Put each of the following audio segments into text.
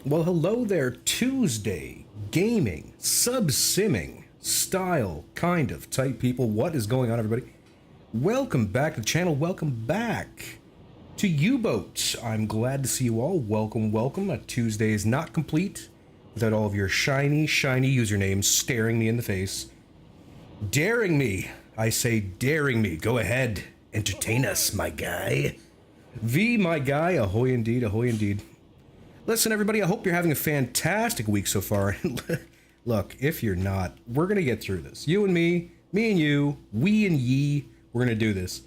Well, hello there, Tuesday gaming, sub-simming, style, kind of, type people. What is going on, everybody? Welcome back to the channel. Welcome back to Uboat. I'm glad to see you all. Welcome, welcome. Tuesday is not complete without all of your shiny usernames staring me in the face. Daring me. I say daring me. Go ahead. Entertain us, my guy. V, my guy. Ahoy indeed, ahoy indeed. Listen, everybody, I hope you're having a fantastic week so far. Look, if you're not, we're going to get through this. You and me and you, we and ye, we're going to do this.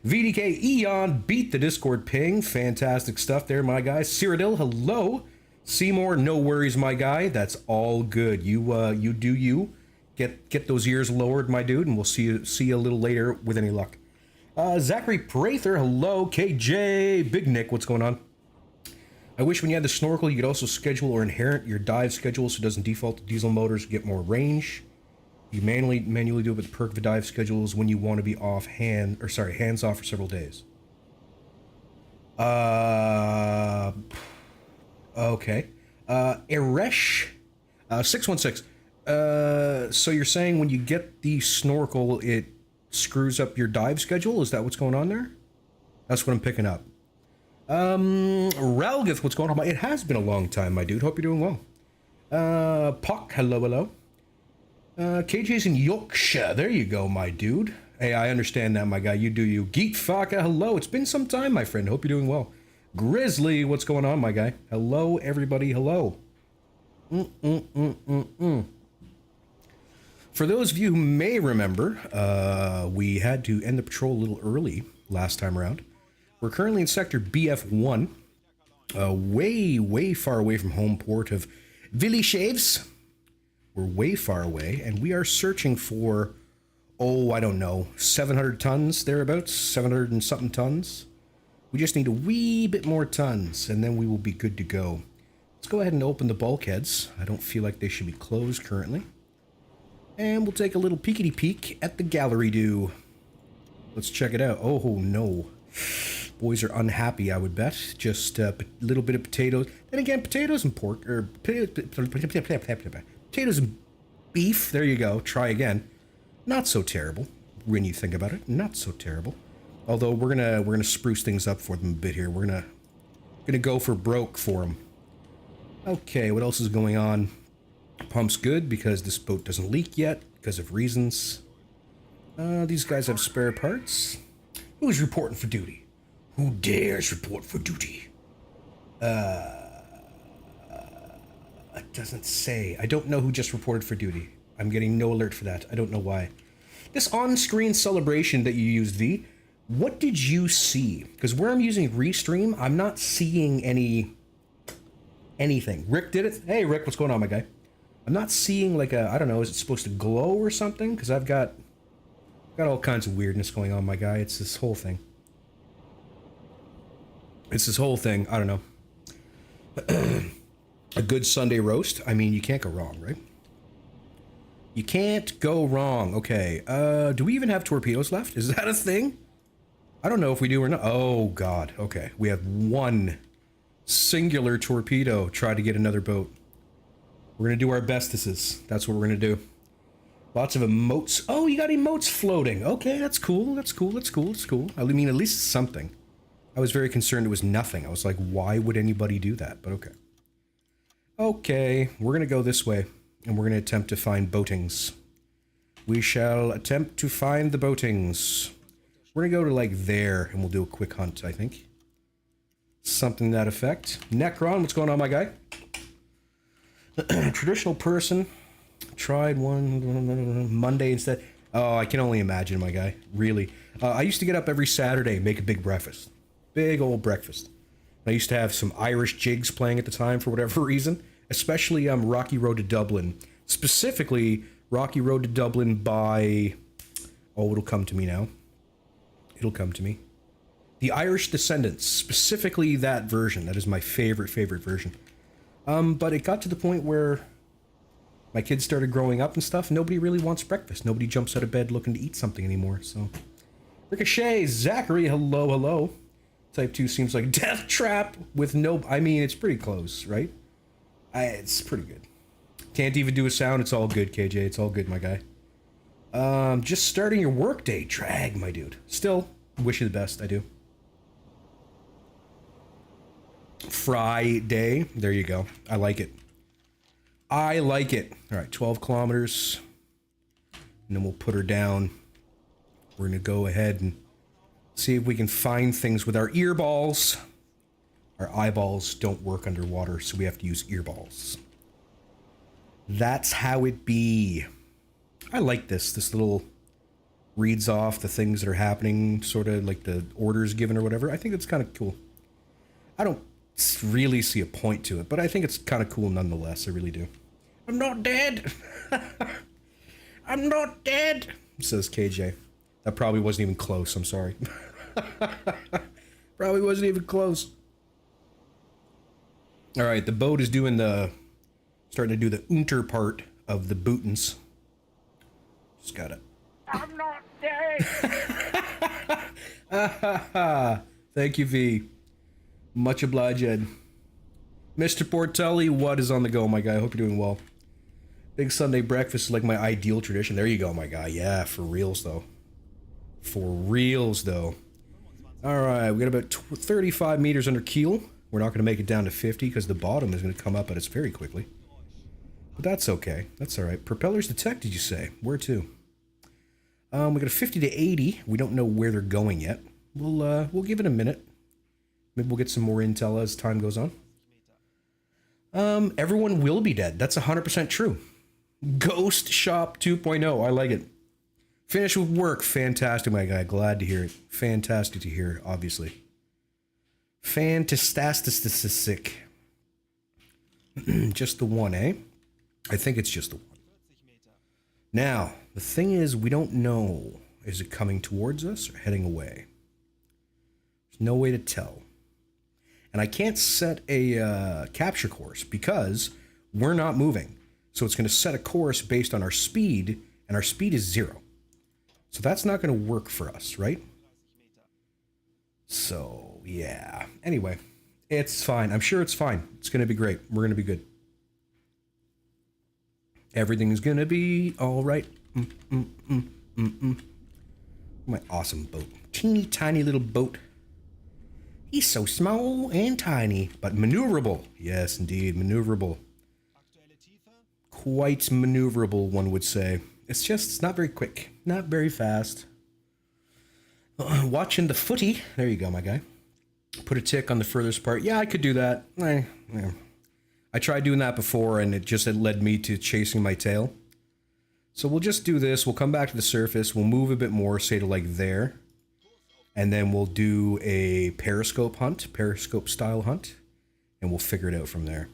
VDK Eon beat the Discord ping. Fantastic stuff there, my guy. Cyrodiil, hello. Seymour, no worries, my guy. That's all good. You do you. Get those ears lowered, my dude, and we'll see you a little later with any luck. Zachary Prather, hello. KJ, Big Nick, what's going on? I wish when you had the snorkel, you could also schedule or inherit your dive schedule so it doesn't default to diesel motors to get more range. You manually do it with the perk of the dive schedules when you want to be hands off for several days. Okay. Eresh, 616. So you're saying when you get the snorkel, it screws up your dive schedule? Is that what's going on there? That's what I'm picking up. Ralgith, what's going on? It has been a long time, my dude. Hope you're doing well. Puck, hello. KJ's in Yorkshire. There you go, my dude. Hey, I understand that, my guy. You do you. Geek Faka, hello. It's been some time, my friend. Hope you're doing well. Grizzly, what's going on, my guy? Hello, everybody. Hello. For those of you who may remember, we had to end the patrol a little early last time around. We're currently in sector BF1, way far away from home port of Villichaves. We're way far away, and we are searching for, I don't know, 700 tons, thereabouts, 700 and something tons. We just need a wee bit more tons, and then we will be good to go. Let's go ahead and open the bulkheads. I don't feel like they should be closed currently. And we'll take a little peekity peek at the gallery do. Let's check it out. Oh, no. Boys are unhappy, I would bet. Just a little bit of potatoes. Then again, potatoes and pork, or potatoes and beef. There you go. Try again. Not so terrible when you think about it. Not so terrible. Although we're gonna spruce things up for them a bit here. We're gonna go for broke for them. Okay, what else is going on? Pump's good because this boat doesn't leak yet because of reasons. These guys have spare parts. Who's reporting for duty? Who dares report for duty? It doesn't say. I don't know who just reported for duty. I'm getting no alert for that. I don't know why. This on-screen celebration that you used, V, what did you see? Because where I'm using Restream, I'm not seeing anything. Rick did it. Hey, Rick, what's going on, my guy? I'm not seeing like I don't know, is it supposed to glow or something? Because I've got all kinds of weirdness going on, my guy. It's this whole thing. I don't know. A good Sunday roast. I mean, you can't go wrong, right? You can't go wrong. Okay. Do we even have torpedoes left? Is that a thing? I don't know if we do or not. Oh, God. Okay. We have one singular torpedo. Try to get another boat. We're going to do our bestesses. That's what we're going to do. Lots of emotes. Oh, you got emotes floating. Okay, that's cool. That's cool. I mean, at least it's something. I was very concerned it was nothing. I was like, why would anybody do that? But okay. Okay, we're going to go this way, and we're going to attempt to find boatings. We shall attempt to find the boatings. We're going to go to, like, there, and we'll do a quick hunt, I think. Something to that effect. Necron, what's going on, my guy? Traditional person. Tried one Monday instead. Oh, I can only imagine, my guy. Really. I used to get up every Saturday and make a big breakfast. Big old breakfast. I used to have some Irish jigs playing at the time for whatever reason, especially Rocky Road to Dublin. Specifically, Rocky Road to Dublin by... Oh, it'll come to me now. It'll come to me. The Irish Descendants, specifically that version. That is my favorite version. But it got to the point where my kids started growing up and stuff. Nobody really wants breakfast. Nobody jumps out of bed looking to eat something anymore, so... Ricochet, Zachary, hello. Type 2 seems like Death Trap with no... I mean, it's pretty close, right? It's pretty good. Can't even do a sound. It's all good, KJ. It's all good, my guy. Just starting your workday. Drag, my dude. Still, wish you the best. I do. Friday. There you go. I like it. I like it. All right, 12 kilometers. And then we'll put her down. We're going to go ahead and see if we can find things with our earballs. Our eyeballs don't work underwater, so we have to use earballs. That's how it be. I like this. This little reads off the things that are happening, sort of like the orders given or whatever. I think it's kind of cool. I don't really see a point to it, but I think it's kind of cool nonetheless. I really do. I'm not dead. I'm not dead, says KJ. That probably wasn't even close. I'm sorry. Probably wasn't even close. All right, the boat is doing starting to do the unter part of the bootins. Just gotta. I'm not dead. Thank you, V. Much obliged. Mr. Portelli, what is on the go, my guy? I hope you're doing well. Big Sunday breakfast is like my ideal tradition. There you go, my guy. Yeah, for reals, though. For reals, though. All right, we got about 35 meters under keel. We're not going to make it down to 50 because the bottom is going to come up at us very quickly. But that's okay. That's all right. Propellers detected, you say? Where to? We got a 50 to 80. We don't know where they're going yet. We'll give it a minute. Maybe we'll get some more intel as time goes on. Everyone will be dead. That's 100% true. Ghost Shop 2.0. I like it. Finish with work. Fantastic, my guy. Glad to hear it. Fantastic to hear, obviously. Fantastic. Just the one, eh? I think it's just the one. Now, the thing is, we don't know. Is it coming towards us or heading away? There's no way to tell. And I can't set a capture course because we're not moving. So it's going to set a course based on our speed, and our speed is 0. So that's not going to work for us, right? So, yeah. Anyway, it's fine. I'm sure it's fine. It's going to be great. We're going to be good. Everything's going to be all right. My awesome boat. Teeny tiny little boat. He's so small and tiny, but maneuverable. Yes, indeed, maneuverable. Quite maneuverable, one would say. It's not very quick. Not very fast. Watching the footy. There you go, my guy. Put a tick on the furthest part. Yeah, I could do that. I tried doing that before, and it led me to chasing my tail. So we'll just do this. We'll come back to the surface. We'll move a bit more, say to like there. And then we'll do a periscope style hunt, and we'll figure it out from there.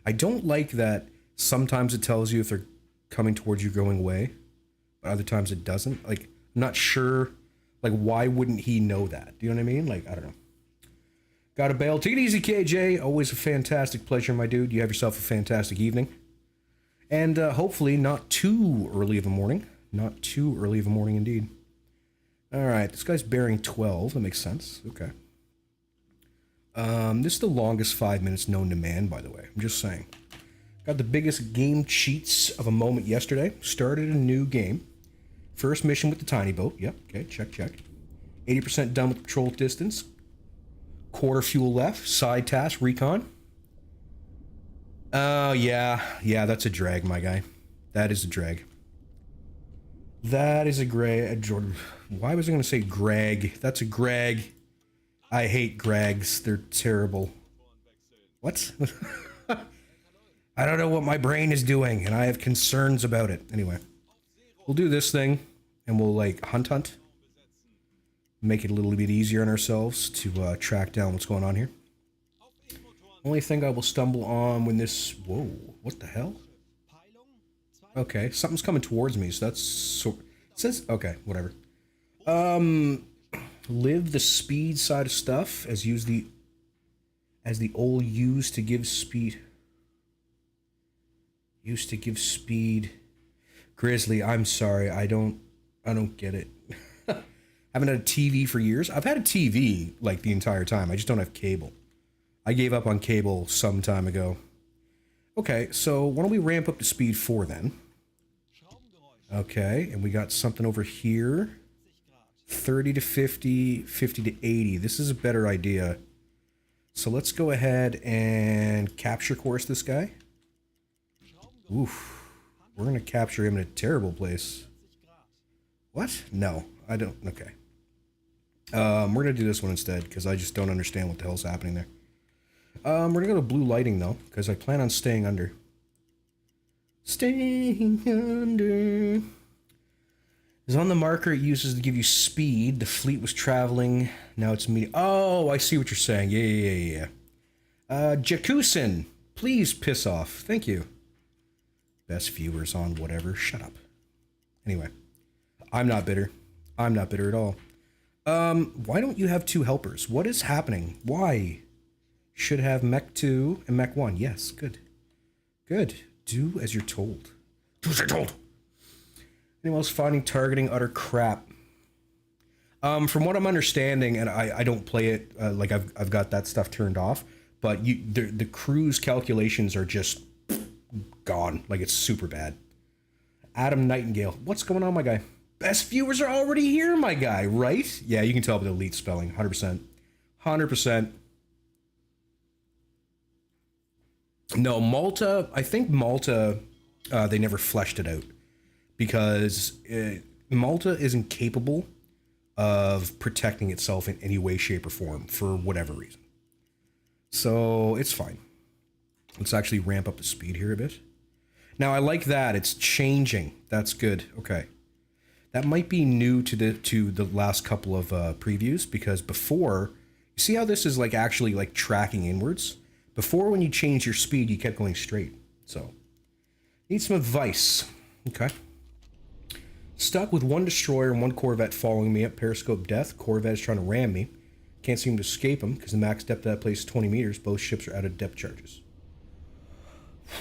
I don't like that sometimes it tells you if they're coming towards you going away, but other times it doesn't. Like, I'm not sure, like, why wouldn't he know that? Do you know what I mean? Like, I don't know. Gotta bail. Take it easy, KJ. Always a fantastic pleasure, my dude. You have yourself a fantastic evening. And hopefully not too early of a morning. Not too early of a morning indeed. All right, this guy's bearing 12. That makes sense. Okay. This is the longest 5 minutes known to man, by the way. I'm just saying. Got the biggest game cheats of a moment yesterday. Started a new game. First mission with the tiny boat. Yep, okay, check. 80% done with patrol distance. Quarter fuel left. Side task, recon. Oh, yeah, that's a drag, my guy. That is a drag. That is a Jordan. Why was I going to say Greg? That's a Greg. I hate Gregs. They're terrible. What? I don't know what my brain is doing, and I have concerns about it. Anyway, we'll do this thing, and we'll, like, hunt. Make it a little bit easier on ourselves to track down what's going on here. Only thing I will stumble on when this... Whoa, what the hell? Okay, something's coming towards me, so that's... It says... Okay, whatever. Live the speed side of stuff, as the old used to give speed... Used to give speed... Grizzly, I'm sorry, I don't get it. Haven't had a TV for years. I've had a TV, like, the entire time. I just don't have cable. I gave up on cable some time ago. Okay, so why don't we ramp up to speed 4 then? Okay, and we got something over here. 30 to 50, 50 to 80. This is a better idea. So let's go ahead and capture course this guy. Oof. We're going to capture him in a terrible place. What? No, I don't. Okay. We're going to do this one instead because I just don't understand what the hell's happening there. We're going to go to blue lighting though because I plan on staying under. Staying under. Is on the marker it uses to give you speed. The fleet was traveling. Now it's me. Oh, I see what you're saying. Yeah. Jakusin, please piss off. Thank you. Best viewers on whatever. Shut up. Anyway, I'm not bitter. I'm not bitter at all. Why don't you have 2 helpers? What is happening? Why? Should have mech 2 and mech 1. Yes, good. Good. Do as you're told. Do as you're told. Anyone else finding targeting utter crap? From what I'm understanding, and I don't play it, like I've got that stuff turned off, but the crew's calculations are just gone. Like it's super bad. Adam Nightingale, what's going on, my guy? Best viewers are already here, my guy, right? Yeah, you can tell by the elite spelling, 100%. 100%. No, Malta, I think Malta, they never fleshed it out. Because Malta isn't capable of protecting itself in any way, shape, or form for whatever reason. So it's fine. Let's actually ramp up the speed here a bit. Now I like that it's changing. That's good. Okay, that might be new to the last couple of previews because before, you see how this is like actually like tracking inwards. Before, when you change your speed, you kept going straight. So need some advice. Okay. Stuck with 1 destroyer and 1 corvette following me at periscope death. Corvette is trying to ram me. Can't seem to escape him because the max depth of that place is 20 meters. Both ships are out of depth charges.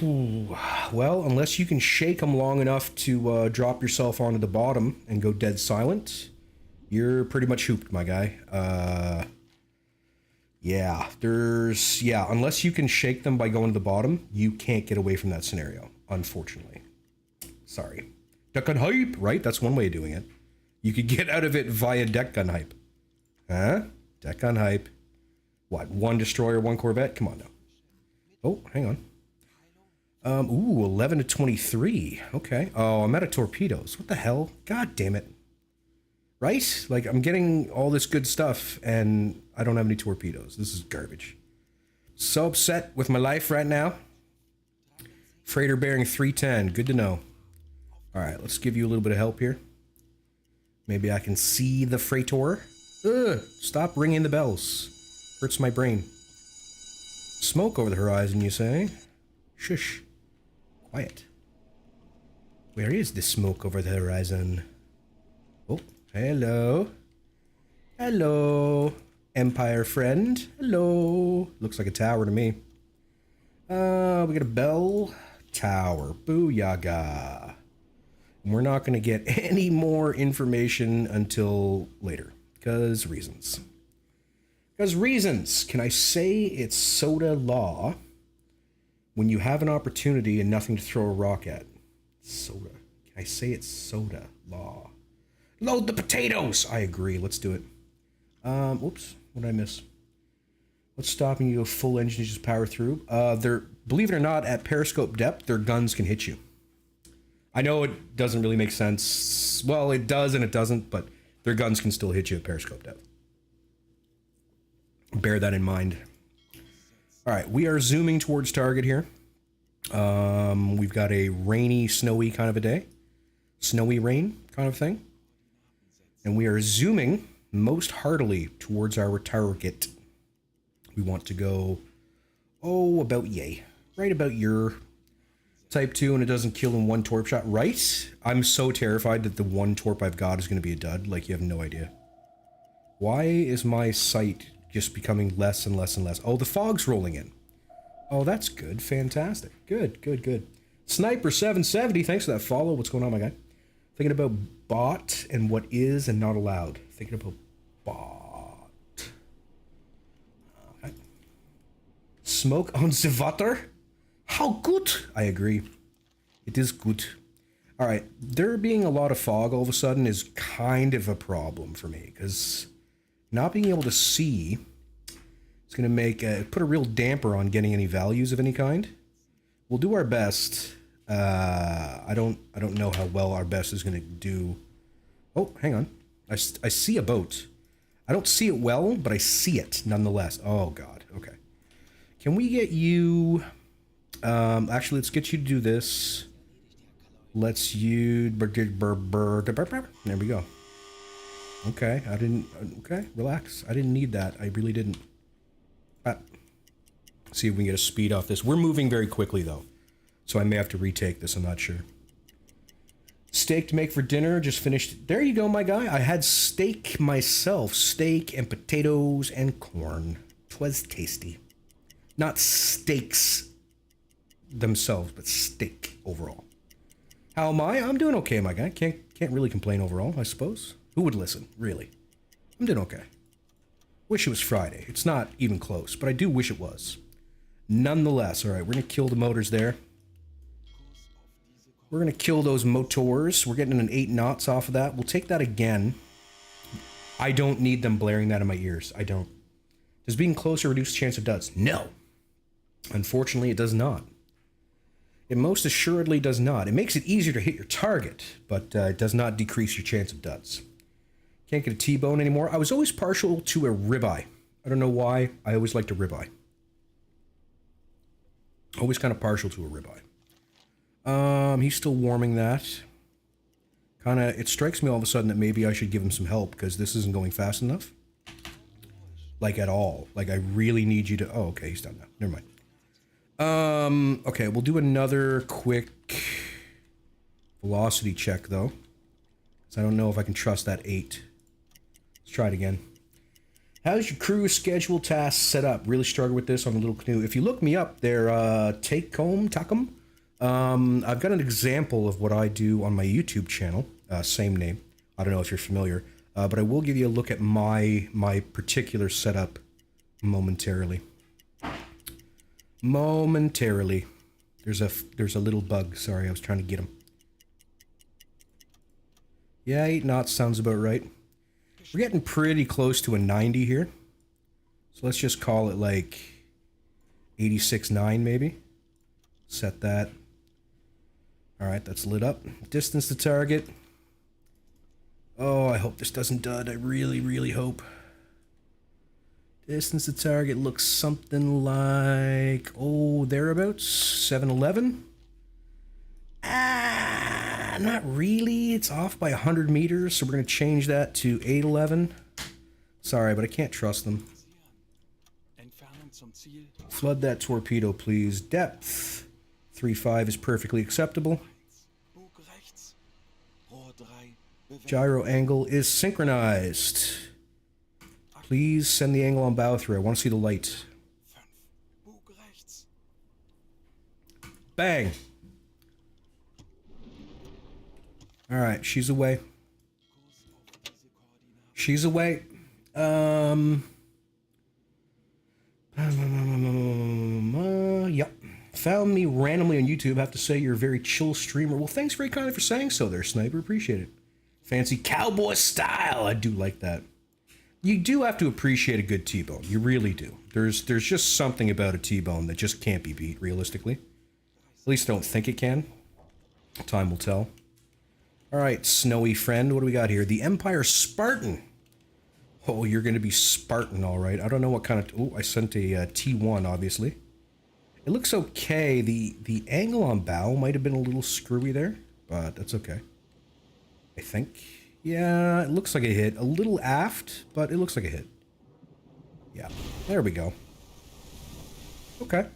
Well, unless you can shake them long enough to drop yourself onto the bottom and go dead silent, you're pretty much hooped, my guy. Yeah, unless you can shake them by going to the bottom, you can't get away from that scenario, unfortunately. Sorry. Deck gun hype, right? That's one way of doing it. You could get out of it via deck gun hype. Huh? Deck gun hype. What? 1 destroyer, 1 corvette? Come on now. Oh, hang on. Ooh, 11 to 23. Okay. Oh, I'm out of torpedoes. What the hell? God damn it. Right? Like, I'm getting all this good stuff, and I don't have any torpedoes. This is garbage. So upset with my life right now. Freighter bearing 310. Good to know. All right, let's give you a little bit of help here. Maybe I can see the freighter. Ugh, stop ringing the bells. Hurts my brain. Smoke over the horizon, you say? Shush. Quiet. Where is the smoke over the horizon? Oh, hello. Hello, Empire friend. Hello. Looks like a tower to me. We got a bell tower. Booyaga. We're not going to get any more information until later. Because reasons. Because reasons. Can I say it's soda law when you have an opportunity and nothing to throw a rock at? Soda. Can I say it's soda law? Load the potatoes! I agree. Let's do it. Oops. What did I miss? What's stopping you to go full engine to just power through? Believe it or not, at periscope depth, their guns can hit you. I know it doesn't really make sense. Well, it does and it doesn't, but their guns can still hit you at periscope depth. Bear that in mind. All right, we are zooming towards target here. We've got a rainy, snowy kind of a day. Snowy rain kind of thing. And we are zooming most heartily towards our target. We want to go, about yay. Right about your type 2 and it doesn't kill in 1 torp shot. Right? I'm so terrified that the 1 torp I've got is going to be a dud. Like, you have no idea. Why is my sight just becoming less and less and less? Oh, the fog's rolling in. Oh, that's good. Fantastic. Good, good, good. Sniper 770, thanks for that follow. What's going on, my guy? Thinking about bot and what is and not allowed. Thinking about bot. Okay. Smoke on the water? how good. I agree. It is good. All right, there being a lot of fog all of a sudden is kind of a problem for me, because not being able to see is going to make put a real damper on getting any values of any kind. We'll do our best. I don't know how well our best is going to do. Oh, hang on. I see a boat. I don't see it well, but I see it nonetheless. Oh God. Okay. Can we get you? Actually, let's get you to do this. Let's you. There we go. Okay, I didn't. Okay, relax. I didn't need that. I really didn't. See if we can get a speed off this. We're moving very quickly though, so I may have to retake this. I'm not sure. Steak to make for dinner. Just finished. There you go, my guy. I had steak myself. Steak and potatoes and corn. 'Twas tasty. Not steaks themselves, but steak overall. How am I? I'm doing okay, my guy. Can't really complain overall, I suppose. Who would listen, really? I'm doing okay. Wish it was Friday. It's not even close, but I do wish it was. Nonetheless, all right, we're going to kill the motors there. We're going to kill those motors. We're getting an 8 knots off of that. We'll take that again. I don't need them blaring that in my ears. I don't. Does being closer reduce the chance of duds? No. Unfortunately, it does not. It most assuredly does not. It makes it easier to hit your target, but it does not decrease your chance of duds. Can't get a T-bone anymore. I was always partial to a ribeye. I don't know why. I always liked a ribeye. Always kind of partial to a ribeye. He's still warming that. It strikes me all of a sudden that maybe I should give him some help, because this isn't going fast enough. Like, at all. Like, I really need you to... Oh, okay, he's done now. Never mind. Okay, we'll do another quick velocity check, though. Because I don't know if I can trust that 8. Let's try it again. How's your crew schedule tasks set up? Really struggle with this on the little canoe. If you look me up, they're Takum. I've got an example of what I do on my YouTube channel. Same name. I don't know if you're familiar. But I will give you a look at my particular setup momentarily. Momentarily. There's a little bug. Sorry, I was trying to get him. Yeah, 8 knots sounds about right. We're getting pretty close to a 90 here. So let's just call it like 86.9 maybe. Set that. Alright, that's lit up. Distance to target. Oh, I hope this doesn't dud. I really, really hope. Distance to target looks something like, oh, thereabouts, 711. Not really. It's off by 100 meters, so we're going to change that to 811. Sorry, but I can't trust them. Flood that torpedo, please. Depth. 3.5 is perfectly acceptable. Gyro angle is synchronized. Please send the angle on bow through. I want to see the light. Bang! Alright, she's away. She's away. Yep. Found me randomly on YouTube. Have to say you're a very chill streamer. Well, thanks very kindly for saying so there, Sniper. Appreciate it. Fancy cowboy style. I do like that. You do have to appreciate a good T-bone. You really do. There's just something about a T-bone that just can't be beat, realistically. At least I don't think it can. Time will tell. Alright, snowy friend. What do we got here? The Empire Spartan. Oh, you're going to be Spartan, alright. I don't know what kind of... Oh, I sent a T1, obviously. It looks okay. The angle on bow might have been a little screwy there, but that's okay. I think. Yeah, it looks like a hit. A little aft, but it looks like a hit. Yeah, there we go. Okay.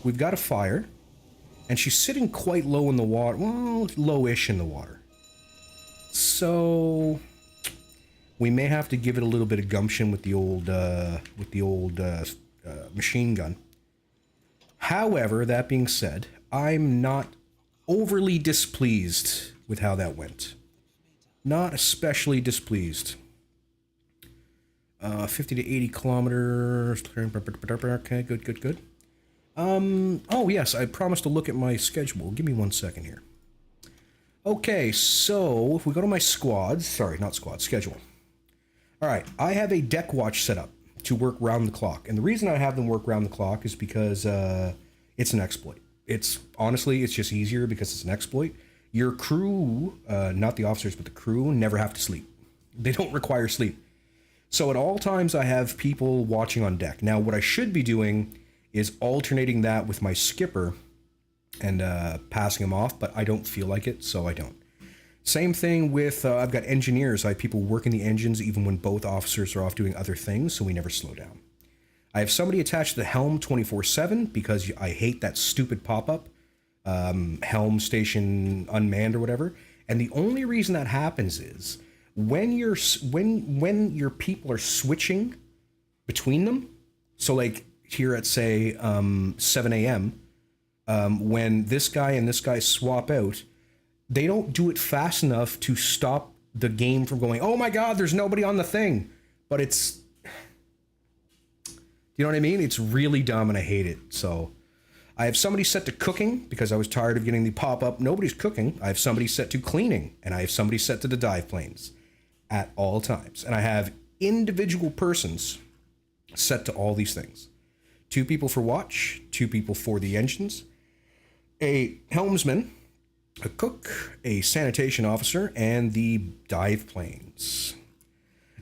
We've got a fire. And she's sitting quite low in the water. Well, low-ish in the water. So... we may have to give it a little bit of gumption with the old machine gun. However, that being said, I'm not overly displeased with how that went. Not especially displeased. 50 to 80 kilometers. Okay, good. Oh yes, I promised to look at my schedule. Give me 1 second here. Okay, so if we go to my squads, sorry, not squad, schedule. All right, I have a deck watch set up to work round the clock. And the reason I have them work round the clock is because it's an exploit. It's honestly, it's just easier because it's an exploit. Your crew, not the officers, but the crew never have to sleep. They don't require sleep. So at all times I have people watching on deck. Now what I should be doing is alternating that with my skipper and passing them off, but I don't feel like it, so I don't. Same thing with, I've got engineers. I have people working the engines even when both officers are off doing other things, so we never slow down. I have somebody attached to the helm 24/7 because I hate that stupid pop-up, helm station unmanned or whatever. And the only reason that happens is when your people are switching between them. So like here at say 7 a.m. When this guy and this guy swap out, they don't do it fast enough to stop the game from going, oh my god, there's nobody on the thing. But it's, you know what I mean? It's really dumb and I hate it. So I have somebody set to cooking because I was tired of getting the pop-up, nobody's cooking. I have somebody set to cleaning and I have somebody set to the dive planes at all times. And I have individual persons set to all these things. 2 people for watch, 2 people for the engines, a helmsman, a cook, a sanitation officer, and the dive planes.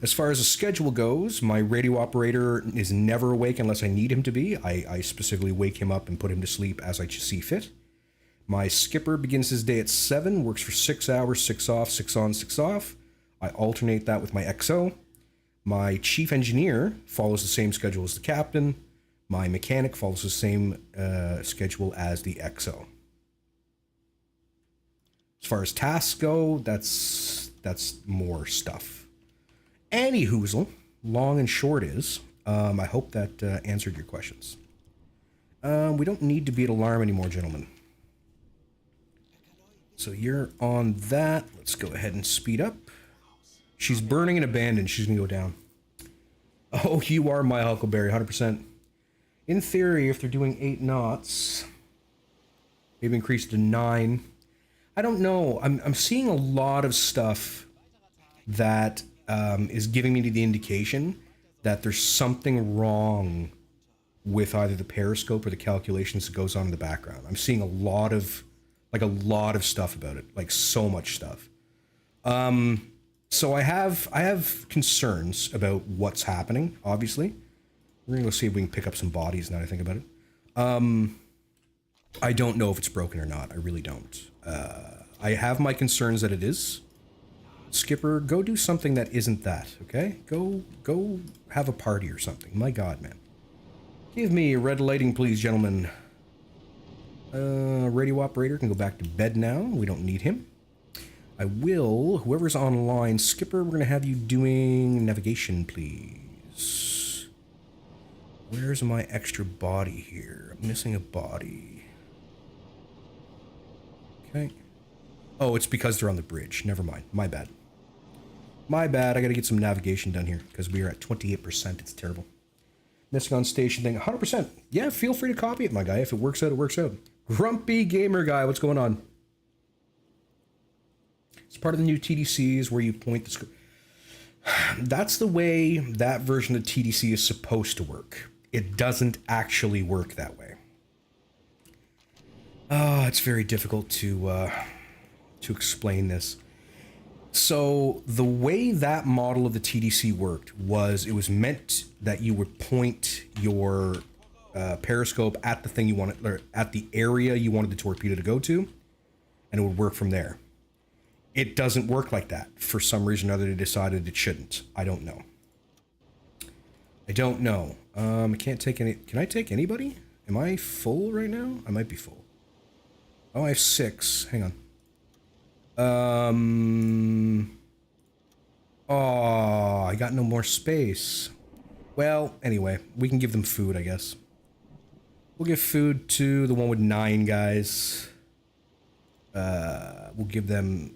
As far as the schedule goes, my radio operator is never awake unless I need him to be. I specifically wake him up and put him to sleep as I see fit. My skipper begins his day at 7, works for 6 hours, 6 off, 6 on, 6 off. I alternate that with my XO. My chief engineer follows the same schedule as the captain. My mechanic follows the same schedule as the XO. As far as tasks go, that's more stuff. Any hoozle, long and short is, I hope that answered your questions. We don't need to be at alarm anymore, gentlemen. So you're on that. Let's go ahead and speed up. She's burning and abandoned. She's going to go down. Oh, you are my Huckleberry, 100%. In theory, if they're doing 8 knots, maybe increase to 9. I don't know. I'm seeing a lot of stuff that is giving me the indication that there's something wrong with either the periscope or the calculations that goes on in the background. I'm seeing a lot of stuff about it, like so much stuff. So I have concerns about what's happening, obviously. We're gonna go see if we can pick up some bodies now that I think about it. I don't know if it's broken or not. I really don't. I have my concerns that it is. Skipper, go do something that isn't that, okay? Go have a party or something. My god, man. Give me a red lighting, please, gentlemen. Radio operator can go back to bed now. We don't need him. I will, whoever's online, Skipper, we're gonna have you doing navigation, please. Where's my extra body here? I'm missing a body. Okay. Oh, it's because they're on the bridge. Never mind. My bad. My bad. I gotta get some navigation done here because we are at 28%. It's terrible. Missing on station thing, 100%. Yeah, feel free to copy it, my guy. If it works out, it works out. Grumpy Gamer Guy, what's going on? It's part of the new TDCs where you point the script. That's the way that version of TDC is supposed to work. It doesn't actually work that way. It's very difficult to explain this. So the way that model of the TDC worked was it was meant that you would point your periscope at the thing you wanted, or at the area you wanted the torpedo to go to, and it would work from there. It doesn't work like that. For some reason or other, they decided it shouldn't. I don't know. I don't know. I can't take any. Can I take anybody? Am I full right now? I might be full. Oh, I have 6. Hang on. Oh, I got no more space. Well, anyway, we can give them food, I guess. We'll give food to the one with 9 guys. We'll give them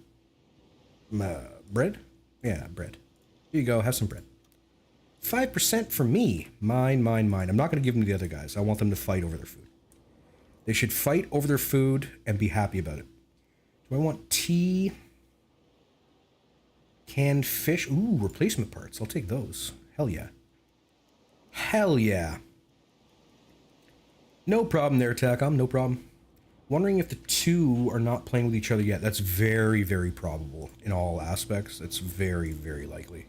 bread? Yeah, bread. Here you go, have some bread. 5% for me. Mine. I'm not going to give them to the other guys. I want them to fight over their food. They should fight over their food and be happy about it. Do I want tea? Canned fish? Ooh, replacement parts. I'll take those. Hell yeah. Hell yeah. No problem there, Tacom. No problem. Wondering if the two are not playing with each other yet. That's very, very probable in all aspects. It's very, very likely.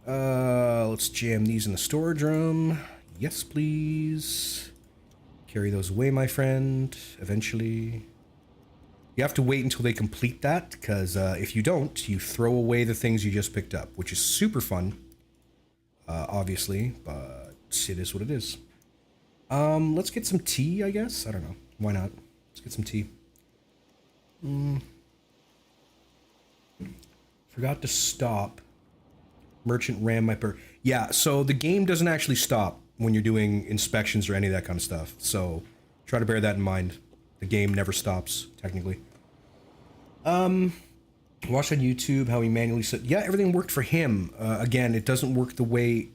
Let's jam these in the storage room. Yes, please. Carry those away, my friend. Eventually. You have to wait until they complete that, because if you don't, you throw away the things you just picked up, which is super fun, obviously, but it is what it is. Let's get some tea, I guess. I don't know. Why not? Let's get some tea. Forgot to stop. Merchant ran my Yeah, so the game doesn't actually stop when you're doing inspections or any of that kind of stuff. So try to bear that in mind. The game never stops, technically. Watched on YouTube how he manually said, yeah, everything worked for him. Again, it doesn't work the way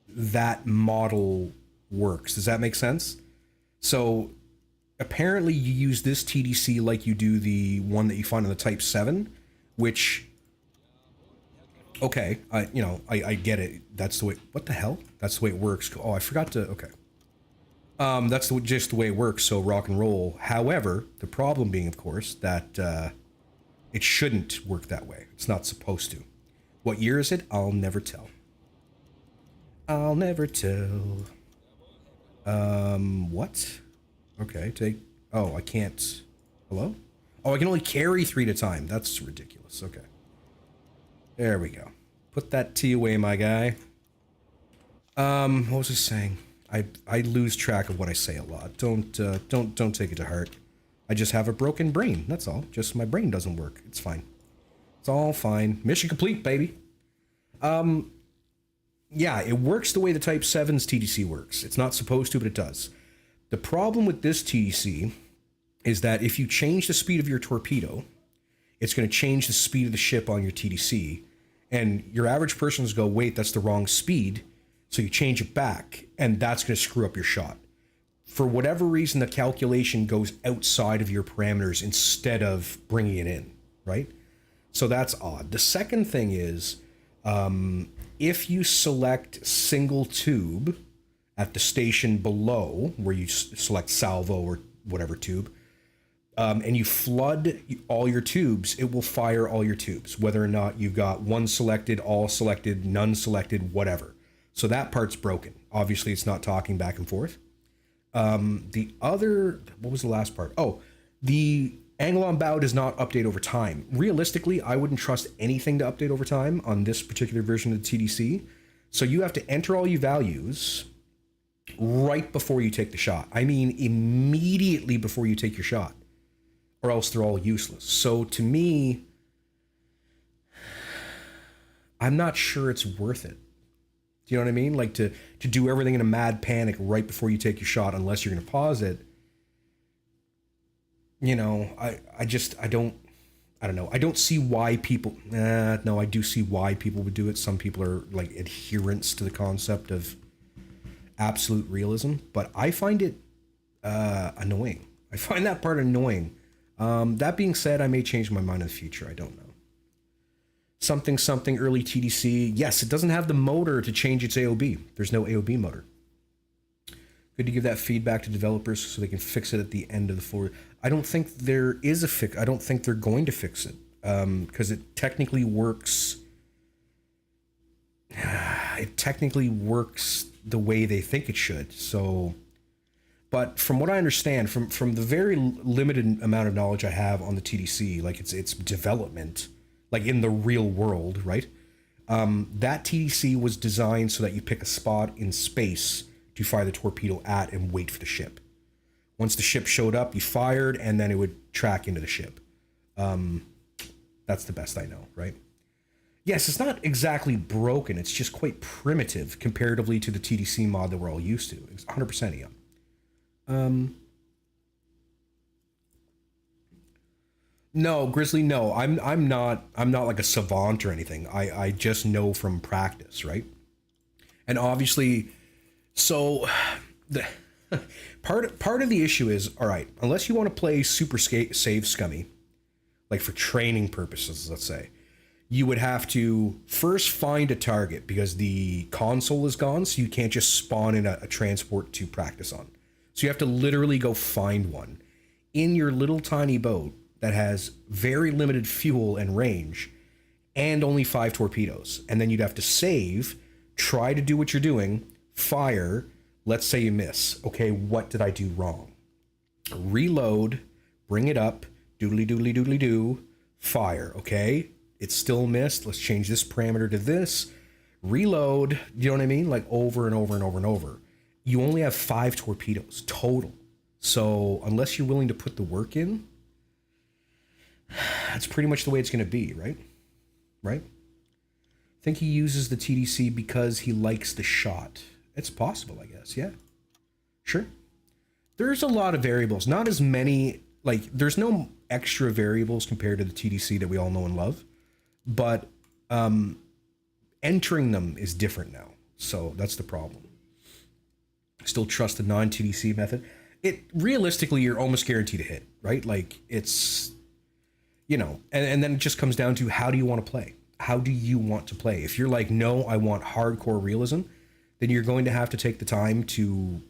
that model works. Does that make sense? So apparently you use this TDC like you do the one that you find on the Type 7, which, okay, I get it. That's the way, what the hell? That's the way it works. Oh, I forgot to, okay. That's just the way it works, so rock and roll. However, the problem being, of course, that it shouldn't work that way. It's not supposed to. What year is it? I'll never tell. I'll never tell. What? Okay, take... Oh, I can't... Hello? Oh, I can only carry 3 at a time. That's ridiculous. Okay. There we go. Put that tea away, my guy. What was I saying? I lose track of what I say a lot. Don't take it to heart. I just have a broken brain. That's all. Just my brain doesn't work. It's fine. It's all fine. Mission complete, baby. Yeah, it works the way the Type 7's TDC works. It's not supposed to, but it does. The problem with this TDC is that if you change the speed of your torpedo, it's going to change the speed of the ship on your TDC. And your average person's go, wait, that's the wrong speed. So you change it back, and that's going to screw up your shot. For whatever reason, the calculation goes outside of your parameters instead of bringing it in, right? So that's odd. The second thing is, if you select single tube at the station below, where you select salvo or whatever tube, and you flood all your tubes, it will fire all your tubes, whether or not you've got one selected, all selected, none selected, whatever. So that part's broken. Obviously, it's not talking back and forth. The other, what was the last part? Oh, the angle on bow does not update over time. Realistically, I wouldn't trust anything to update over time on this particular version of the TDC. So you have to enter all your values right before you take the shot. I mean, immediately before you take your shot, or else they're all useless. So to me, I'm not sure it's worth it. Do you know what I mean? Like to do everything in a mad panic right before you take your shot, unless you're going to pause it. You know, I don't know. I don't see why people, no, I do see why people would do it. Some people are like adherents to the concept of absolute realism, but I find it annoying. I find that part annoying. That being said, I may change my mind in the future. I don't know. Something early TDC. Yes, it doesn't have the motor to change its AOB. There's no AOB motor. Good to give that feedback to developers so they can fix it at the end of the full. I don't think there is a fix. I don't think they're going to fix it because it technically works. It technically works the way they think it should. So, but from what I understand, from the very limited amount of knowledge I have on the TDC, like its development, like in the real world, right? That TDC was designed so that you pick a spot in space to fire the torpedo at and wait for the ship. Once the ship showed up, you fired, and then it would track into the ship. That's the best I know, right? Yes, it's not exactly broken. It's just quite primitive comparatively to the TDC mod that we're all used to. It's 100% EM. No, Grizzly, no. I'm not like a savant or anything. I just know from practice, right? And obviously, so Part of the issue is, all right, unless you want to play super save scummy, like for training purposes, let's say, you would have to first find a target because the console is gone, so you can't just spawn in a transport to practice on. So you have to literally go find one in your little tiny boat that has very limited fuel and range and only 5 torpedoes. And then you'd have to save, try to do what you're doing, fire, let's say you miss. Okay, what did I do wrong? Reload, bring it up, doodly doodly doodly doo, fire, okay? It's still missed, let's change this parameter to this, reload, you know what I mean? Like over and over and over and over. You only have 5 torpedoes total. So unless you're willing to put the work in, that's pretty much the way it's going to be, right? Right? I think he uses the TDC because he likes the shot. It's possible, I guess. Yeah. Sure. There's a lot of variables. Not as many, like, there's no extra variables compared to the TDC that we all know and love. But entering them is different now. So that's the problem. Still trust the non-TDC method. It realistically, you're almost guaranteed to hit, right? Like, it's, you know, and then it just comes down to how do you want to play? How do you want to play? If you're like, no, I want hardcore realism, then you're going to have to take the time to,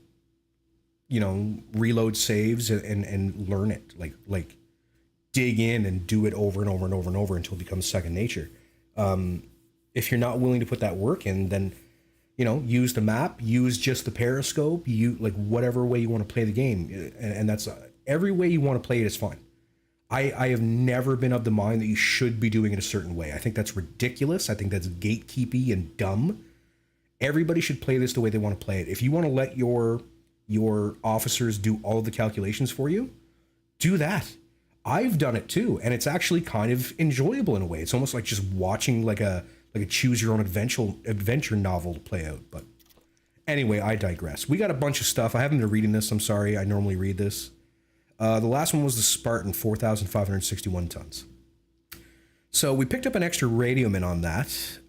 you know, reload saves and learn it. Like dig in and do it over and over and over and over until it becomes second nature. If you're not willing to put that work in, then, you know, use the map, use just the periscope, you like whatever way you want to play the game. And that's every way you want to play it is fine. I have never been of the mind that you should be doing it a certain way. I think that's ridiculous. I think that's gatekeepy and dumb. Everybody should play this the way they want to play it. If you want to let your officers do all of the calculations for you, do that. I've done it too, and it's actually kind of enjoyable in a way. It's almost like just watching like a choose your own adventure novel to play out. But anyway, I digress. We got a bunch of stuff. I haven't been reading this. I'm sorry. I normally read this. The last one was the Spartan, 4,561 tons. So we picked up an extra radioman on that.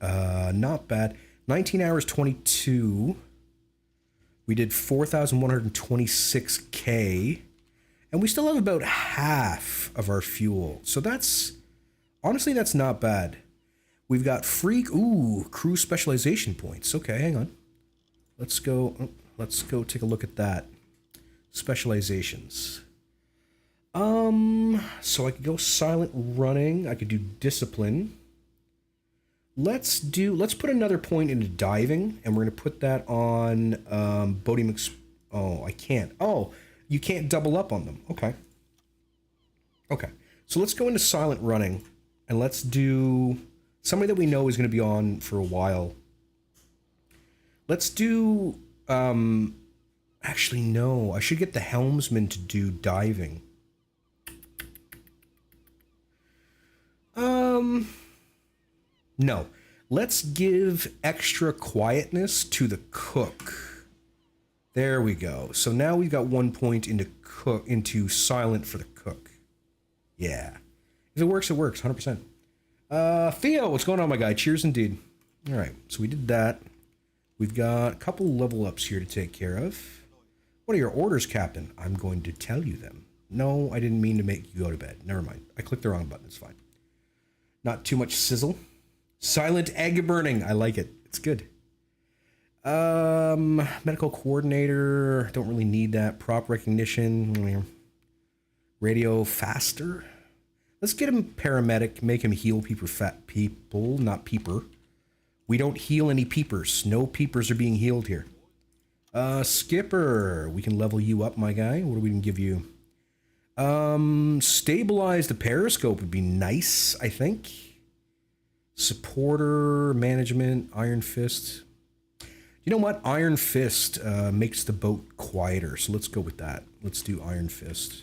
Not bad. 19 hours 22. We did 4,126K. And we still have about half of our fuel. So that's, honestly, that's not bad. We've got crew specialization points. Okay, hang on. Let's go take a look at that. Specializations. So I could go silent running. I could do discipline. Let's put another point into diving, and we're going to put that on boating. I can't. Oh, you can't double up on them. Okay. So let's go into silent running, and let's do somebody that we know is going to be on for a while. Let's do, actually, no. I should get the helmsman to do diving. No. Let's give extra quietness to the cook. There we go. So now we've got 1 point into silent for the cook. Yeah. If it works, it works. 100%. Theo, what's going on, my guy? Cheers indeed. All right. So we did that. We've got a couple level ups here to take care of. What are your orders, Captain? I'm going to tell you them. No, I didn't mean to make you go to bed. Never mind. I clicked the wrong button. It's fine. Not too much sizzle. Silent egg burning. I like it. It's good. Medical coordinator. Don't really need that. Prop recognition. Radio faster. Let's get him paramedic. Make him heal people, not peeper. We don't heal any peepers. No peepers are being healed here. Skipper. We can level you up, my guy. What do we can give you? Stabilize the periscope would be nice, I think. Supporter, management, Iron Fist. You know what? Iron Fist makes the boat quieter, so let's go with that. Let's do Iron Fist.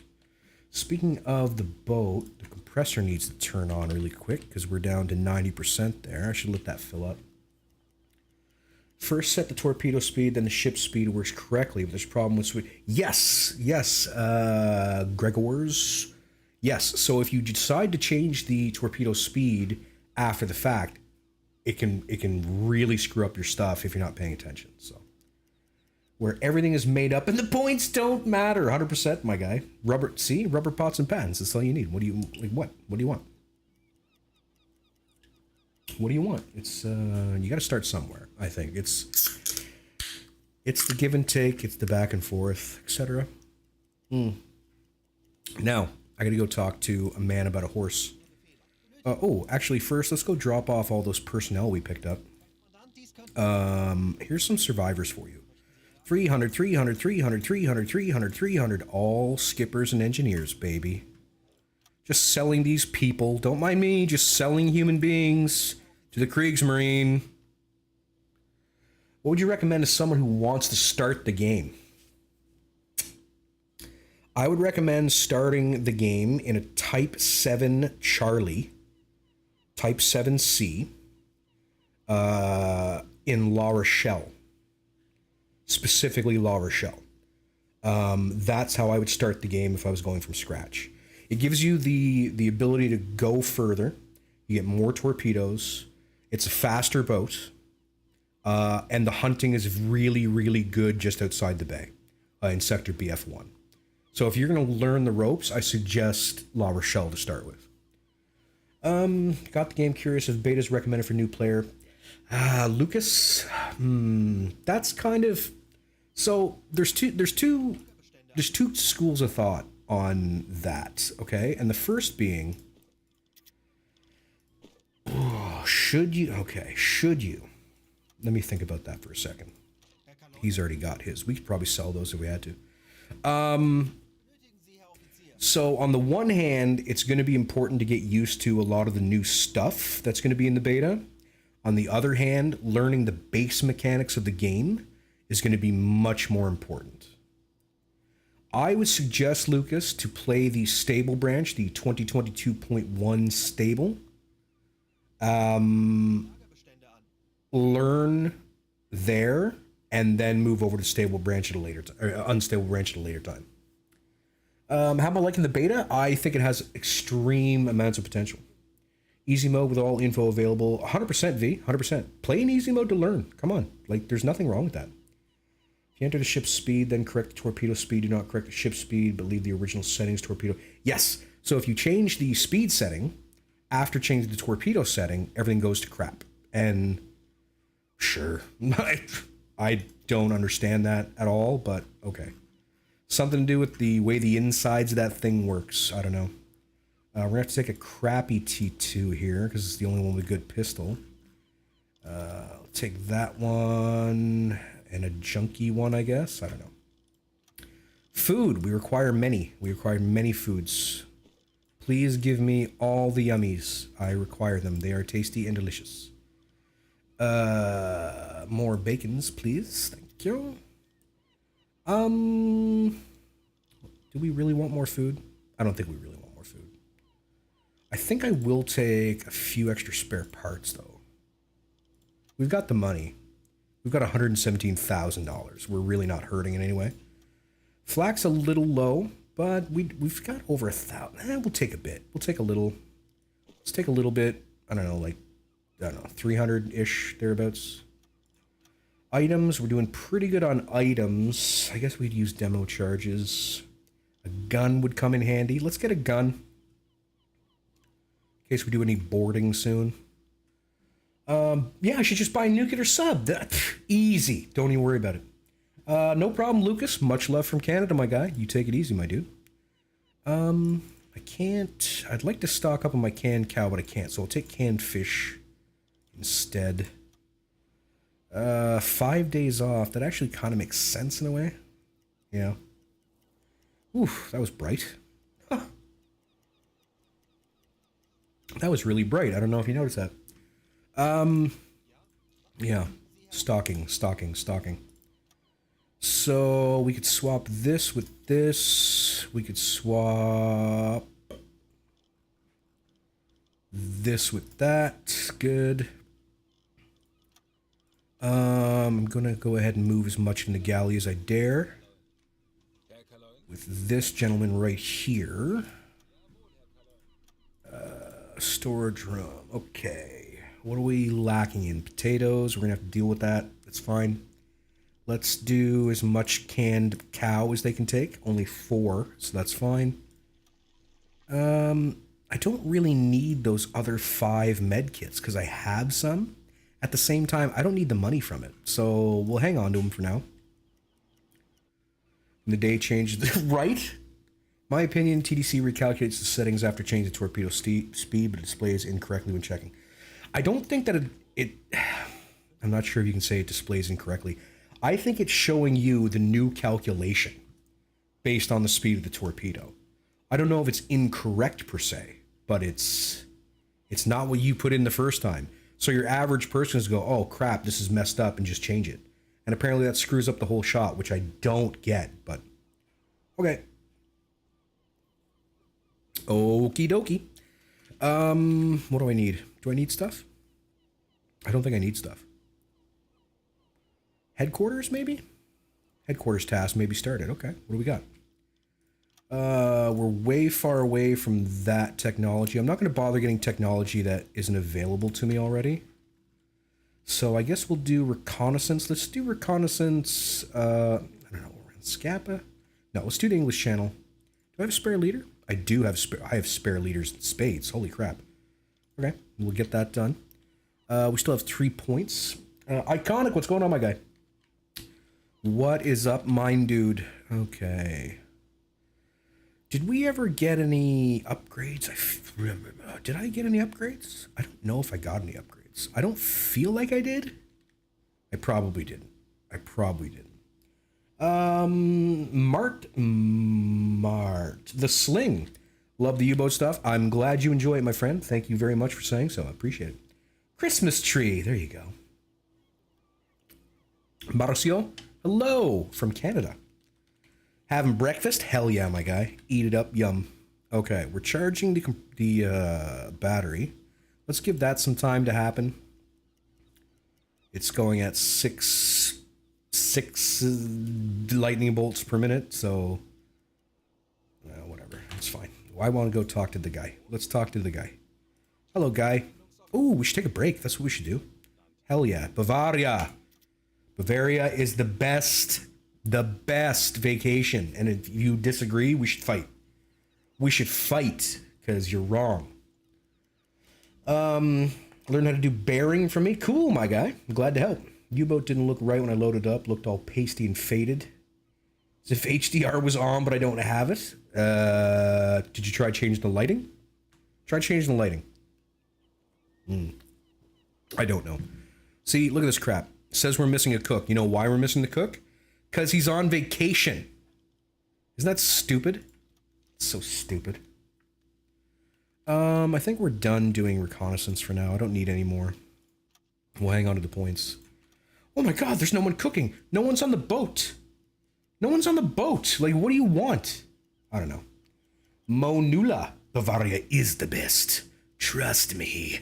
Speaking of the boat, the compressor needs to turn on really quick because we're down to 90% there. I should let that fill up. First set the torpedo speed, then the ship speed works correctly, but there's a problem with speed. Yes, Gregors. Yes, so if you decide to change the torpedo speed after the fact, it can really screw up your stuff if you're not paying attention. So where everything is made up and the points don't matter. 100%, my guy. Rubber, see? Rubber pots and pans. That's all you need. What do you, like, what? What do you want? What do you want? It's, you gotta start somewhere, I think. It's the give and take, it's the back and forth, etc. Now, I gotta go talk to a man about a horse. Oh, actually, first, let's go drop off all those personnel we picked up. Here's some survivors for you. 300, 300, 300, 300, 300, 300. All skippers and engineers, baby. Just selling these people. Don't mind me, just selling human beings to the Kriegsmarine. What would you recommend to someone who wants to start the game? I would recommend starting the game in a Type 7 Charlie, Type 7C, in La Rochelle. Specifically La Rochelle. That's how I would start the game if I was going from scratch. It gives you the ability to go further. You get more torpedoes. It's a faster boat. And the hunting is really, really good just outside the bay in Sector BF1. So if you're going to learn the ropes, I suggest La Rochelle to start with. Got the game curious if beta is recommended for new player. Lucas, that's kind of... So there's two schools of thought on that, okay? And the first being, should you? Let me think about that for a second. He's already got his. We could probably sell those if we had to. So on the one hand, it's going to be important to get used to a lot of the new stuff that's going to be in the beta. On the other hand, learning the base mechanics of the game is going to be much more important. I would suggest, Lucas, to play the stable branch, the 2022.1 stable. Learn there, and then move over to stable branch at a later time, or unstable branch at a later time. How am I liking the beta? I think it has extreme amounts of potential. Easy mode with all info available. 100% V, 100%. Play in easy mode to learn. Come on, like there's nothing wrong with that. If you enter the ship's speed, then correct the torpedo speed. Do not correct the ship's speed, but leave the original settings torpedo. Yes. So if you change the speed setting after changing the torpedo setting, everything goes to crap. And sure, I don't understand that at all, but okay. Something to do with the way the insides of that thing works. I don't know. We're going to have to take a crappy T2 here, because it's the only one with a good pistol. I'll take that one, and a junky one, I guess. I don't know. Food. We require many. We require many foods. Please give me all the yummies. I require them. They are tasty and delicious. More bacons, please. Thank you. Do we really want more food? I don't think we really want more food. I think I will take a few extra spare parts, though. We've got the money. We've got $117,000. We're really not hurting in any way. Flak's a little low, but we've got over 1,000. We'll take a bit. We'll take a little. Let's take a little bit. I don't know, like, 300-ish, thereabouts. Items, we're doing pretty good on items. I guess we'd use demo charges. A gun would come in handy. Let's get a gun. In case we do any boarding soon. Yeah, I should just buy a nuclear sub. Easy. Don't even worry about it. No problem, Lucas. Much love from Canada, my guy. You take it easy, my dude. I can't... I'd like to stock up on my canned cow, but I can't. So I'll take canned fish instead. 5 days off. That actually kind of makes sense in a way. Yeah. Oof, that was bright. Huh. That was really bright. I don't know if you noticed that. Yeah. Stocking. So we could swap this with this. We could swap this with that. Good. I'm gonna go ahead and move as much in the galley as I dare. With this gentleman right here. Storage room. Okay. What are we lacking in? Potatoes. We're gonna have to deal with that. That's fine. Let's do as much canned cow as they can take. Only 4, so that's fine. I don't really need those other 5 med kits because I have some. At the same time, I don't need the money from it, so we'll hang on to them for now. And the day changes, right? My opinion, TDC recalculates the settings after changing the torpedo speed, but it displays incorrectly when checking. I don't think that I'm not sure if you can say it displays incorrectly. I think it's showing you the new calculation based on the speed of the torpedo. I don't know if it's incorrect per se, but it's not what you put in the first time. So your average person is go, oh crap, this is messed up, and just change it. And apparently that screws up the whole shot, which I don't get, but okay. Okie dokie. What do I need? Do I need stuff? I don't think I need stuff. Headquarters, maybe? Headquarters task maybe started. Okay, what do we got? We're way far away from that technology. I'm not going to bother getting technology that isn't available to me already. So I guess we'll do reconnaissance. Let's do reconnaissance. I don't know, we're in Scappa. No, let's do the English channel. Do I have a spare leader? I do have I have spare leaders in spades. Holy crap. Okay, we'll get that done. We still have 3 points. Iconic, what's going on, my guy? What is up, mine dude? Okay. Did we ever get any upgrades? Did I get any upgrades? I don't know if I got any upgrades. I don't feel like I did. I probably didn't. Mart. The Sling. Love the U-boat stuff. I'm glad you enjoy it, my friend. Thank you very much for saying so. I appreciate it. Christmas tree. There you go. Marcio. Hello from Canada. Having breakfast? Hell yeah, my guy. Eat it up, yum. Okay, we're charging the battery. Let's give that some time to happen. It's going at six lightning bolts per minute, so whatever. It's fine. I want to go talk to the guy. Let's talk to the guy. Hello, guy. Ooh, we should take a break. That's what we should do. Hell yeah. Bavaria. Bavaria is the best vacation, and if you disagree, we should fight. Because you're wrong. Learn how to do bearing from me. Cool, my guy. I'm glad to help. U-boat didn't look right when I loaded up. Looked all pasty and faded. As if HDR was on, but I don't have it. Did you try changing the lighting? Try changing the lighting. I don't know. See, look at this crap. It says we're missing a cook. You know why we're missing the cook? Because he's on vacation. Isn't that stupid? It's so stupid. I think we're done doing reconnaissance for now. I don't need any more. We'll hang on to the points. Oh my god, there's no one cooking. No one's on the boat. No one's on the boat. Like, what do you want? I don't know. Monula. Bavaria is the best. Trust me.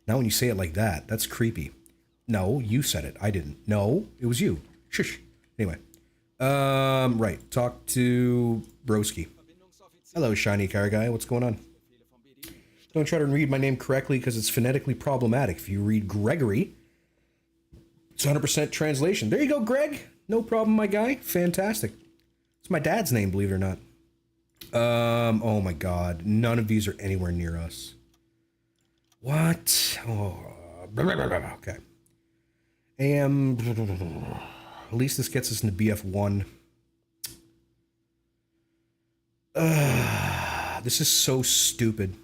Now when you say it like that, that's creepy. No, you said it. I didn't. No, it was you. Shush. Anyway. Right. Talk to Broski. Hello, shiny car guy. What's going on? Don't try to read my name correctly because it's phonetically problematic. If you read Gregory, it's 100% translation. There you go, Greg. No problem, my guy. Fantastic. It's my dad's name, believe it or not. Oh my god. None of these are anywhere near us. What? Oh, okay. At least this gets us into BF1. This is so stupid.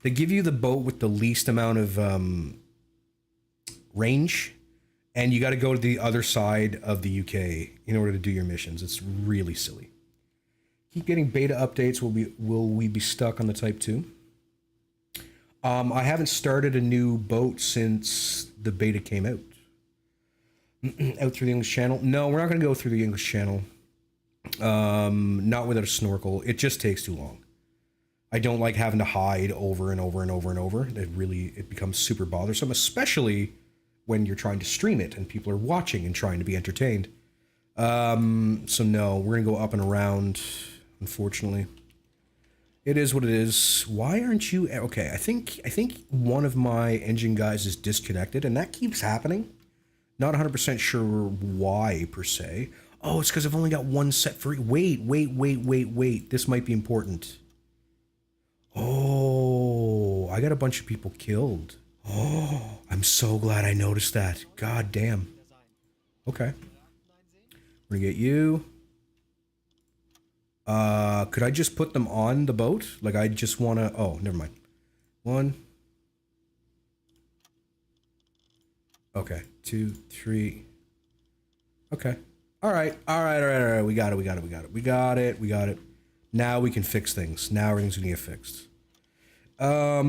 They give you the boat with the least amount of range, and you got to go to the other side of the UK in order to do your missions. It's really silly. Keep getting beta updates. Will we be stuck on the Type 2? I haven't started a new boat since the beta came out. Out through the English Channel? No, we're not going to go through the English Channel. Not without a snorkel. It just takes too long. I don't like having to hide over and over and over and over. It becomes super bothersome, especially when you're trying to stream it and people are watching and trying to be entertained. So no, we're going to go up and around, unfortunately. It is what it is. Why aren't you... Okay, I think one of my engine guys is disconnected, and that keeps happening. Not 100% sure why, per se. Oh, it's because I've only got one set for... Wait. This might be important. Oh, I got a bunch of people killed. Oh, I'm so glad I noticed that. God damn. Okay. We're gonna get you. Could I just put them on the boat? Like, I just want to... Oh, never mind. One. Okay. 2, 3. Okay. All right. We got it. Now we can fix things. Now everything's gonna get fixed. All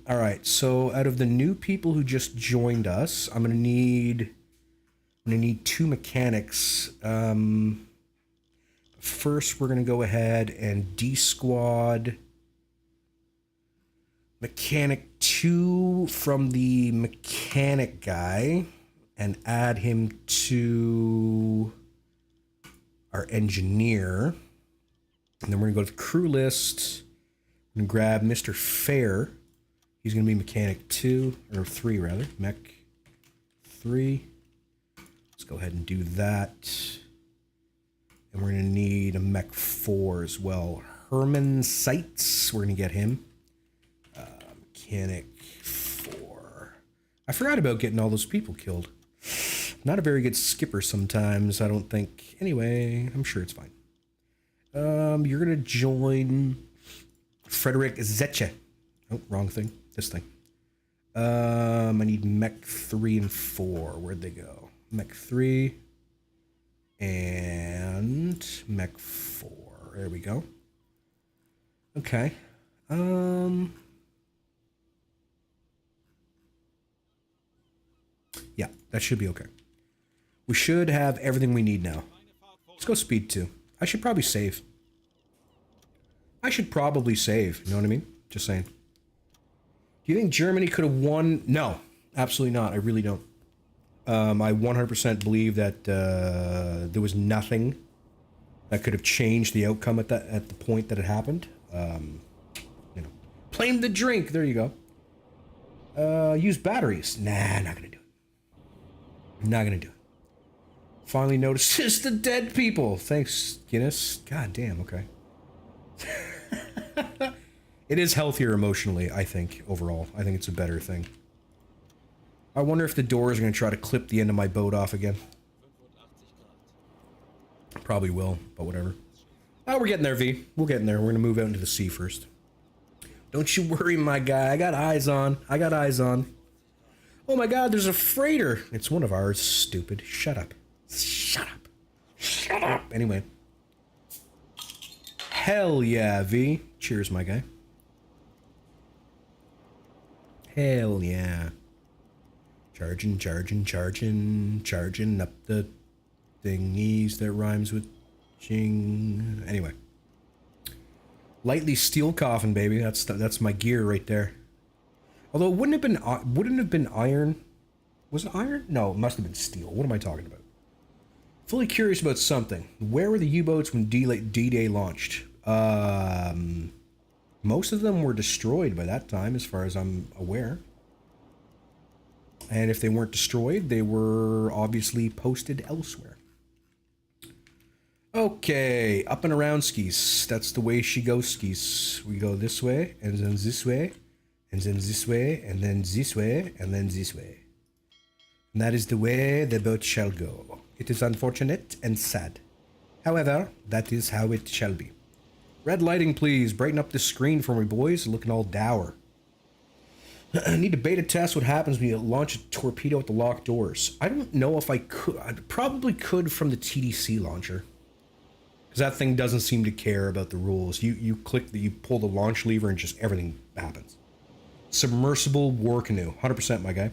right. So out of the new people who just joined us, I'm gonna need 2 mechanics. First, we're gonna go ahead and de-squad mechanic 2 from the mechanic guy and add him to our engineer. And then we're gonna go to the crew list and grab Mr. Fair. He's gonna be mechanic 2, or 3 rather, mech 3. Let's go ahead and do that. And we're gonna need a mech 4 as well. Herman Seitz, we're gonna get him. Mechanic 4. I forgot about getting all those people killed. Not a very good skipper sometimes, I don't think. Anyway, I'm sure it's fine. You're gonna join Frederick Zetche. Oh, wrong thing. This thing. I need mech 3 and 4. Where'd they go? Mech 3 and mech 4. There we go. Okay. Yeah, that should be okay. We should have everything we need now. Let's go speed 2. I should probably save. You know what I mean? Just saying. Do you think Germany could have won? No, absolutely not. I really don't. I 100% believe that there was nothing that could have changed the outcome at the point that it happened. You know, blame the drink. There you go. Use batteries. Nah, not gonna do it. Not gonna do it. Finally notices the dead people. Thanks, Guinness. God damn. Okay. It is healthier emotionally, I think, overall. I think it's a better thing. I wonder if the doors are going to try to clip the end of my boat off again. Probably will, but whatever. Oh, we're getting there, V. We're getting there. We're going to move out into the sea first. Don't you worry, my guy. I got eyes on. Oh my god, there's a freighter. It's one of ours, stupid. Shut up. Anyway. Hell yeah, V. Cheers, my guy. Hell yeah. Charging up the thingies that rhymes with ching. Anyway. Lightly steel coffin, baby. That's my gear right there. Although it wouldn't have been iron. Was it iron? No, it must have been steel. What am I talking about? Fully curious about something. Where were the U-boats when D-Day launched? Most of them were destroyed by that time, as far as I'm aware. And if they weren't destroyed, they were obviously posted elsewhere. Okay, up and around skis. That's the way she goes skis. We go this way, and then this way, and then this way, and then this way, and then this way. And that is the way the boat shall go. It is unfortunate and sad. However, that is how it shall be. Red lighting, please. Brighten up the screen for me, boys. Looking all dour. I need to beta test what happens when you launch a torpedo at the locked doors. I don't know if I could. I probably could from the TDC launcher. Because that thing doesn't seem to care about the rules. You pull the launch lever and just everything happens. Submersible war canoe. 100%, my guy.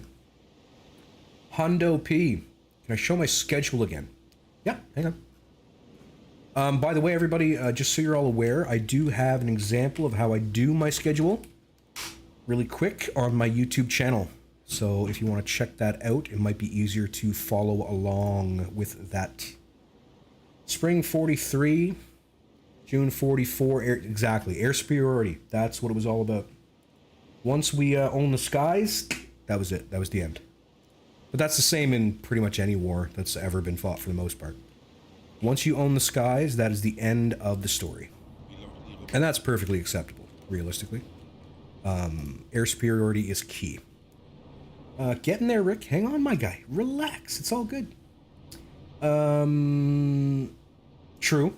Hondo P. Can I show my schedule again? Yeah, hang on. By the way, everybody, just so you're all aware, I do have an example of how I do my schedule really quick on my YouTube channel. So if you want to check that out, it might be easier to follow along with that. Spring 43, June 44, exactly, air superiority. That's what it was all about. Once we own the skies, that was it. That was the end. But that's the same in pretty much any war that's ever been fought for the most part. Once you own the skies, that is the end of the story. And that's perfectly acceptable, realistically. Air superiority is key. Get in there, Rick. Hang on, my guy. Relax. It's all good. True.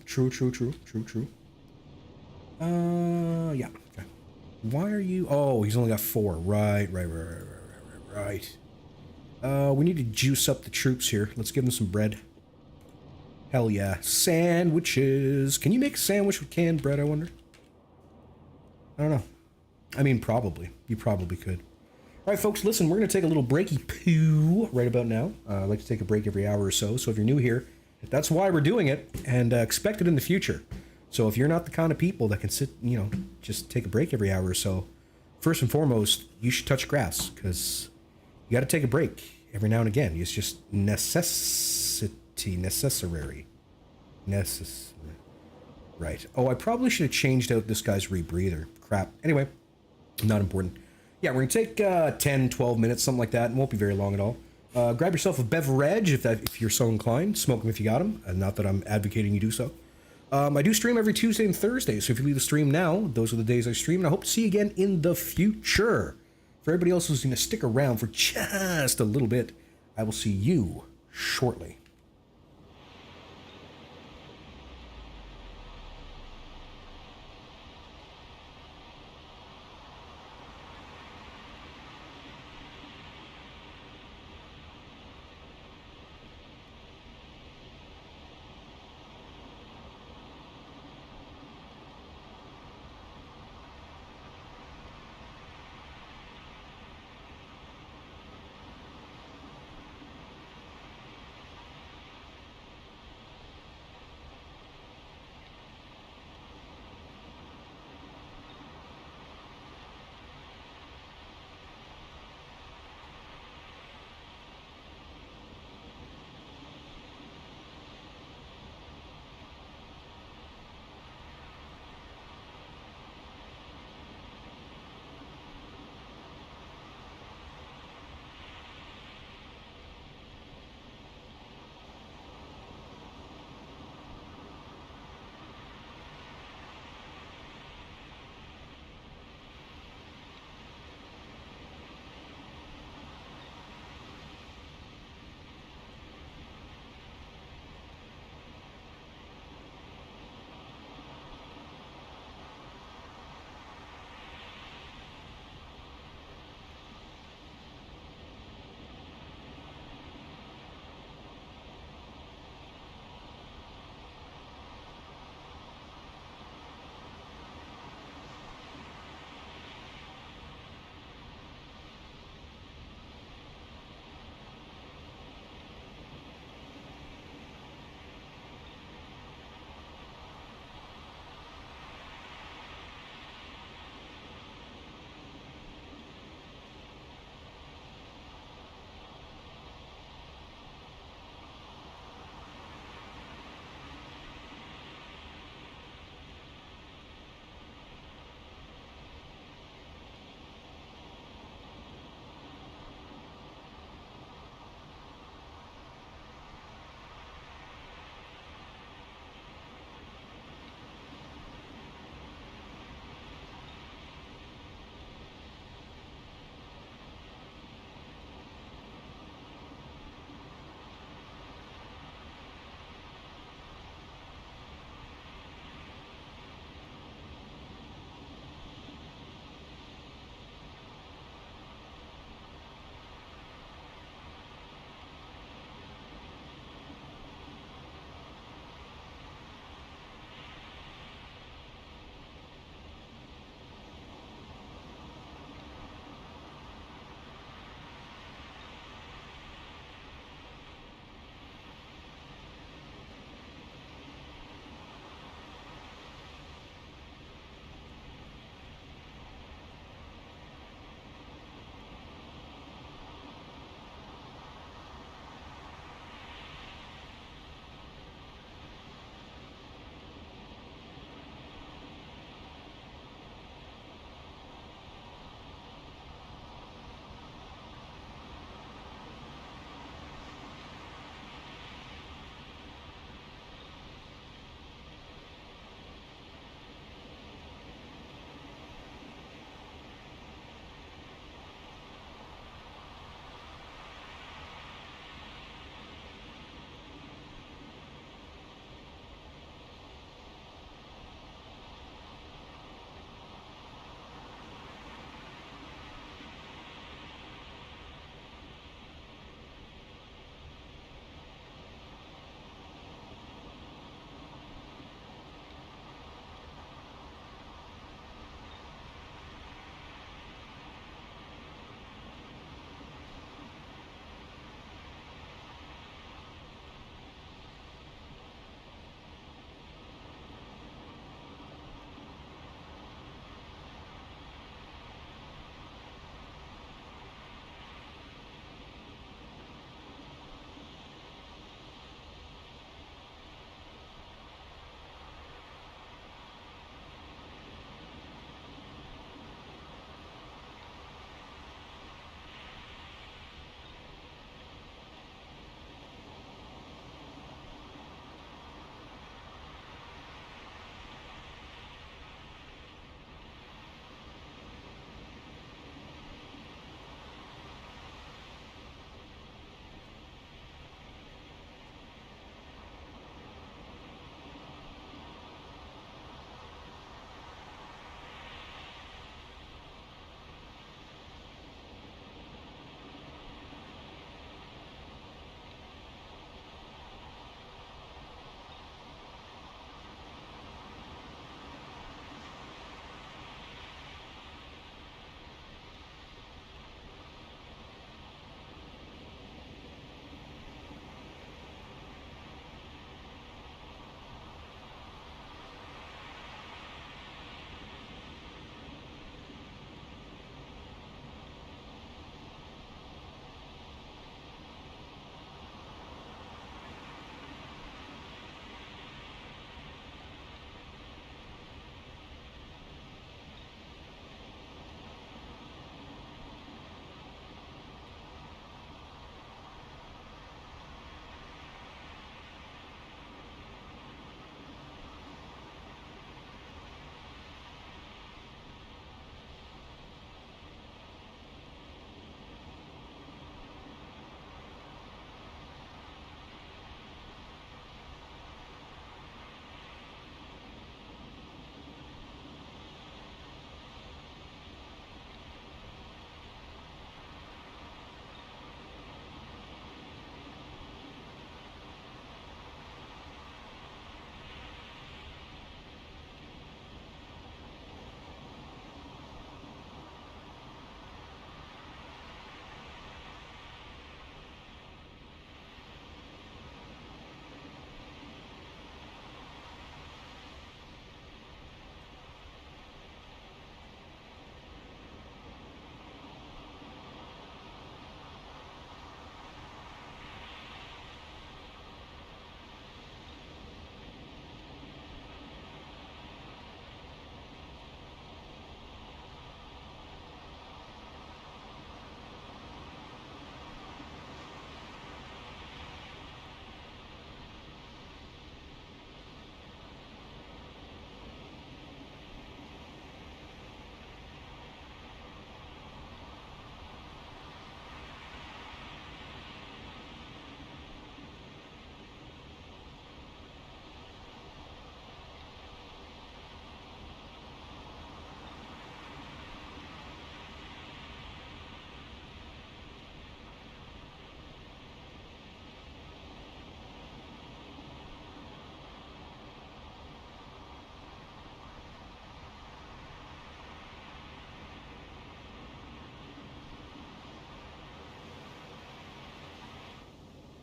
Yeah. Okay. Why are you... Oh, he's only got 4. Right. We need to juice up the troops here. Let's give them some bread. Hell yeah. Sandwiches. Can you make a sandwich with canned bread, I wonder? I don't know. I mean, probably. You probably could. All right, folks, listen, we're going to take a little breaky poo right about now. I like to take a break every hour or so. So if you're new here, that's why we're doing it, and expect it in the future. So if you're not the kind of people that can sit, you know, just take a break every hour or so, first and foremost, you should touch grass, because you got to take a break every now and again. It's just necessary. Right. Oh, I probably should have changed out this guy's rebreather. Crap. Anyway, not important. Yeah, we're going to take 10, 12 minutes, something like that. It won't be very long at all. Grab yourself a beverage if you're so inclined. Smoke them if you got them. Not that I'm advocating you do so. I do stream every Tuesday and Thursday, so if you leave the stream now, those are the days I stream, and I hope to see you again in the future. For everybody else who's going to stick around for just a little bit, I will see you shortly.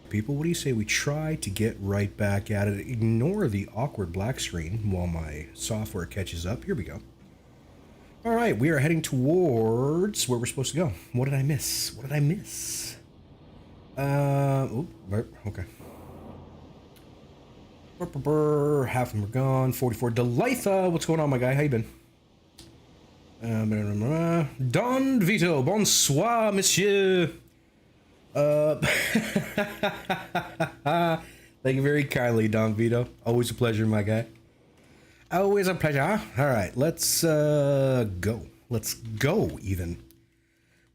people? What do you say we try to get right back at it? Ignore the awkward black screen while my software catches up. Here we go. All right, we are heading towards where we're supposed to go. What did I miss? What did I miss? Okay. Half of them are gone. 44. Delitha, what's going on, my guy? How you been? Don Vito, bonsoir, monsieur. Thank you very kindly, Don Vito. Always a pleasure, my guy. Always a pleasure. All right, let's go. Let's go, even.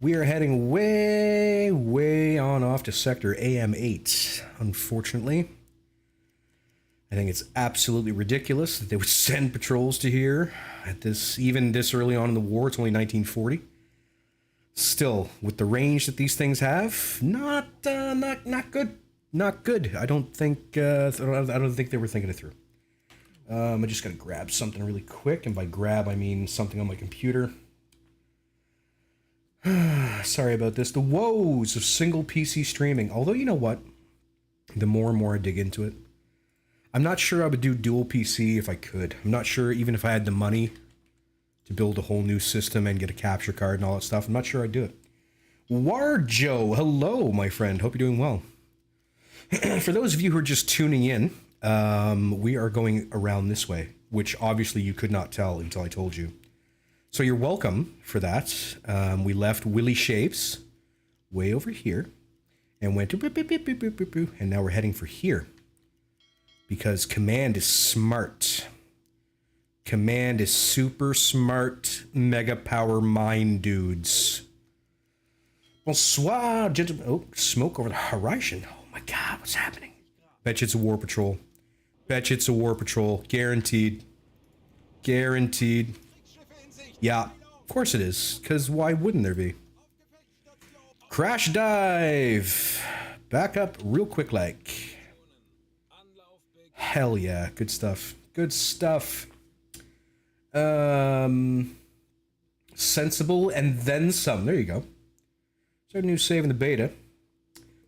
We are heading way on off to sector AM8, unfortunately. I think it's absolutely ridiculous that they would send patrols to here at this, even this early on in the war. It's only 1940. Still, with the range that these things have, not good. Not good. I don't think they were thinking it through. I just gotta grab something really quick, and by grab I mean something on my computer. Sorry about this. The woes of single PC streaming. Although, you know what? The more and more I dig into it, I'm not sure I would do dual PC if I could. I'm not sure even if I had the money to build a whole new system and get a capture card and all that stuff. I'm not sure I'd do it. Warjo, hello, my friend. Hope you're doing well. For those of you who are just tuning in, we are going around this way, which obviously you could not tell until I told you. So you're welcome for that. We left Willy Shapes way over here and went to boop, boop, boop, boop, boop, boop, boop, and now we're heading for here because Command is smart. Command is super smart, mega power mind dudes. Bonsoir, gentlemen. Oh, smoke over the horizon. Oh my God, what's happening? Bet you it's a war patrol. Bet you it's a war patrol. Guaranteed. Guaranteed. Yeah, of course it is. Because why wouldn't there be? Crash dive. Back up real quick like. Hell yeah. Good stuff. Good stuff. Sensible and then some. There you go. So new save in the beta.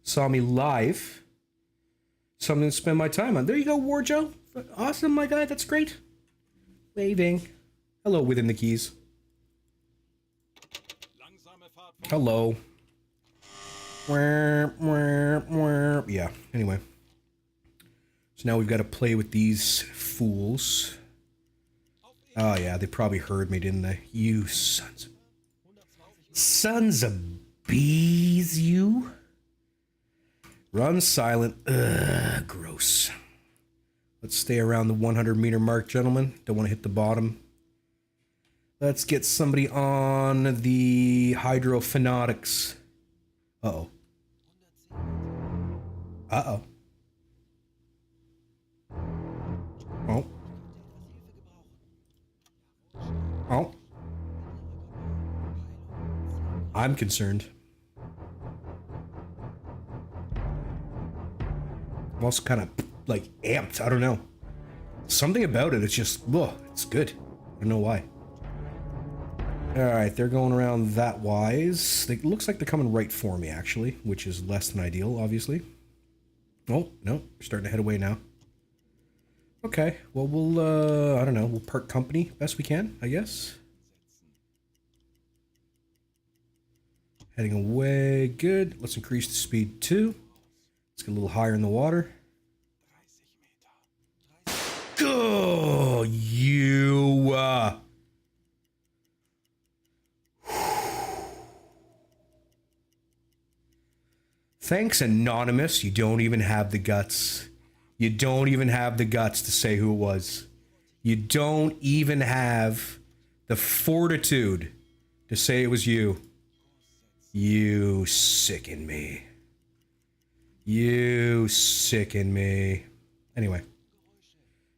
Saw me live. Something to spend my time on. There you go, Warjo. Awesome, my guy. That's great. Waving. Hello, within the keys. Hello. Yeah, anyway. So now we've got to play with these fools. Oh, yeah, they probably heard me, didn't they? You sons of... Sons of bees, you. Run silent. Ugh, gross. Let's stay around the 100-meter mark, gentlemen. Don't want to hit the bottom. Let's get somebody on the hydrophonatics. Uh-oh. Uh-oh. Oh. Oh. I'm concerned. I'm also kind of, like, amped. I don't know. Something about it, it's just, ugh, it's good. I don't know why. Alright, they're going around that wise. It looks like they're coming right for me, actually, which is less than ideal, obviously. Oh, no, we're starting to head away now. Okay, well, we'll, I don't know, we'll part company best we can, I guess. Heading away, good. Let's increase the speed too. Let's get a little higher in the water. Go, you, Thanks, Anonymous. You don't even have the guts. You don't even have the guts to say who it was. You don't even have the fortitude to say it was you. You sicken me. You sicken me. Anyway.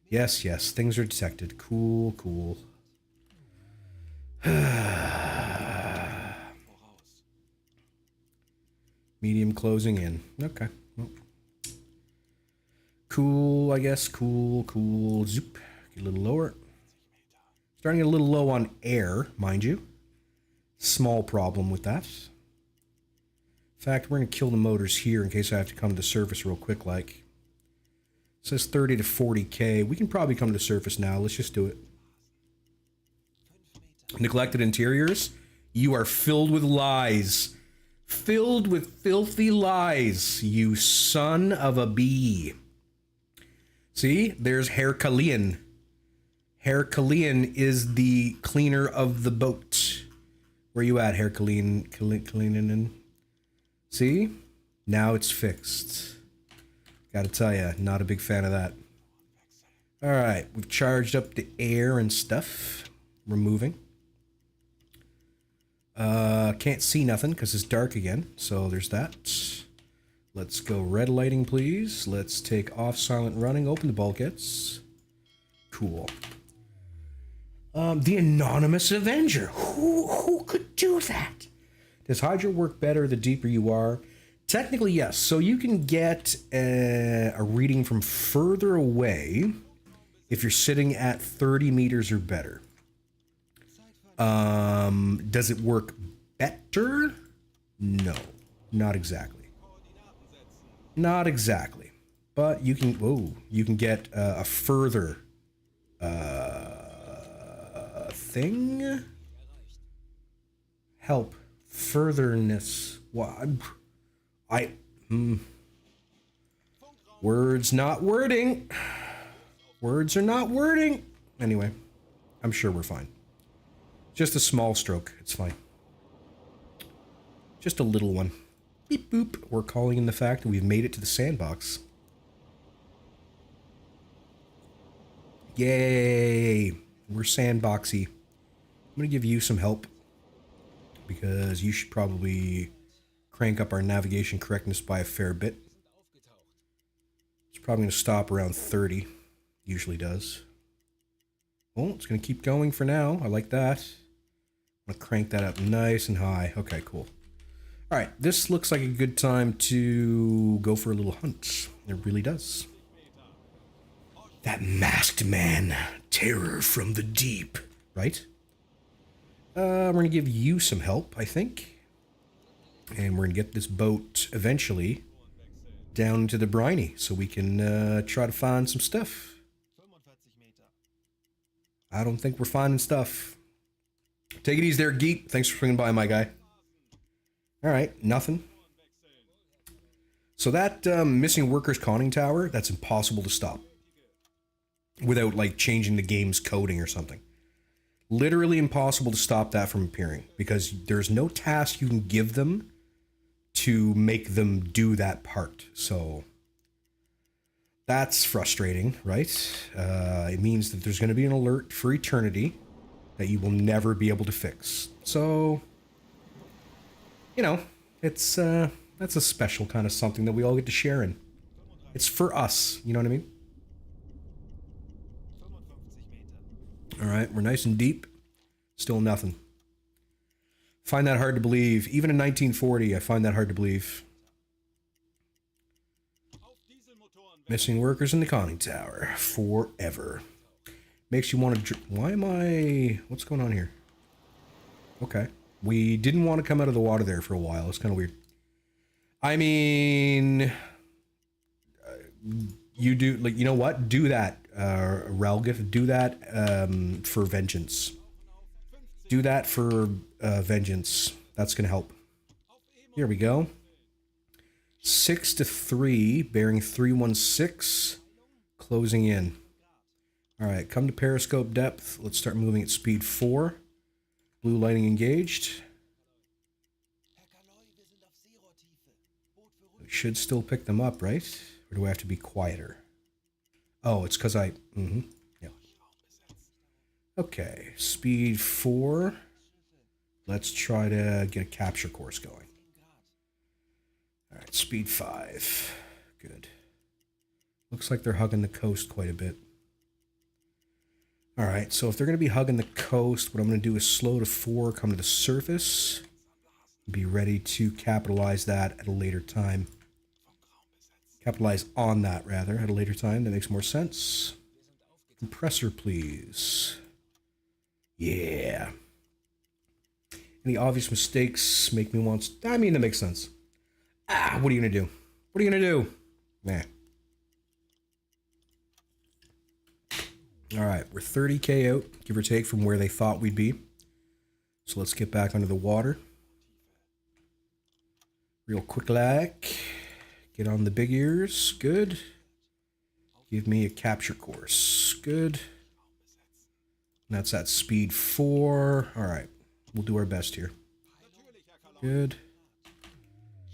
Yes, yes, things are detected. Cool, cool. Medium closing in. Okay. Well. Cool, I guess. Cool, cool. Zoop. Get a little lower. Starting to get a little low on air, mind you. Small problem with that. In fact, we're going to kill the motors here in case I have to come to the surface real quick, like. It says 30 to 40k. We can probably come to the surface now. Let's just do it. Neglected interiors. You are filled with lies. Filled with filthy lies, you son of a bee. See, there's Herculean. Herculean is the cleaner of the boat. Where you at, Herculean? See? Now it's fixed. Gotta tell ya, not a big fan of that. Alright, we've charged up the air and stuff. We're moving. Can't see nothing because it's dark again, so there's that. Let's go red lighting, please. Let's take off silent running, open the bulkheads. Cool. The Anonymous Avenger. Who could do that? Does Hydra work better the deeper you are? Technically, yes. So you can get a reading from further away if you're sitting at 30 meters or better. Does it work better? No, not exactly. Not exactly. But you can, you can get a further thing. Help. Furtherness. Words not wording. Words are not wording. Anyway, I'm sure we're fine. Just a small stroke. It's fine. Just a little one. Beep boop. We're calling in the fact that we've made it to the sandbox. Yay. We're sandboxy. I'm going to give you some help because you should probably crank up our navigation correctness by a fair bit. It's probably going to stop around 30. Usually does. Well, it's going to keep going for now. I like that. I'm going to crank that up nice and high. Okay, cool. All right, this looks like a good time to go for a little hunt. It really does. That masked man, terror from the deep, right? We're going to give you some help, I think. And we're going to get this boat eventually down to the briny so we can try to find some stuff. I don't think we're finding stuff. Take it easy there, Geet. Thanks for swinging by, my guy. All right, nothing. So that missing workers conning tower, that's impossible to stop without like changing the game's coding or something. Literally impossible to stop that from appearing because there's no task you can give them to make them do that part. So that's frustrating, right? It means that there's going to be an alert for eternity that you will never be able to fix. So, you know, it's that's a special kind of something that we all get to share in. It's for us, you know what I mean? All right, we're nice and deep. Still nothing. Find that hard to believe. Even in 1940, I find that hard to believe. Missing workers in the conning tower. Forever. Makes you want to... Why am I... What's going on here? Okay. We didn't want to come out of the water there for a while. It's kind of weird. I mean... you do... Like, you know what? Do that, Relgif. Do that for vengeance. Do that for vengeance. That's going to help. Here we go. 6 to 3, bearing 316, closing in. All right, come to periscope depth. Let's start moving at speed 4. Blue lighting engaged. We should still pick them up, right? Or do I have to be quieter? Oh, it's because I... Yeah. Okay, speed 4. Let's try to get a capture course going. All right, speed 5. Good. Looks like they're hugging the coast quite a bit. All right, so if they're going to be hugging the coast, what I'm going to do is slow to 4, come to the surface, be ready to capitalize that at a later time. Capitalize on that, rather, at a later time. That makes more sense. Compressor, please. Yeah. Any obvious mistakes make me want... I mean, that makes sense. Ah, what are you gonna do? What are you gonna do? Nah. All right, we're 30K out, give or take, from where they thought we'd be. So let's get back under the water. Real quick like. Get on the big ears. Good. Give me a capture course. Good. And that's at speed 4. All right. We'll do our best here. Good.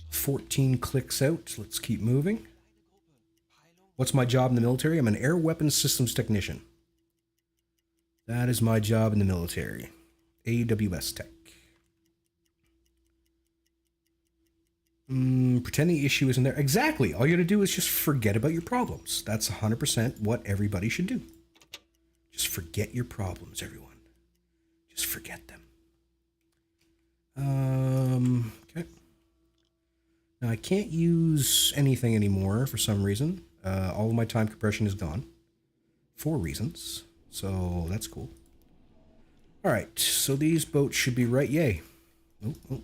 14 clicks out. Let's keep moving. What's my job in the military? I'm an air weapons systems technician. That is my job in the military. AWS tech. Pretend the issue isn't there. Exactly. All you gotta do is just forget about your problems. That's 100% what everybody should do. Just forget your problems, everyone. Just forget them. Okay. Now I can't use anything anymore for some reason. All of my time compression is gone. For reasons. So that's cool. Alright, so these boats should be right. Yay. Oh.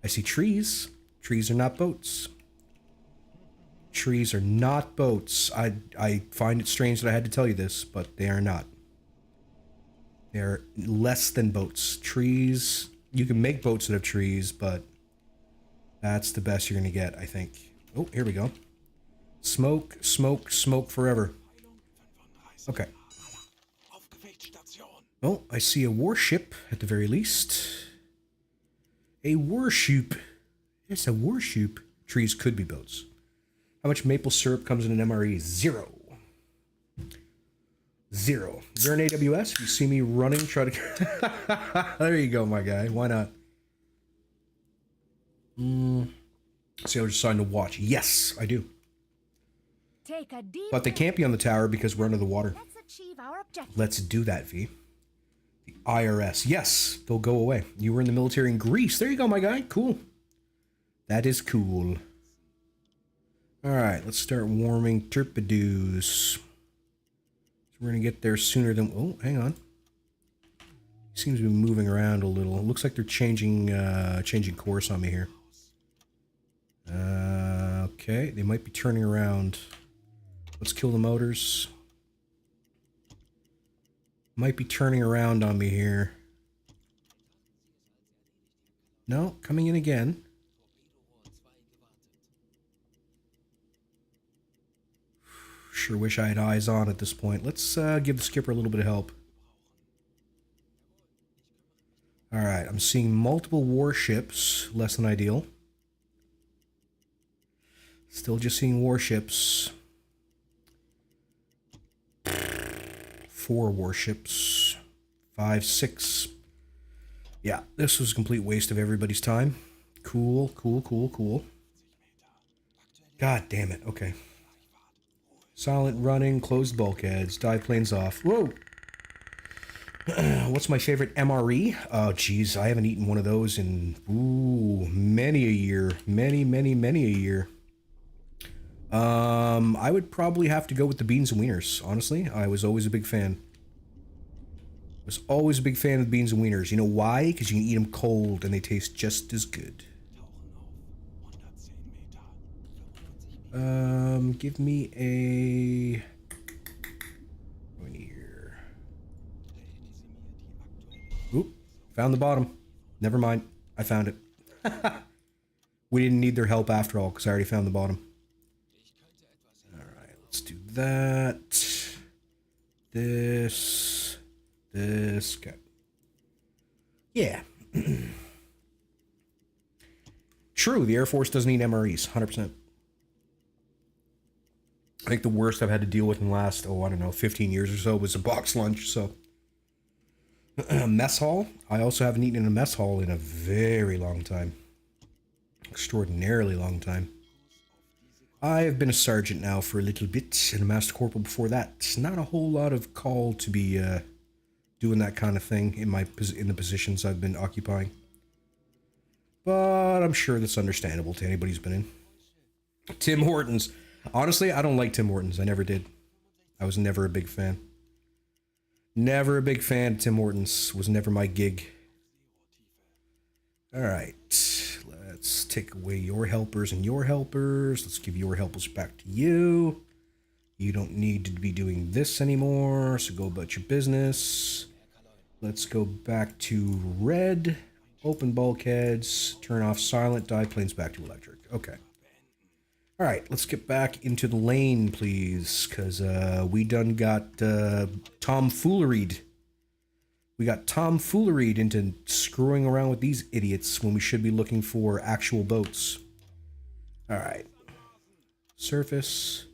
I see trees. Trees are not boats. Trees are not boats. I find it strange that I had to tell you this, but they are not. They're less than boats. Trees, you can make boats out of trees, but that's the best you're going to get, I think. Oh, here we go. Smoke, smoke, smoke forever. Okay. Oh, I see a warship at the very least. A warship. It's a warship. Trees could be boats. How much maple syrup comes in an MRE? 0. 0. Is there an AWS? You see me running, try to... There you go, my guy. Why not? Sailors assigned to watch. Yes, I do. Take a deep But they can't be on the tower because we're under the water. Let's achieve our objective. Let's do that, V. The IRS. Yes, they'll go away. You were in the military in Greece. There you go, my guy. Cool. That is cool. Alright, let's start warming torpedoes. So we're going to get there sooner than... Oh, hang on. Seems to be moving around a little. It looks like they're changing course on me here. Okay, they might be turning around. Let's kill the motors. Might be turning around on me here. No, coming in again. Sure wish I had eyes on at this point. Let's give the skipper a little bit of help. Alright, I'm seeing multiple warships. Less than ideal. Still just seeing warships. 4 warships. 5, 6. Yeah, this was a complete waste of everybody's time. Cool, cool, cool, cool. God damn it. Okay. Silent running, closed bulkheads, dive planes off. Whoa! What's my favorite MRE? Oh, geez, I haven't eaten one of those in, many a year. Many a year. I would probably have to go with the beans and wieners, honestly. I was always a big fan. Was always a big fan of beans and wieners. You know why? Because you can eat them cold and they taste just as good. Give me a... here. Oop, found the bottom. Never mind, I found it. We didn't need their help after all, because I already found the bottom. Alright, let's do that. This. Okay. Yeah. True, the Air Force doesn't need MREs, 100%. I think the worst I've had to deal with in the last, I don't know, 15 years or so was a box lunch, so. Mess hall. I also haven't eaten in a mess hall in a very long time. Extraordinarily long time. I have been a sergeant now for a little bit, and a master corporal before that. It's not a whole lot of call to be doing that kind of thing in the positions I've been occupying. But I'm sure that's understandable to anybody who's been in. Tim Hortons. Honestly, I don't like Tim Hortons. I never did. I was never a big fan. Never a big fan of Tim Hortons. Was never my gig. Alright. Let's take away your helpers and your helpers. Let's give your helpers back to you. You don't need to be doing this anymore, so go about your business. Let's go back to red. Open bulkheads. Turn off silent. Dive planes back to electric. Okay. All right, let's get back into the lane, please, because we done got tomfooleried. We got tomfooleried into screwing around with these idiots when we should be looking for actual boats. All right. Surface.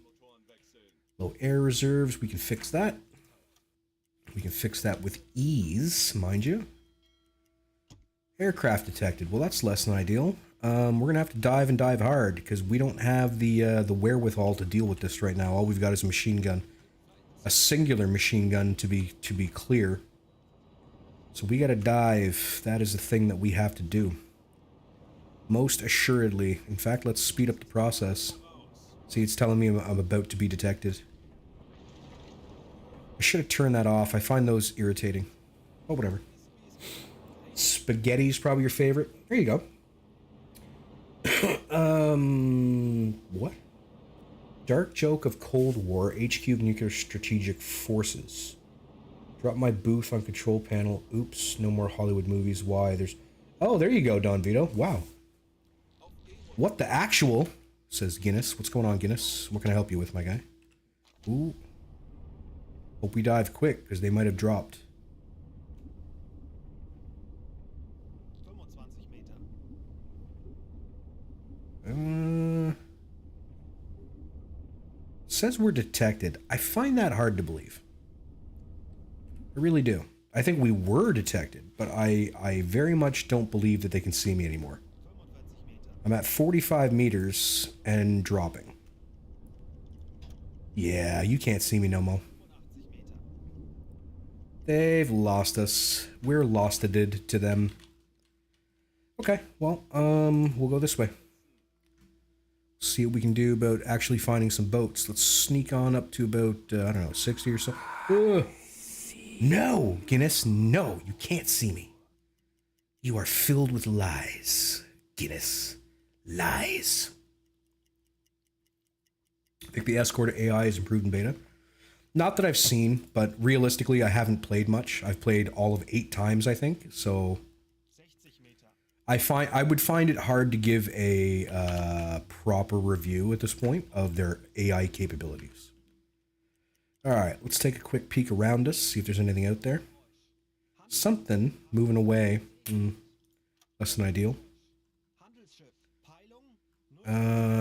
Low air reserves. We can fix that. We can fix that with ease, mind you. Aircraft detected. Well, that's less than ideal. We're gonna have to dive and dive hard because we don't have the wherewithal to deal with this right now. All we've got is a machine gun, a singular machine gun to be clear. So we gotta dive. That is the thing that we have to do. Most assuredly. In fact, let's speed up the process. See, it's telling me I'm about to be detected. I should have turned that off. I find those irritating. Oh, whatever. Spaghetti's probably your favorite. There you go. What? Dark joke of Cold War, HQ nuclear strategic forces. Drop my booth on control panel. Oops, no more Hollywood movies. Why? There's... Oh, there you go, Don Vito. Wow. What the actual? Says Guinness. What's going on, Guinness? What can I help you with, my guy? Ooh. Hope we dive quick, because they might have dropped. Says we're detected. I find that hard to believe. I really do. I think we were detected, but I very much don't believe that they can see me anymore. I'm at 45 meters and dropping. Yeah, you can't see me no more. They've lost us. We're lost-ed to them. Okay, well, we'll go this way. See what we can do about actually finding some boats. Let's sneak on up to about, I don't know, 60 or so. No, Guinness, no, you can't see me. You are filled with lies, Guinness. Lies. I think the escort AI is improved in beta. Not that I've seen, but realistically, I haven't played much. I've played all of 8 times, I think, so... I would find it hard to give a proper review at this point of their AI capabilities. All right, let's take a quick peek around us, see if there's anything out there. Something moving away. Less than ideal.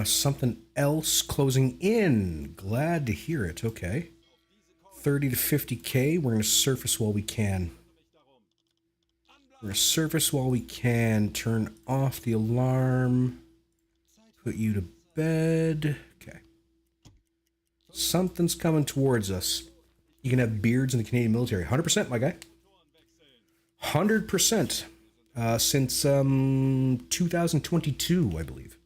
Something else closing in. Glad to hear it. Okay. 30 to 50k. We're going to surface while we can. We're going to surface while we can. Turn off the alarm. Put you to bed. Okay. Something's coming towards us. You can have beards in the Canadian military. 100%, my guy. 100%. Since 2022, I believe.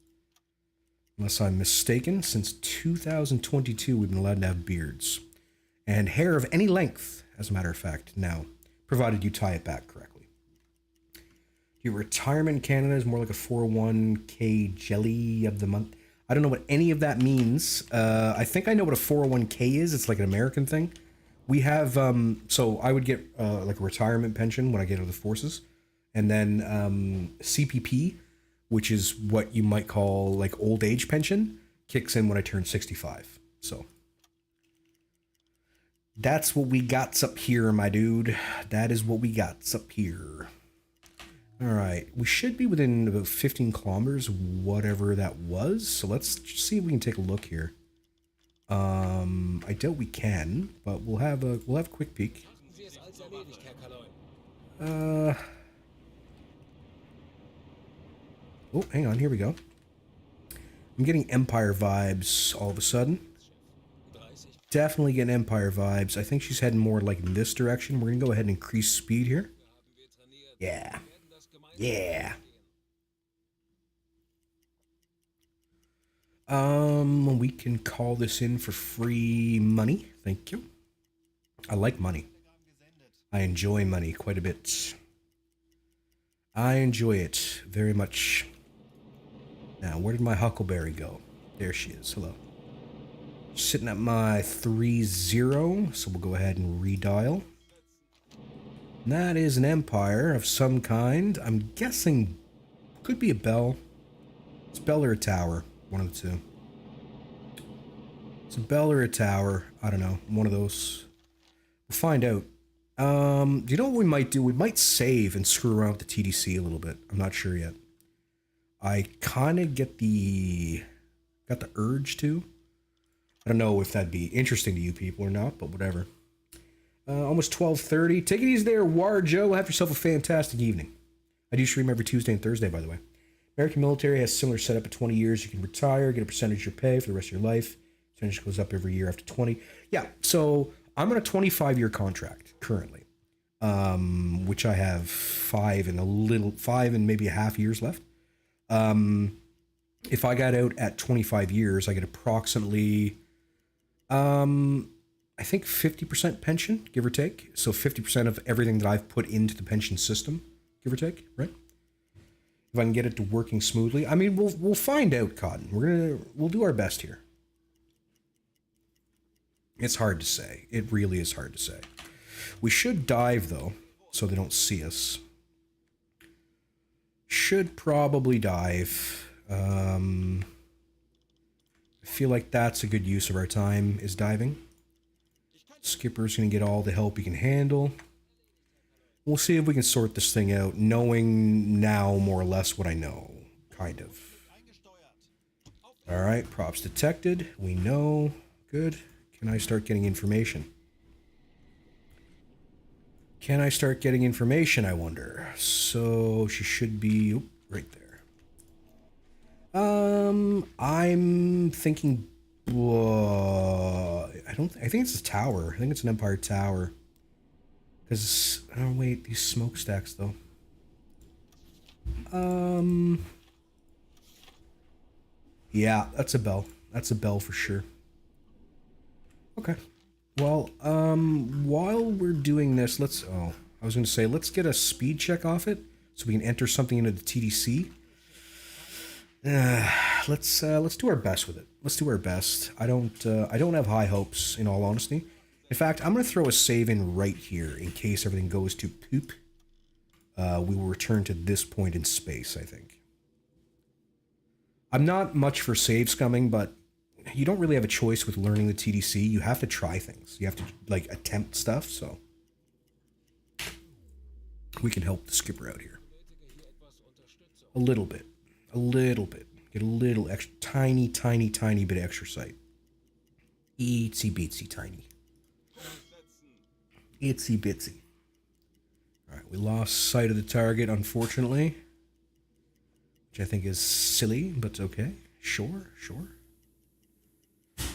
Unless I'm mistaken, since 2022, we've been allowed to have beards. And hair of any length, as a matter of fact, now. Provided you tie it back correctly. Your retirement in Canada is more like a 401k jelly of the month. I don't know what any of that means. I think I know what a 401k is. It's like an American thing. We have, so I would get like a retirement pension when I get out of the forces. And then CPP, which is what you might call like old age pension, kicks in when I turn 65. So that's what we got up here, my dude. That is what we got up here. All right, we should be within about 15 kilometers, whatever that was. So let's see if we can take a look here. I doubt we can, but we'll have a quick peek. Oh, hang on, here we go. I'm getting Empire vibes all of a sudden. Definitely getting Empire vibes. I think she's heading more like in this direction. We're gonna go ahead and increase speed here. Yeah. Yeah. We can call this in for free money. Thank you. I like money. I enjoy money quite a bit. I enjoy it very much. Now, where did my Huckleberry go? There she is. Hello. Sitting at my 3-0, so we'll go ahead and redial. And that is an Empire of some kind. I'm guessing could be a bell. It's a bell or a tower. One of the two. It's a bell or a tower. I don't know. One of those. We'll find out. Do you know what we might do? We might save and screw around with the TDC a little bit. I'm not sure yet. I kind of got the urge to. I don't know if that'd be interesting to you people or not, but whatever. Almost 12:30. Take it easy there, War Joe. Have yourself a fantastic evening. I do stream every Tuesday and Thursday, by the way. American military has similar setup at 20 years. You can retire, get a percentage of your pay for the rest of your life. Percentage goes up every year after 20. Yeah, so I'm on a 25-year contract currently, which I have 5 and maybe a half years left. If I got out at 25 years, I get approximately, I think 50% pension, give or take. So 50% of everything that I've put into the pension system, give or take, right? If I can get it to working smoothly. I mean, we'll find out, Cotton. We'll do our best here. It's hard to say. It really is hard to say. We should dive, though, so they don't see us. Should probably dive. I feel like that's a good use of our time, is diving. Skipper's going to get all the help he can handle. We'll see if we can sort this thing out, knowing now more or less what I know. Kind of. Alright, props detected. We know. Good. Can I start getting information? Can I start getting information, I wonder? So, she should be right there. I'm thinking... I think it's a tower. I think it's an Empire tower. Because, oh wait, these smokestacks, though. Yeah, that's a bell. That's a bell for sure. Okay. Well, while we're doing this, I was going to say, let's get a speed check off it so we can enter something into the TDC. Let's do our best with it. Let's do our best. I don't have high hopes, in all honesty. In fact, I'm going to throw a save in right here in case everything goes to poop. We will return to this point in space, I think. I'm not much for save scumming, but you don't really have a choice with learning the TDC. You have to try things. You have to, like, attempt stuff, so... we can help the skipper out here. A little bit. A little bit. Get a little extra, tiny bit of extra sight. Itsy bitsy tiny. Itsy bitsy. Alright, we lost sight of the target, unfortunately. Which I think is silly, but okay. Sure.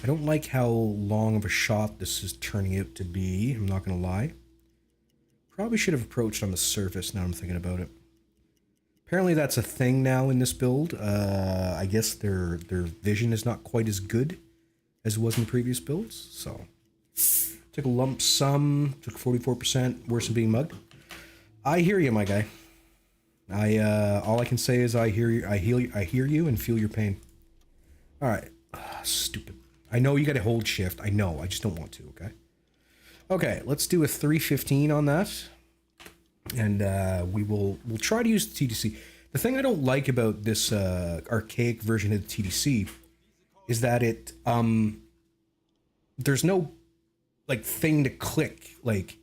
I don't like how long of a shot this is turning out to be, I'm not going to lie. Probably should have approached on the surface, now I'm thinking about it. Apparently that's a thing now in this build. I guess their vision is not quite as good as it was in the previous builds, so... took a lump sum, took 44%, worse than being mugged. I hear you, my guy. All I can say is I hear you, I hear you and feel your pain. Alright. Stupid. I know you gotta hold shift. I know, I just don't want to, okay? Okay, let's do a 315 on that. And we'll try to use the TDC. The thing I don't like about this archaic version of the TDC is that it there's no like thing to click. Like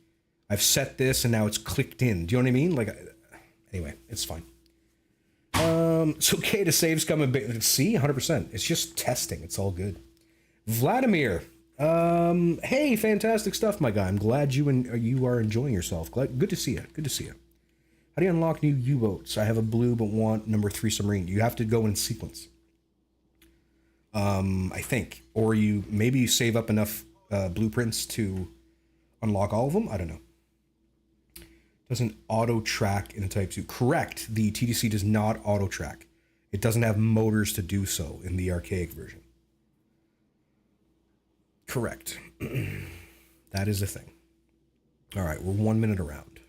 I've set this and now it's clicked in. Do you know what I mean? Like anyway, it's fine. It's okay to save scum a bit. See, 100%. It's just testing. It's all good. Vladimir. Hey, fantastic stuff, my guy. I'm glad you are enjoying yourself. Good to see you. Good to see you. How do you unlock new U-boats? I have a blue but want number 3 submarine. You have to go in sequence. I think. Or maybe you save up enough blueprints to unlock all of them. I don't know. Doesn't auto track in the Type 2. Correct. The TDC does not auto track. It doesn't have motors to do so in the archaic version. Correct. That is a thing. All right, we're 1 minute around.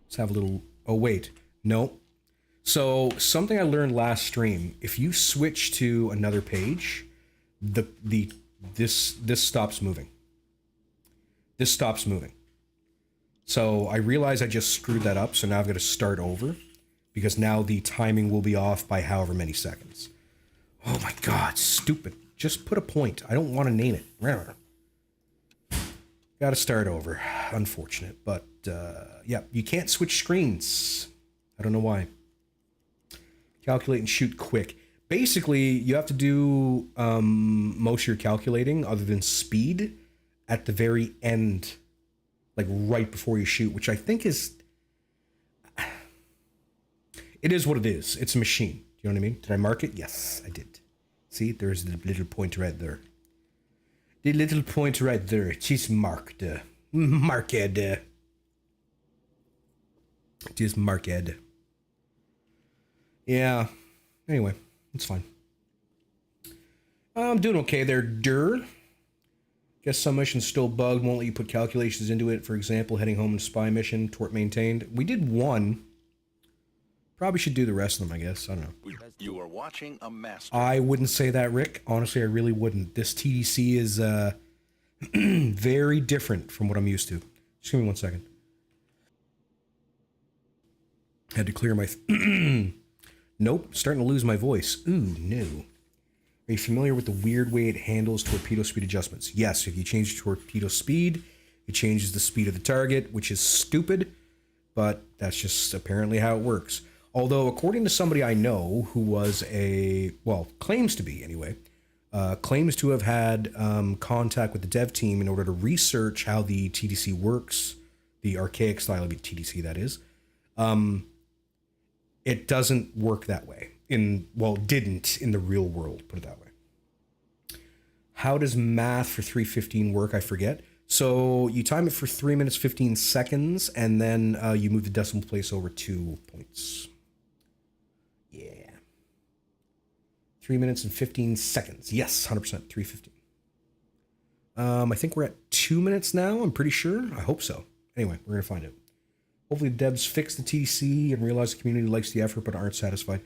Let's have a little... oh, wait. No. So something I learned last stream, if you switch to another page, this stops moving. This stops moving. So I realize I just screwed that up, so now I've got to start over because now the timing will be off by however many seconds. Oh my god, stupid. Just put a point. I don't want to name it. Got to start over. Unfortunate, but yeah, you can't switch screens. I don't know why. Calculate and shoot quick. Basically, you have to do most of your calculating other than speed at the very end, like right before you shoot, which I think is... It is what it is. It's a machine. You know what I mean? Did I mark it? Yes, I did. See, there's the little point right there. The little point right there. It is marked. Marked. It is marked. Yeah. Anyway, it's fine. I'm doing okay there, Guess some missions still bugged, won't let you put calculations into it. For example, heading home and spy mission, tort maintained. We did one. Probably should do the rest of them, I guess. I don't know. You are watching a master. I wouldn't say that, Rick. Honestly, I really wouldn't. This TDC is very different from what I'm used to. Just give me 1 second. Had to clear my... Nope, starting to lose my voice. Ooh, no. Are you familiar with the weird way it handles torpedo speed adjustments? Yes, if you change torpedo speed, it changes the speed of the target, which is stupid, but that's just apparently how it works. Although, according to somebody I know who was claims to be anyway, claims to have had contact with the dev team in order to research how the TDC works, the archaic style of TDC, that is. It doesn't work that way. Didn't in the real world, put it that way. How does math for 3:15 work? I forget. So you time it for 3 minutes, 15 seconds, and then you move the decimal place over 2 points. Yeah. 3 minutes and 15 seconds. Yes, 100%, 3:15. I think we're at 2 minutes now, I'm pretty sure. I hope so. Anyway, we're going to find out. Hopefully the devs fix the TDC and realize the community likes the effort but aren't satisfied.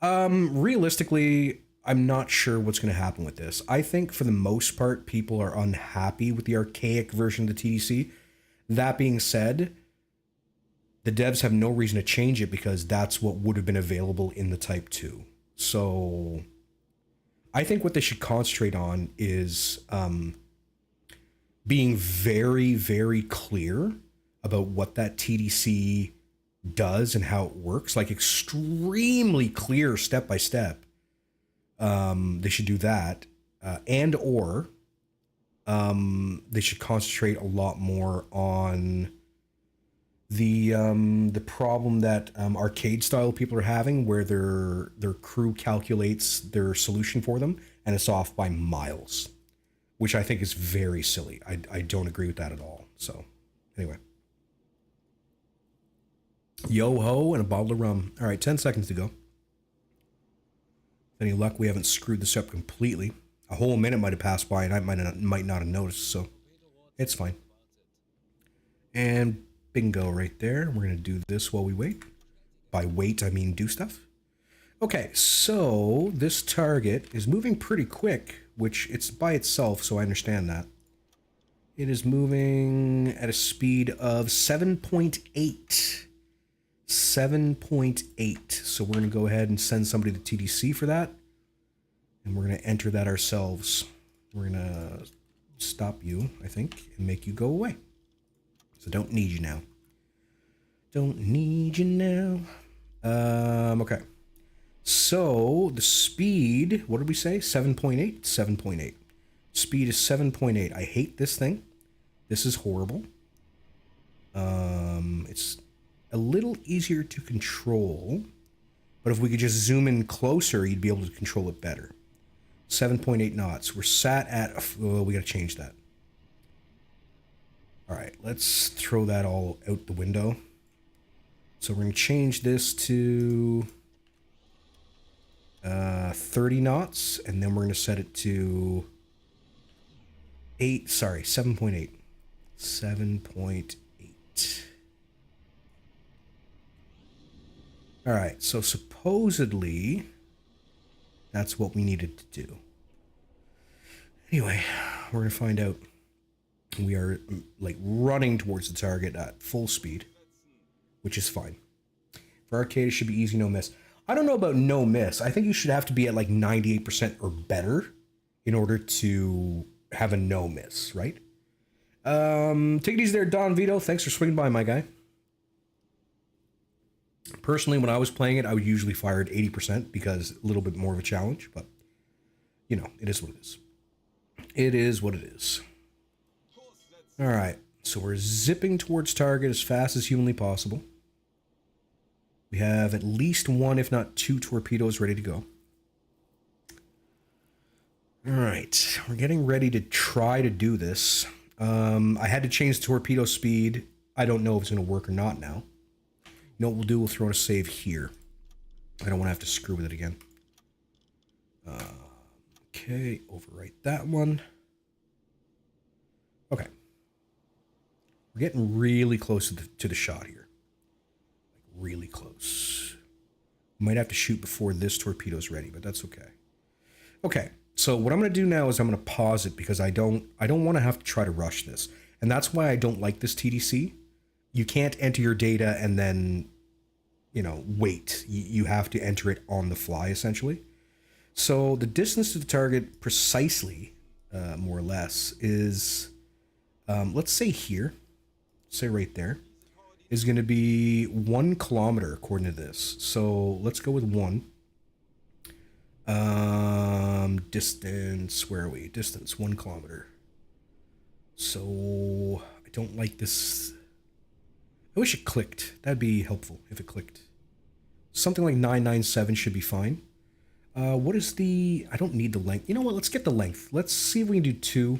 Realistically, I'm not sure what's going to happen with this. I think for the most part, people are unhappy with the archaic version of the TDC. That being said, the devs have no reason to change it because that's what would have been available in the Type 2. So I think what they should concentrate on is being very, very clear about what that TDC does and how it works, like extremely clear step by step. They should do that, or they should concentrate a lot more on the problem that arcade style people are having, where their crew calculates their solution for them and it's off by miles, which I think is very silly. I don't agree with that at all. So anyway. Yo-ho and a bottle of rum. All right, 10 seconds to go. With any luck, we haven't screwed this up completely. A whole minute might have passed by and I might not have noticed, so it's fine. And bingo right there. We're going to do this while we wait. By wait, I mean do stuff. Okay, so this target is moving pretty quick, which it's by itself, so I understand that. It is moving at a speed of 7.8. 7.8. So we're going to go ahead and send somebody to TDC for that. And we're going to enter that ourselves. We're going to stop you, I think, and make you go away. So don't need you now. Don't need you now. Okay. So the speed, what did we say? 7.8? 7.8. Speed is 7.8. I hate this thing. This is horrible. It's a little easier to control, but if we could just zoom in closer, you'd be able to control it better. 7.8 knots. We're sat at, we got to change that. All right, let's throw that all out the window. So we're going to change this to 30 knots, and then we're going to set it to 7.8. 7.8. All right, so supposedly that's what we needed to do. Anyway, we're gonna find out. We are like running towards the target at full speed, which is fine. For arcade, it should be easy, no miss. I don't know about no miss. I think you should have to be at like 98% or better in order to have a no miss, right? Take it easy there, Don Vito. Thanks for swinging by, my guy. Personally, when I was playing it, I would usually fire at 80% because a little bit more of a challenge, but you know, it is what it is. It is what it is. All right, so we're zipping towards target as fast as humanly possible. We have at least one, if not two, torpedoes ready to go. All right, we're getting ready to try to do this. I had to change the torpedo speed. I don't know if it's going to work or not now. You know what we'll do? We'll throw in a save here. I don't want to have to screw with it again. Okay, overwrite that one. Okay. We're getting really close to the shot here. Like really close. We might have to shoot before this torpedo's ready, but that's okay. Okay, so what I'm going to do now is I'm going to pause it because I don't want to have to try to rush this. And that's why I don't like this TDC. You can't enter your data and then, you know, wait. You have to enter it on the fly, essentially. So the distance to the target precisely, more or less, is, let's say here, say right there, is going to be 1 kilometer according to this. So let's go with 1. Distance, where are we? Distance, 1 kilometer. So I don't like this. I wish it clicked. That'd be helpful if it clicked. Something like 997 should be fine. What is the... I don't need the length. You know what? Let's get the length. Let's see if we can do 2.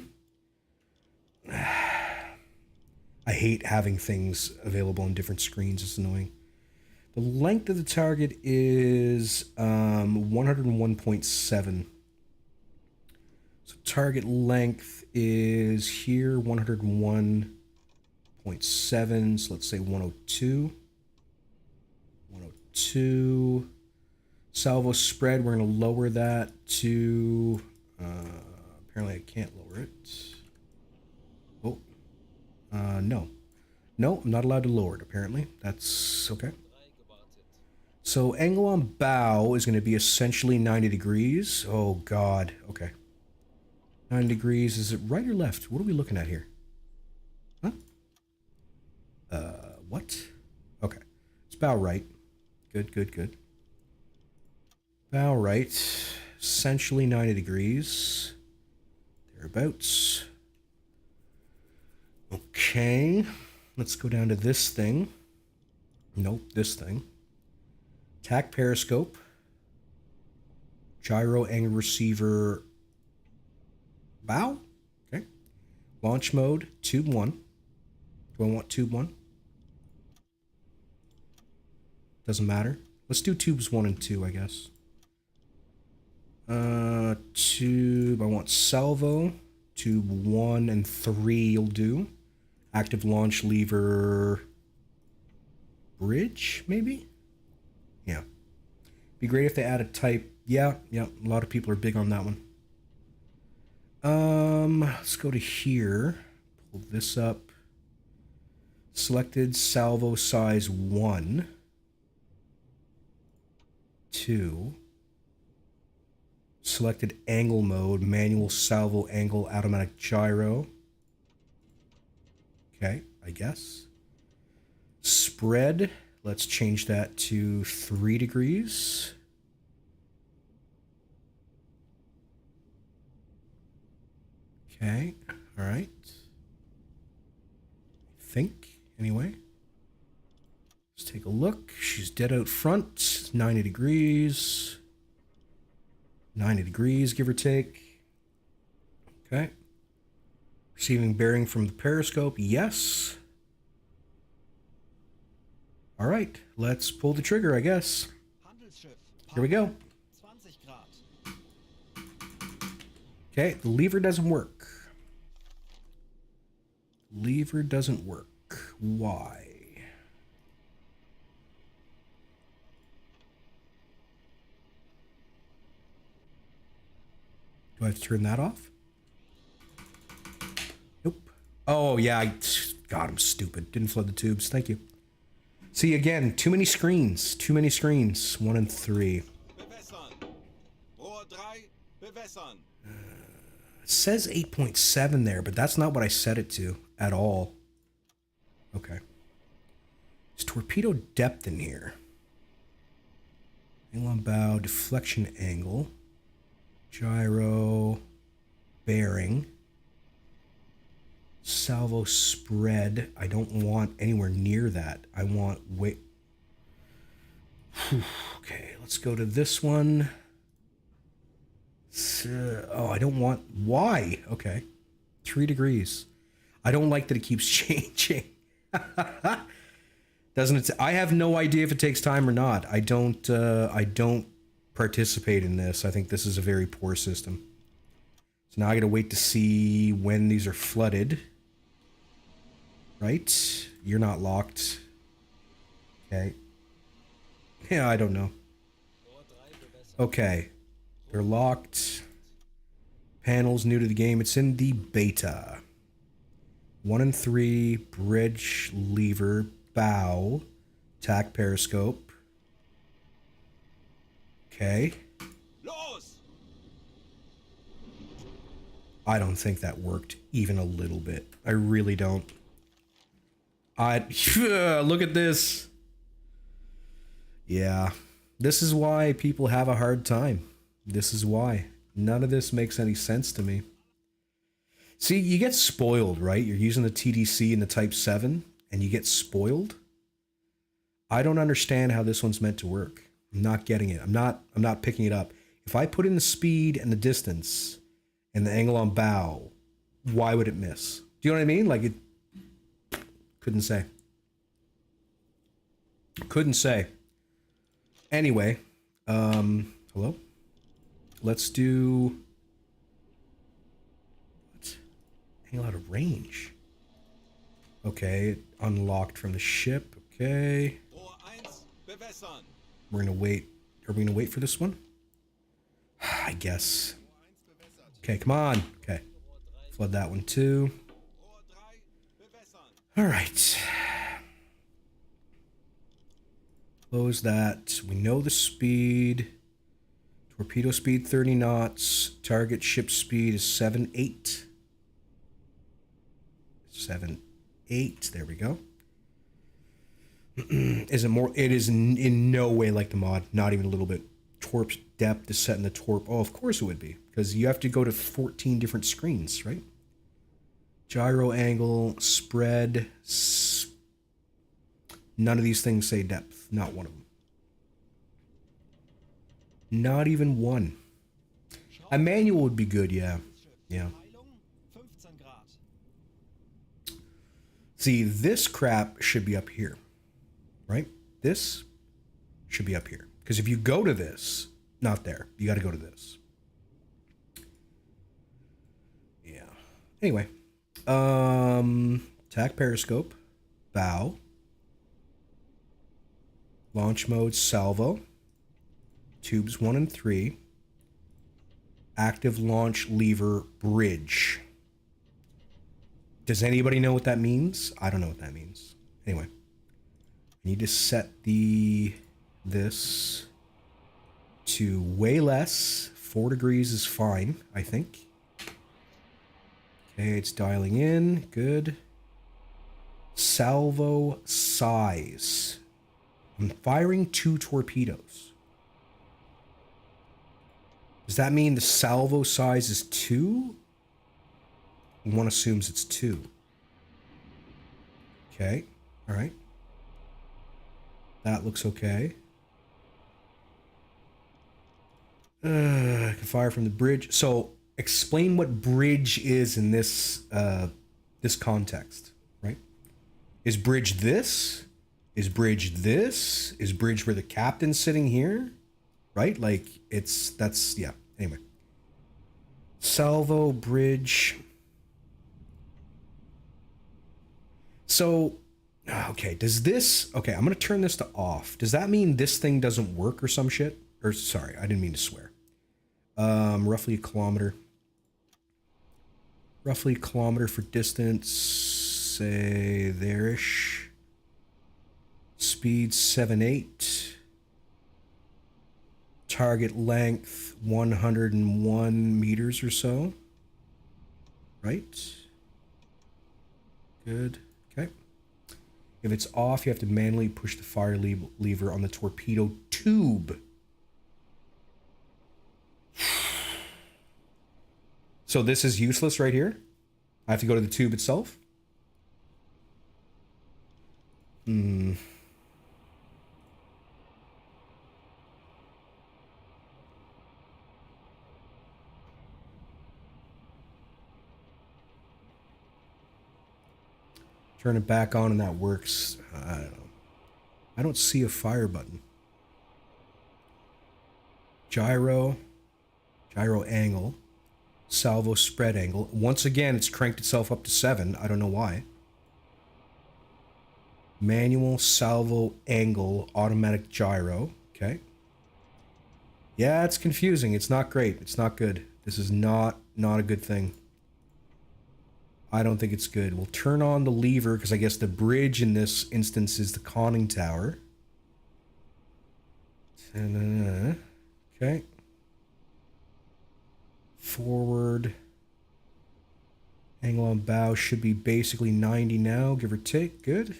I hate having things available on different screens. It's annoying. The length of the target is 101.7. So target length is here, 101.7. So let's say 102. 102. Salvo spread, we're going to lower that to... apparently I can't lower it. Oh. No. No, I'm not allowed to lower it, apparently. That's okay. So angle on bow is going to be essentially 90 degrees. Oh, God. Okay. 9 degrees. Is it right or left? What are we looking at here? Huh? What? Okay. It's bow right. Good, good, good. Bow right. Essentially 90 degrees. Thereabouts. Okay. Let's go down to this thing. Nope, this thing. Tack periscope. Gyro angle receiver. Bow. Okay. Launch mode. Tube 1. Do I want tube 1? Doesn't matter. Let's do tubes 1 and 2, I guess. Tube. I want salvo. Tube 1 and 3 will do. Active launch lever. Bridge, maybe? Yeah. Be great if they add a type. Yeah, a lot of people are big on that one. Let's go to here. Pull this up. Selected salvo size 1. 2. Selected angle mode, manual salvo angle, automatic gyro. Okay, I guess. Spread, let's change that to 3 degrees. Okay, all right. I think, anyway. Let's take a look. She's dead out front, 90 degrees. 90 degrees, give or take. Okay. Receiving bearing from the periscope, yes. All right, let's pull the trigger, I guess. Here we go. Okay, the lever doesn't work. Lever doesn't work. Why? Do I have to turn that off? Nope. Oh, yeah. God, I'm stupid. Didn't flood the tubes. Thank you. See, again, too many screens. Too many screens. 1 and 3. It says 8.7 there, but that's not what I set it to at all. Okay. There's torpedo depth in here. Angle on bow, deflection angle, gyro, bearing, salvo spread. I don't want anywhere near that. I want weight. Okay, let's go to this one. Oh, I don't want. Why? Okay. 3 degrees. I don't like that it keeps changing. Doesn't it? I have no idea if it takes time or not. I don't participate in this. I think this is a very poor system. So now I gotta wait to see when these are flooded. Right? You're not locked. Okay. Yeah, I don't know. Okay. They're locked. Panels new to the game. It's in the beta. 1 and 3. Bridge, lever, bow, tack periscope. Okay. I don't think that worked even a little bit. I really don't. Look at this. Yeah. This is why people have a hard time. This is why. None of this makes any sense to me. See, you get spoiled, right? You're using the TDC and the Type 7, and you get spoiled. I don't understand how this one's meant to work. I'm not getting it. I'm not picking it up. If I put in the speed and the distance and the angle on bow, why would it miss? Do you know what I mean? Like, it couldn't say. Couldn't say. Anyway, hello? Let's do... Angle out of range. Okay, unlocked from the ship. Okay. We're gonna wait. Are we gonna wait for this one? I guess. Okay, come on. Okay. Flood that one too. Alright. Close that. We know the speed. Torpedo speed 30 knots. Target ship speed is 7-8. 7-8. There we go. Is it more? It is in no way like the mod. Not even a little bit. Torp depth is set in the torp. Oh, of course it would be. Because you have to go to 14 different screens, right? Gyro angle, spread. None of these things say depth. Not one of them. Not even one. A manual would be good, yeah. Yeah. See, this crap should be up here, right? This should be up here. Because if you go to this, not there. You got to go to this. Yeah. Anyway. Tack periscope. Bow. Launch mode, salvo. Tubes 1 and 3. Active launch lever, bridge. Does anybody know what that means? I don't know what that means. Anyway. I need to set this to way less. 4 degrees is fine, I think. Okay, it's dialing in. Good. Salvo size. I'm firing 2 torpedoes. Does that mean the salvo size is 2? One assumes it's 2. Okay. All right. That looks okay. I can fire from the bridge. So explain what bridge is in this this context, right? Is bridge this? Is bridge this? Is bridge where the captain's sitting here? Right? Like that's yeah. Anyway. Salvo bridge. So, okay, does this... Okay, I'm going to turn this to off. Does that mean this thing doesn't work or some shit? Or, sorry, I didn't mean to swear. Roughly a kilometer. Roughly a kilometer for distance, say there-ish. Speed 7.8. Target length 101 meters or so. Right? Good. Okay. If it's off, you have to manually push the fire lever on the torpedo tube. So this is useless right here? I have to go to the tube itself? Turn it back on and that works. I don't know. I don't see a fire button. Gyro angle. Salvo spread angle. Once again, it's cranked itself up to 7. I don't know why. Manual salvo angle automatic gyro. Okay. Yeah, it's confusing. It's not great. It's not good. This is not a good thing. I don't think it's good. We'll turn on the lever because I guess the bridge in this instance is the conning tower. Okay. Forward. Angle on bow should be basically 90 now, give or take. Good.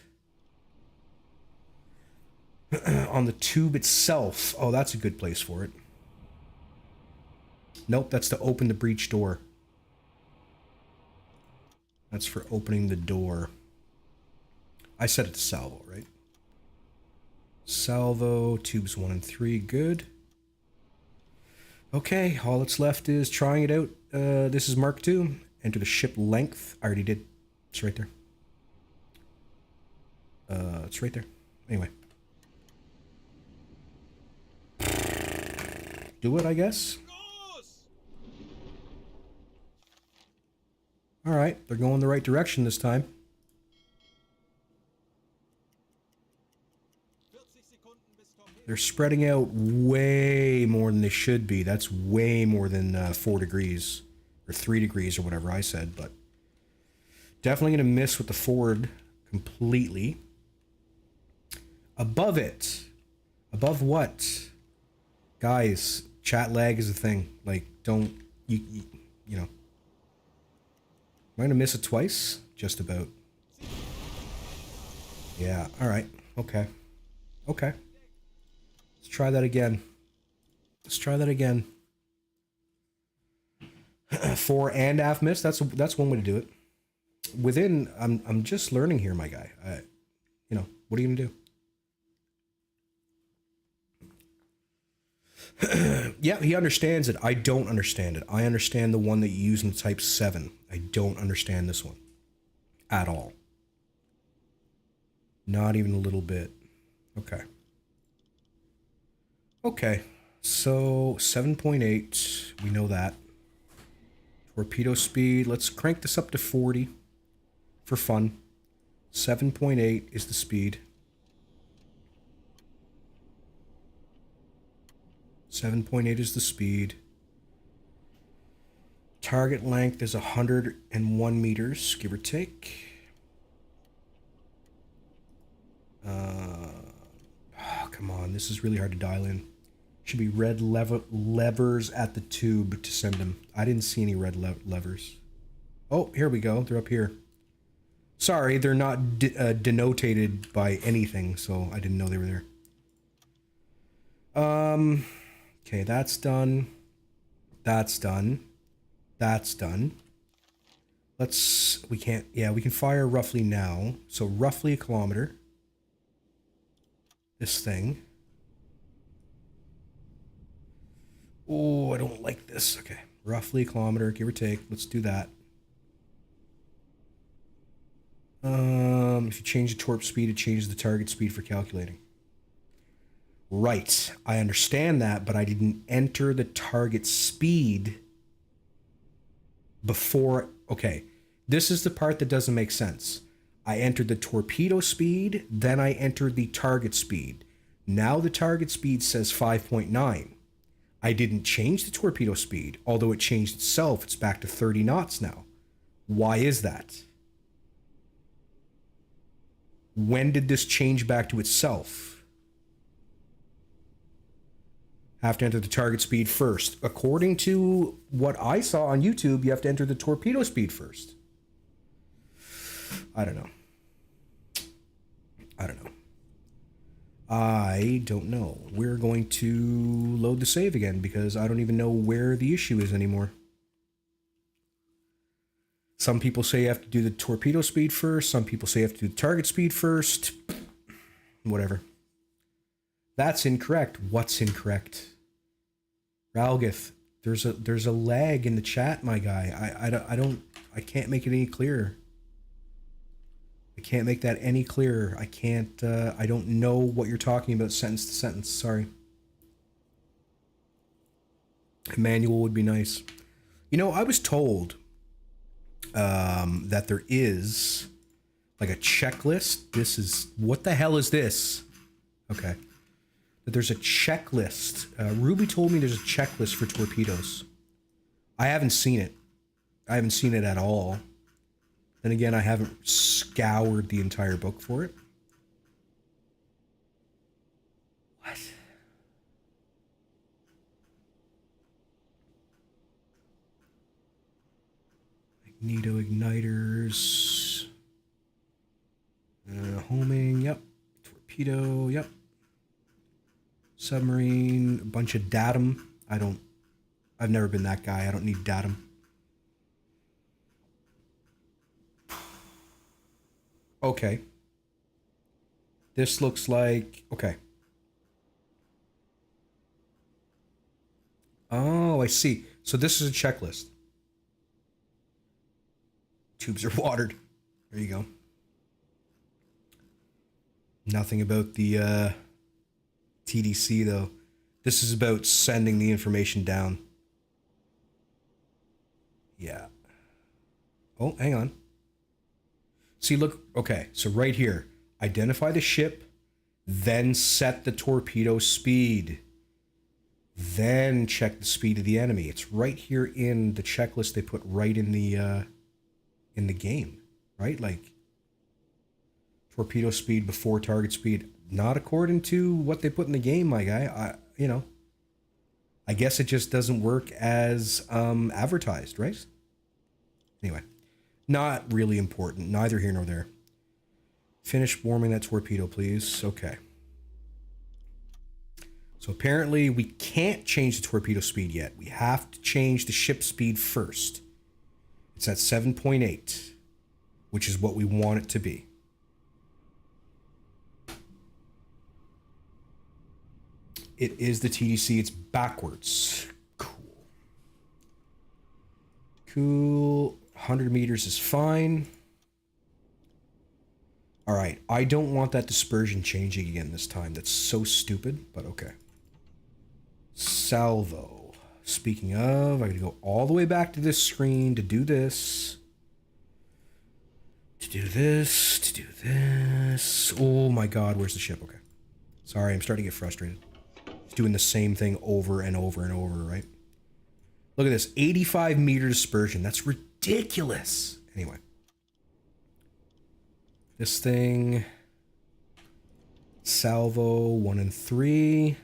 On the tube itself. Oh, that's a good place for it. Nope, that's to open the breech door. That's for opening the door. I set it to salvo, right? Salvo, tubes 1 and 3, good. Okay, all that's left is trying it out. This is Mark II. Enter the ship length. I already did. It's right there. It's right there. Anyway. Do it, I guess. Alright, they're going the right direction this time. They're spreading out way more than they should be. That's way more than 4 degrees. Or 3 degrees or whatever I said, but... Definitely going to miss with the forward completely. Above it. Above what? Guys, chat lag is a thing. Like, don't... You know... Am I going to miss it twice? Just about. Yeah, alright. Okay. Okay. Let's try that again. Let's try that again. Fore and aft miss. That's one way to do it. Within, I'm just learning here, my guy. You know, what are you gonna do? Yeah, he understands it. I don't understand it. I understand the one that you use in Type 7. I don't understand this one. At all. Not even a little bit. Okay. Okay. So, 7.8. We know that. Torpedo speed. Let's crank this up to 40. For fun. 7.8 is the speed. 7.8 is the speed. Target length is 101 meters, give or take. Oh, come on, this is really hard to dial in. Should be red levers at the tube to send them. I didn't see any red levers. Oh, here we go. They're up here. Sorry, they're not denotated by anything, so I didn't know they were there. Okay, that's done. That's done. That's done. We can fire roughly now. So roughly a kilometer. This thing. Oh, I don't like this. Okay, roughly a kilometer, give or take. Let's do that. If you change the torp speed, it changes the target speed for calculating. Right, I understand that, but I didn't enter the target speed before. Okay, this is the part that doesn't make sense. I entered the torpedo speed, then I entered the target speed. Now the target speed says 5.9. I didn't change the torpedo speed, although it changed itself. It's back to 30 knots now. Why is that? When did this change back to itself? Have to enter the target speed first. According to what I saw on YouTube, you have to enter the torpedo speed first. I don't know. I don't know. We're going to load the save again because I don't even know where the issue is anymore. Some people say you have to do the torpedo speed first. Some people say you have to do the target speed first. Whatever. That's incorrect. What's incorrect? Ralgith, there's a lag in the chat, my guy. I can't make it any clearer. I can't make that any clearer. I can't, I don't know what you're talking about sentence to sentence. Sorry. A manual would be nice. You know, I was told that there is like a checklist. This is, what the hell is this? Okay. That there's a checklist. Ruby told me there's a checklist for torpedoes. I haven't seen it. I haven't seen it at all. Then again, I haven't scoured the entire book for it. What? Magneto igniters. Homing, yep. Torpedo, yep. Submarine, a bunch of datum. I've never been that guy. I don't need datum. Okay. This looks like, okay. Oh, I see. So this is a checklist. Tubes are watered. There you go. Nothing about the TDC though. This is about sending the information down. Yeah. Oh, hang on. See, look, okay, so right here, identify the ship, then set the torpedo speed, then check the speed of the enemy. It's right here in the checklist they put right in the game, right? Like, torpedo speed before target speed, not according to what they put in the game, my guy. I guess it just doesn't work as advertised, right? Anyway. Not really important. Neither here nor there. Finish warming that torpedo, please. Okay. So apparently we can't change the torpedo speed yet. We have to change the ship speed first. It's at 7.8, which is what we want it to be. It is the TDC. It's backwards. Cool. Cool. 100 meters is fine. All right. I don't want that dispersion changing again this time. That's so stupid, but okay. Salvo. Speaking of, I gotta go all the way back to this screen to do this. To do this. To do this. Oh my God. Where's the ship? Okay. Sorry. I'm starting to get frustrated. It's doing the same thing over and over and over, right? Look at this. 85 meter dispersion. That's ridiculous. Anyway. This thing. Salvo 1 and 3.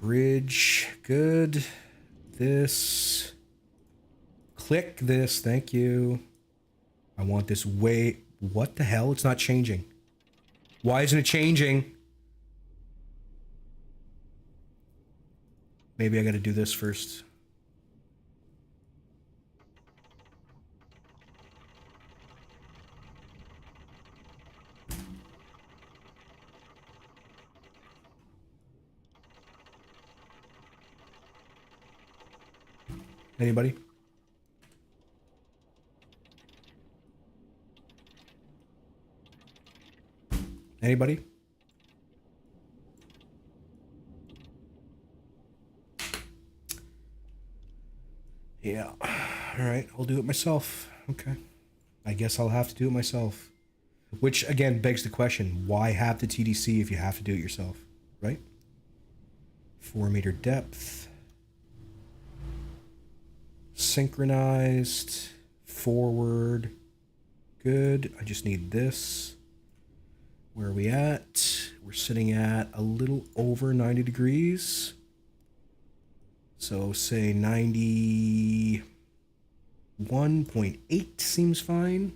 Bridge. Good. This. Click this. Thank you. I want this way. What the hell? It's not changing. Why isn't it changing? Maybe I got to do this first. Anybody? Anybody? Yeah. All right. I'll do it myself. Okay. I guess I'll have to do it myself. Which, again, begs the question, why have the TDC if you have to do it yourself, right? 4 meter depth. synchronized. Forward. Good. I just need this. Where are we at? We're sitting at a little over 90 degrees. So say 91.8 seems fine.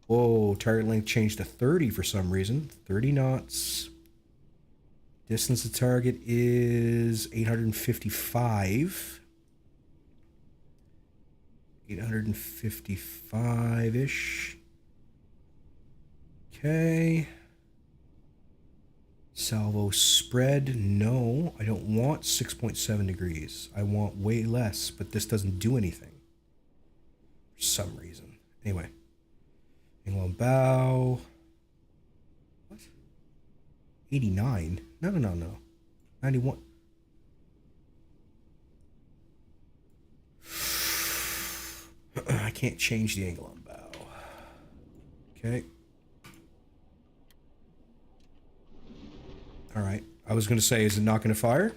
Whoa, target length changed to 30 for some reason. 30 knots. Distance to target is 855. 855-ish. Okay. Salvo spread. No, I don't want 6.7 degrees. I want way less, but this doesn't do anything. For some reason. Anyway. Angle on bow. What? 89? No. 91. I can't change the angle on bow. Okay. Alright. I was going to say, is it not going to fire?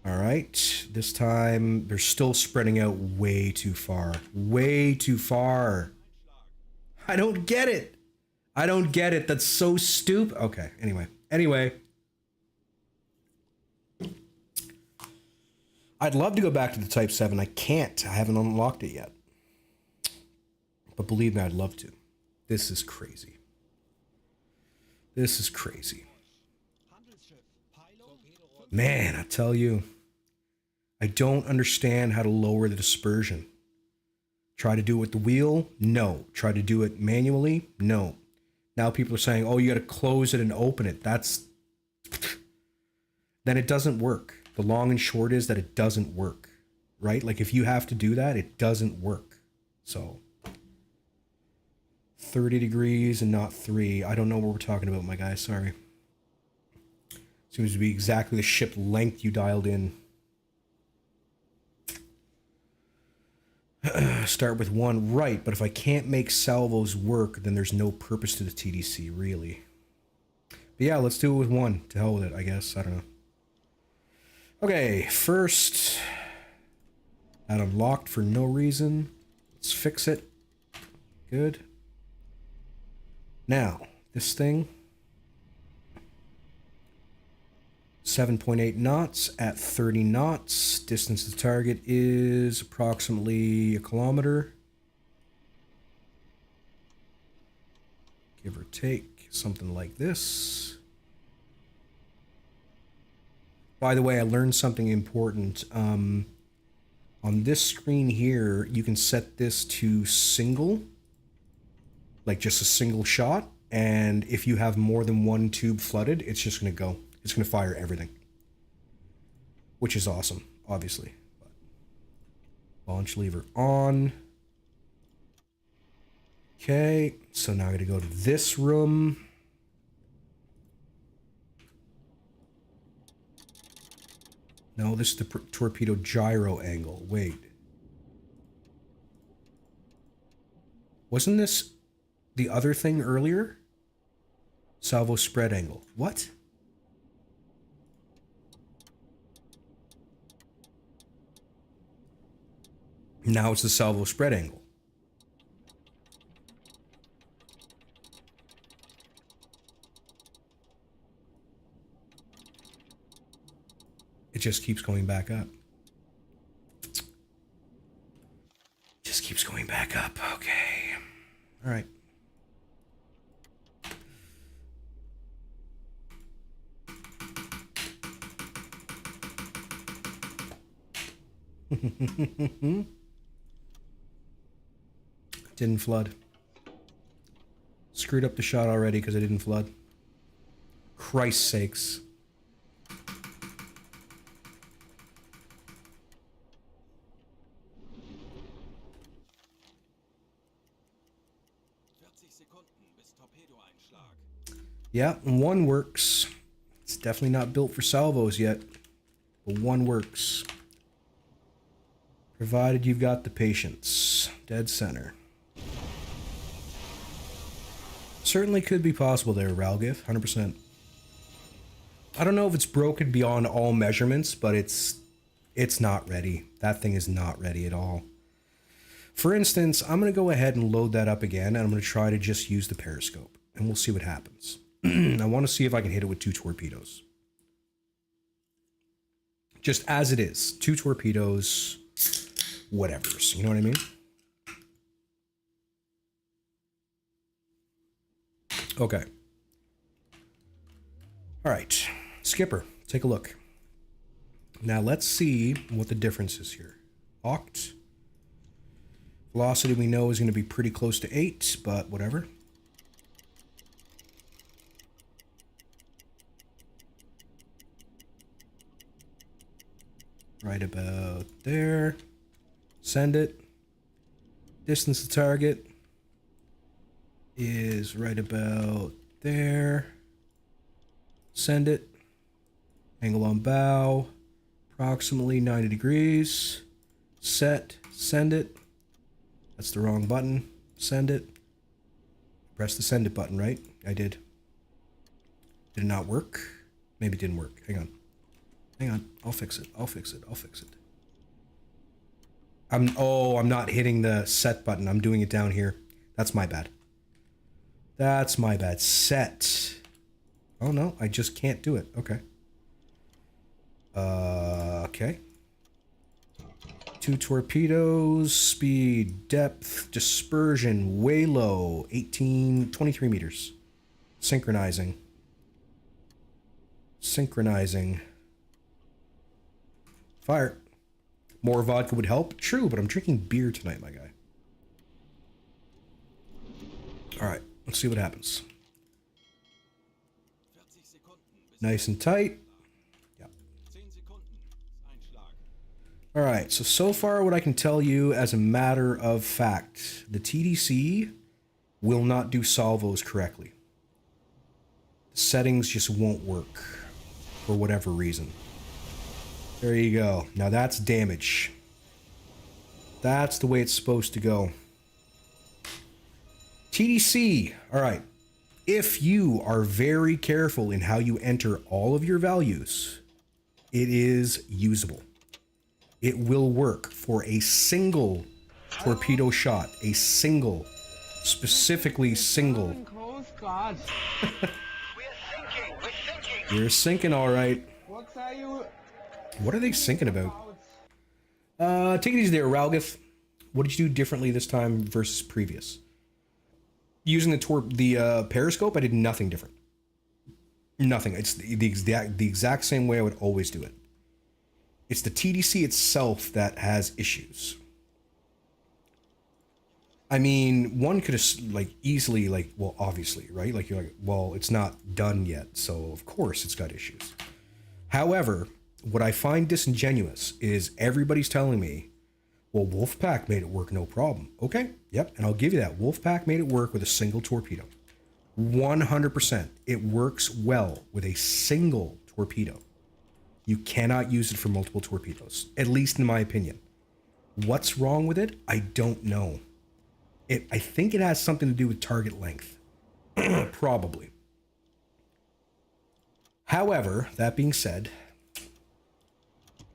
Alright. This time, they're still spreading out way too far. Way too far. I don't get it. I don't get it. That's so stupid. Okay. Anyway. I'd love to go back to the Type 7. I can't. I haven't unlocked it yet. But believe me, I'd love to. This is crazy. This is crazy. Man, I tell you, I don't understand how to lower the dispersion. Try to do it with the wheel? No. Try to do it manually? No. Now people are saying, oh, you got to close it and open it. That's... Then it doesn't work. The long and short is that it doesn't work, right? Like if you have to do that, it doesn't work. So 30 degrees and not 3. I don't know what we're talking about, my guy. Sorry. Seems to be exactly the ship length you dialed in. Start with 1, right, but if I can't make salvos work, then there's no purpose to the TDC, really. But yeah, let's do it with 1. To hell with it, I guess. I don't know. Okay, first, that unlocked for no reason. Let's fix it. Good. Now, this thing, 7.8 knots at 30 knots. Distance to target is approximately 1 kilometer. Give or take, something like this. By the way, I learned something important. On this screen here, you can set this to single, like just a single shot. And if you have more than 1 tube flooded, it's just going to go. It's going to fire everything. Which is awesome, obviously. Launch lever on. Okay, so now I got to go to this room. No, this is the torpedo gyro angle. Wait. Wasn't this the other thing earlier? Salvo spread angle. What? Now it's the salvo spread angle. It just keeps going back up. Just keeps going back up. Okay. All right. Didn't flood. Screwed up the shot already because I didn't flood. Christ's sakes. Yeah, 1 works. It's definitely not built for salvos yet, but 1 works. Provided you've got the patience. Dead center. Certainly could be possible there, Ralgif. 100%. I don't know if it's broken beyond all measurements, but it's It's not ready. That thing is not ready at all. For instance, I'm going to go ahead and load that up again, and I'm going to try to just use the periscope, and we'll see what happens. I want to see if I can hit it with 2 torpedoes. Just as it is. 2 torpedoes, whatevers. You know what I mean? Okay. All right. Skipper, take a look. Now let's see what the difference is here. Oct. Velocity we know is going to be pretty close to 8, but whatever. Right about there. Send it. Distance to target is right about there. Send it. Angle on bow. Approximately 90 degrees. Set. Send it. That's the wrong button. Send it. Press the send it button, right? I did. Did it not work? Maybe it didn't work. Hang on. Hang on. I'll fix it. I'll fix it. I'll fix it. I'm not hitting the set button. I'm doing it down here. That's my bad. That's my bad. Set. Oh no, I just can't do it. Okay. Okay. 2 torpedoes, speed, depth, dispersion, way low, 23 meters. Synchronizing. Synchronizing. Fire. More vodka would help. True, but I'm drinking beer tonight, my guy. All right, let's see what happens. Nice and tight. Yeah. All right, so far what I can tell you as a matter of fact, the TDC will not do salvos correctly. The settings just won't work for whatever reason. There you go. Now that's damage. That's the way it's supposed to go. TDC. All right. If you are very careful in how you enter all of your values, it is usable. It will work for a single torpedo shot. A single. Specifically single. You're sinking, all right. What are they sinking about? Take it easy there, Ralgith. What did you do differently this time versus previous? Using the periscope, I did nothing different. Nothing. It's the exact same way I would always do it. It's the TDC itself that has issues. I mean, one could have easily well, obviously, right? Like you're like, well, it's not done yet, so of course it's got issues. However, what I find disingenuous is everybody's telling me, well, Wolfpack made it work no problem. Okay, yep, and I'll give you that. Wolfpack made it work with a single torpedo. 100%. It works well with a single torpedo. You cannot use it for multiple torpedoes, at least in my opinion. What's wrong with it? I don't know. I think it has something to do with target length. Probably. However, that being said,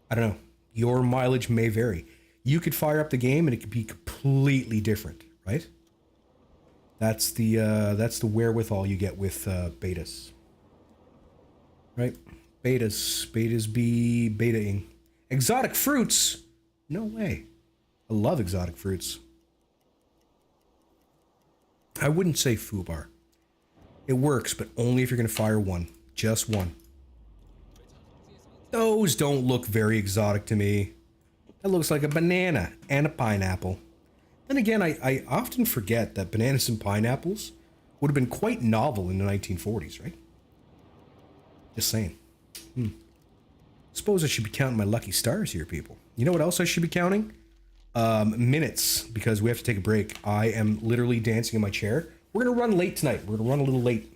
I don't know. Your mileage may vary. You could fire up the game and it could be completely different, right? That's the wherewithal you get with betas, right? Betas be betaing. Exotic fruits? No way. I love exotic fruits. I wouldn't say foobar. It works, but only if you're going to fire one. Just one. Those don't look very exotic to me. That looks like a banana and a pineapple. Then again, I often forget that bananas and pineapples would have been quite novel in the 1940s, right? Just saying. Suppose I should be counting my lucky stars here, people. You know what else I should be counting? Minutes, because we have to take a break. I am literally dancing in my chair. We're going to run late tonight. We're going to run a little late.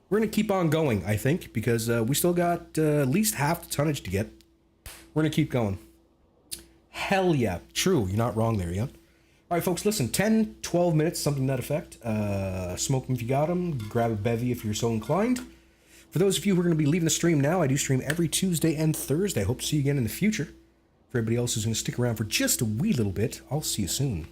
We're going to keep on going, I think, because we still got at least half the tonnage to get. We're going to keep going. Hell yeah. True. You're not wrong there, yeah? All right, folks, listen. 10, 12 minutes, something to that effect. Smoke them if you got them. Grab a bevy if you're so inclined. For those of you who are going to be leaving the stream now, I do stream every Tuesday and Thursday. I hope to see you again in the future. For everybody else who's going to stick around for just a wee little bit, I'll see you soon.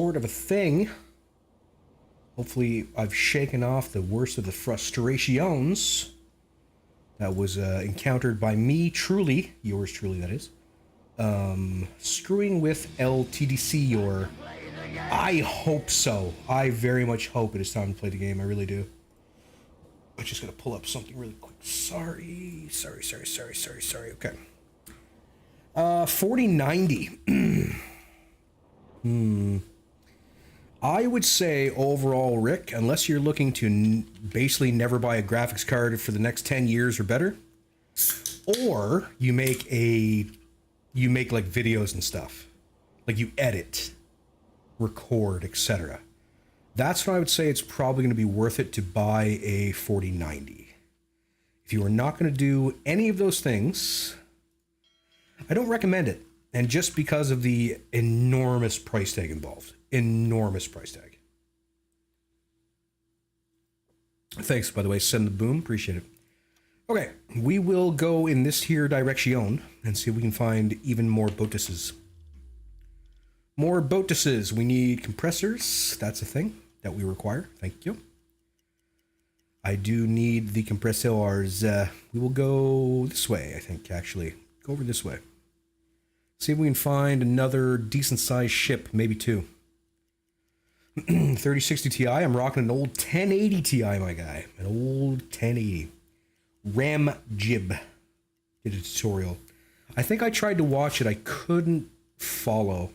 Sort of a thing. Hopefully I've shaken off the worst of the frustrations that was encountered by me truly, yours truly that is, screwing with LTDC, or I hope so. I very much hope it is time to play the game. I really do. I'm just gonna pull up something really quick. Sorry. Okay. 4090. I would say overall, Rick, unless you're looking to basically never buy a graphics card for the next 10 years or better, or you make like videos and stuff, like you edit, record, etc. That's when I would say it's probably going to be worth it to buy a 4090. If you are not going to do any of those things, I don't recommend it. And just because of the enormous price tag involved. Enormous price tag. Thanks, by the way, send the boom. Appreciate it. Okay, we will go in this here direction and see if we can find even more boatuses. More boatuses. We need compressors. That's a thing that we require. Thank you. I do need the compressors. We will go this way, I think, actually. Go over this way. See if we can find another decent-sized ship, maybe two. 3060 Ti. I'm rocking an old 1080 Ti, my guy. An old 1080. Ram Jib. Did a tutorial. I think I tried to watch it. I couldn't follow.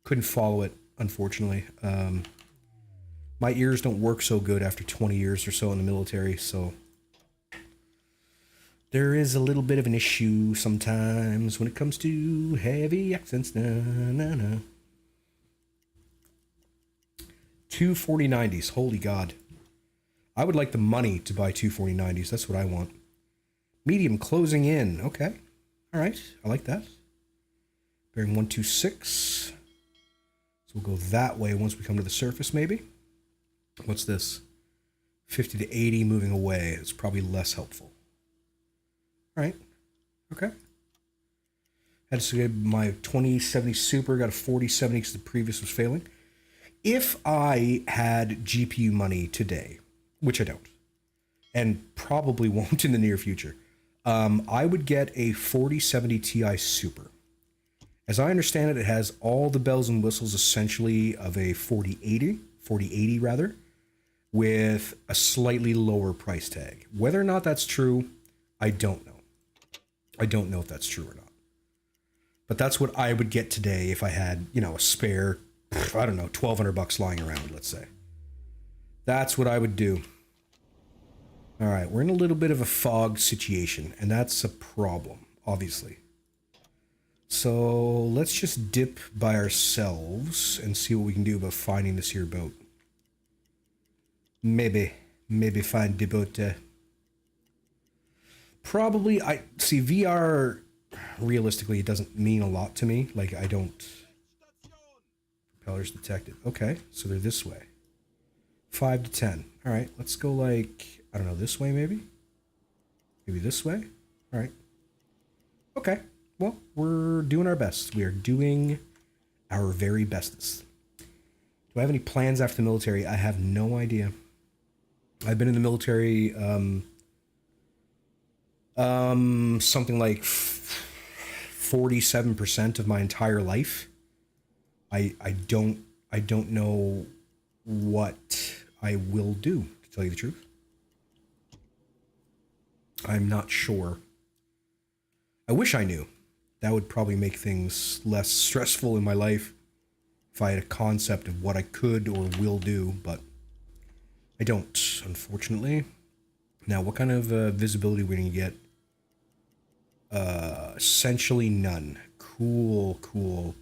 Couldn't follow it, unfortunately. My ears don't work so good after 20 years or so in the military, so there is a little bit of an issue sometimes when it comes to heavy accents. Na. Two 4090s. Holy God. I would like the money to buy two 4090s. That's what I want. Medium closing in. Okay. All right. I like that. Bearing 126. So we'll go that way once we come to the surface, maybe. What's this? 50 to 80 moving away. It's probably less helpful. All right. Okay. Had to get my 2070 Super. Got a 4070 because the previous was failing. If I had GPU money today, which I don't, and probably won't in the near future, I would get a 4070 Ti Super. As I understand it, it has all the bells and whistles essentially of a 4080 rather, with a slightly lower price tag. Whether or not that's true, I don't know. I don't know if that's true or not. But that's what I would get today if I had, a spare, I don't know, $1,200 lying around, let's say. That's what I would do. All right, we're in a little bit of a fog situation, and that's a problem, obviously. So let's just dip by ourselves and see what we can do about finding this here boat. Maybe find the boat. Probably, I see VR, realistically, it doesn't mean a lot to me. Like, I don't... Propellers detected. Okay, so they're this way. 5 to 10. All right, let's go like, I don't know, this way maybe? Maybe this way? All right. Okay, well, we're doing our best. We are doing our very bestest. Do I have any plans after the military? I have no idea. I've been in the military, something like 47% of my entire life. I don't know what I will do, to tell you the truth. I'm not sure. I wish I knew. That would probably make things less stressful in my life if I had a concept of what I could or will do, but I don't, unfortunately. Now, what kind of visibility are we going to get? Essentially none. Cool.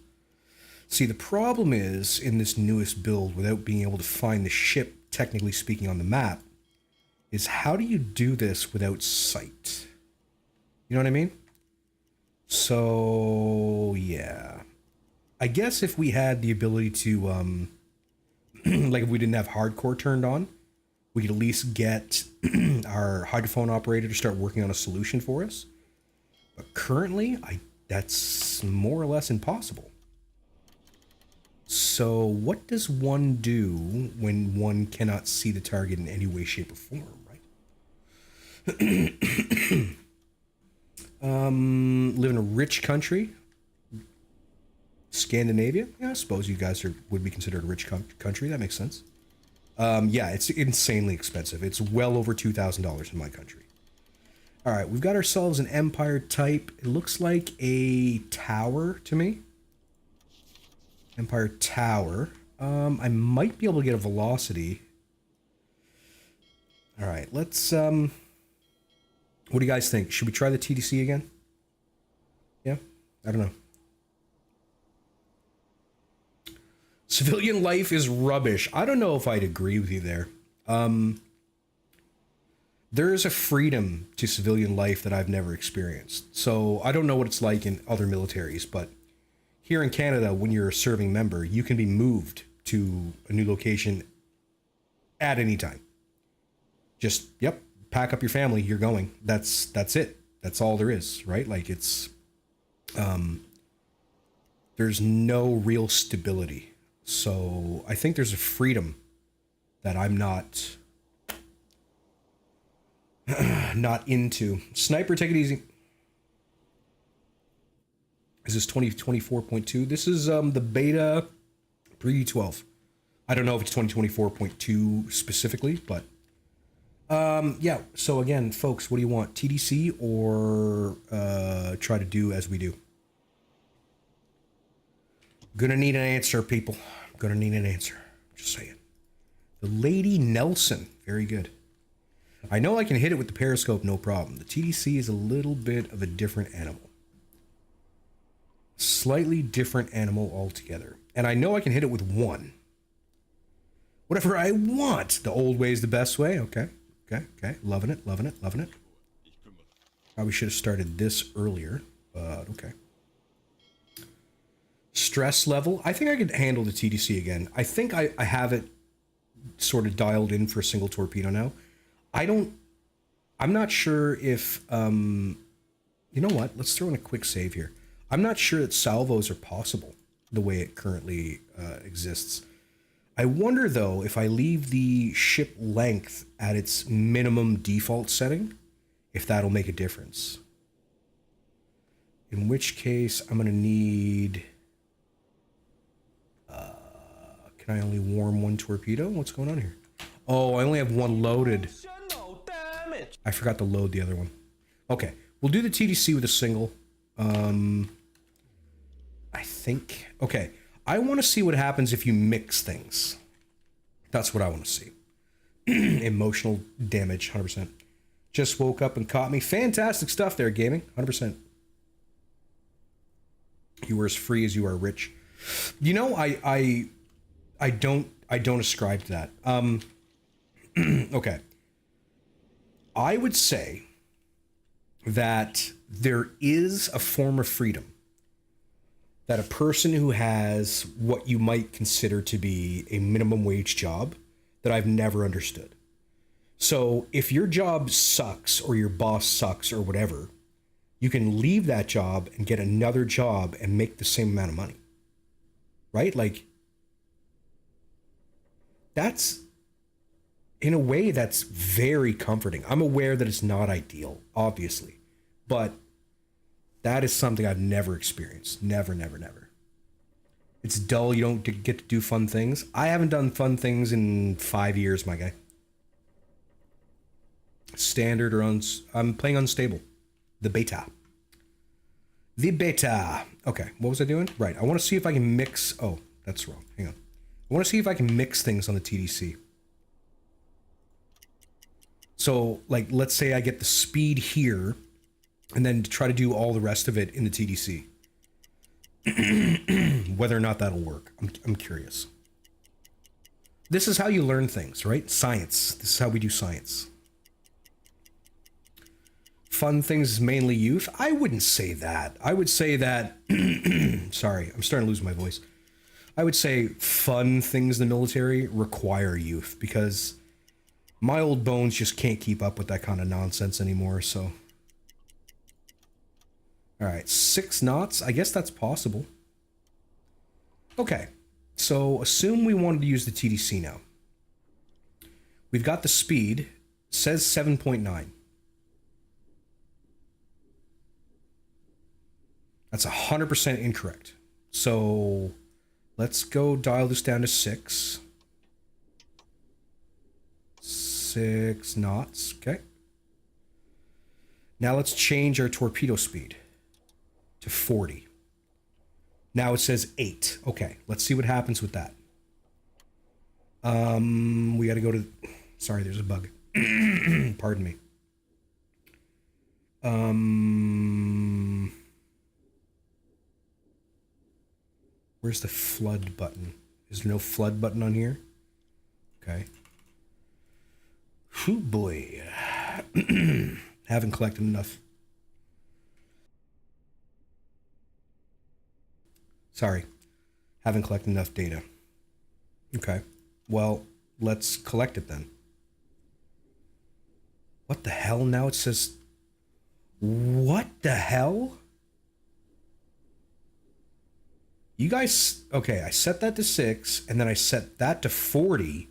See, the problem is, in this newest build, without being able to find the ship, technically speaking, on the map, is how do you do this without sight? You know what I mean? So, yeah. I guess if we had the ability to, like if we didn't have hardcore turned on, we could at least get our hydrophone operator to start working on a solution for us. But currently, that's more or less impossible. So what does one do when one cannot see the target in any way, shape, or form, right? Live in a rich country. Scandinavia? Yeah, I suppose you guys would be considered a rich country. That makes sense. Yeah, it's insanely expensive. It's well over $2,000 in my country. All right, we've got ourselves an empire type. It looks like a tower to me. Empire tower. I might be able to get a velocity. All right, let's what do you guys think? Should we try the TDC again? Yeah? I don't know. Civilian life is rubbish. I don't know if I'd agree with you there. There is a freedom to civilian life that I've never experienced. So I don't know what it's like in other militaries, but here in Canada, when you're a serving member, you can be moved to a new location at any time. Just, yep, pack up your family, you're going. That's it. That's all there is, right? Like it's, there's no real stability. So I think there's a freedom that I'm not into. Sniper, take it easy. Is this 2024.2? This is the beta 3.12. I don't know if it's 2024.2 specifically, but yeah. So again, folks, what do you want? TDC or try to do as we do? Gonna need an answer, people. Gonna need an answer. Just saying. The Lady Nelson. Very good. I know I can hit it with the periscope, no problem. The TDC is a little bit of a different animal. Slightly different animal altogether. And I know I can hit it with one. Whatever I want. The old way is the best way. Okay. Okay. Okay. Loving it. Loving it. Loving it. Probably should have started this earlier, but okay. Stress level. I think I could handle the TDC again. I think I have it sort of dialed in for a single torpedo now. I'm not sure if, you know what? Let's throw in a quick save here. I'm not sure that salvos are possible the way it currently exists. I wonder though, if I leave the ship length at its minimum default setting, if that'll make a difference. In which case I'm going to need, can I only warm one torpedo? What's going on here? Oh, I only have one loaded. I forgot to load the other one. Okay, we'll do the TDC with a single. I think. Okay, I want to see what happens if you mix things. That's what I want to see. Emotional damage, 100%. Just woke up and caught me. Fantastic stuff there, gaming. 100%. You were as free as you are rich. You know, I don't ascribe to that. Okay. I would say that there is a form of freedom that a person who has what you might consider to be a minimum wage job that I've never understood. So if your job sucks or your boss sucks or whatever, you can leave that job and get another job and make the same amount of money. Right? Like, that's, in a way, that's very comforting. I'm aware that it's not ideal, obviously, but that is something I've never experienced. Never, never, never. It's dull. You don't get to do fun things. I haven't done fun things in 5 years, my guy. Standard or I'm playing unstable. The beta. The beta. Okay, what was I doing? Right, I want to see if I can mix. Oh, that's wrong. Hang on. I want to see if I can mix things on the TDC. So, like, let's say I get the speed here, and then try to do all the rest of it in the TDC. Whether or not that'll work, I'm curious. This is how you learn things, right? Science. This is how we do science. Fun things is mainly youth. I wouldn't say that. I would say that. Sorry, I'm starting to lose my voice. I would say fun things in the military require youth, because my old bones just can't keep up with that kind of nonsense anymore. So, all right, 6 knots. I guess that's possible. Okay, So assume we wanted to use the TDC now. We've got the speed, says 7.9. That's 100% incorrect. So let's go dial this down to 6. 6 knots, okay. Now let's change our torpedo speed to 40. Now it says 8. Okay, let's see what happens with that. We got to go to... Sorry, there's a bug. Pardon me. Where's the flood button? Is there no flood button on here? Okay. Whew, boy. Haven't collected enough. Sorry. Haven't collected enough data. Okay. Well, let's collect it then. What the hell? Now it says... What the hell? You guys... Okay, I set that to 6, and then I set that to 40,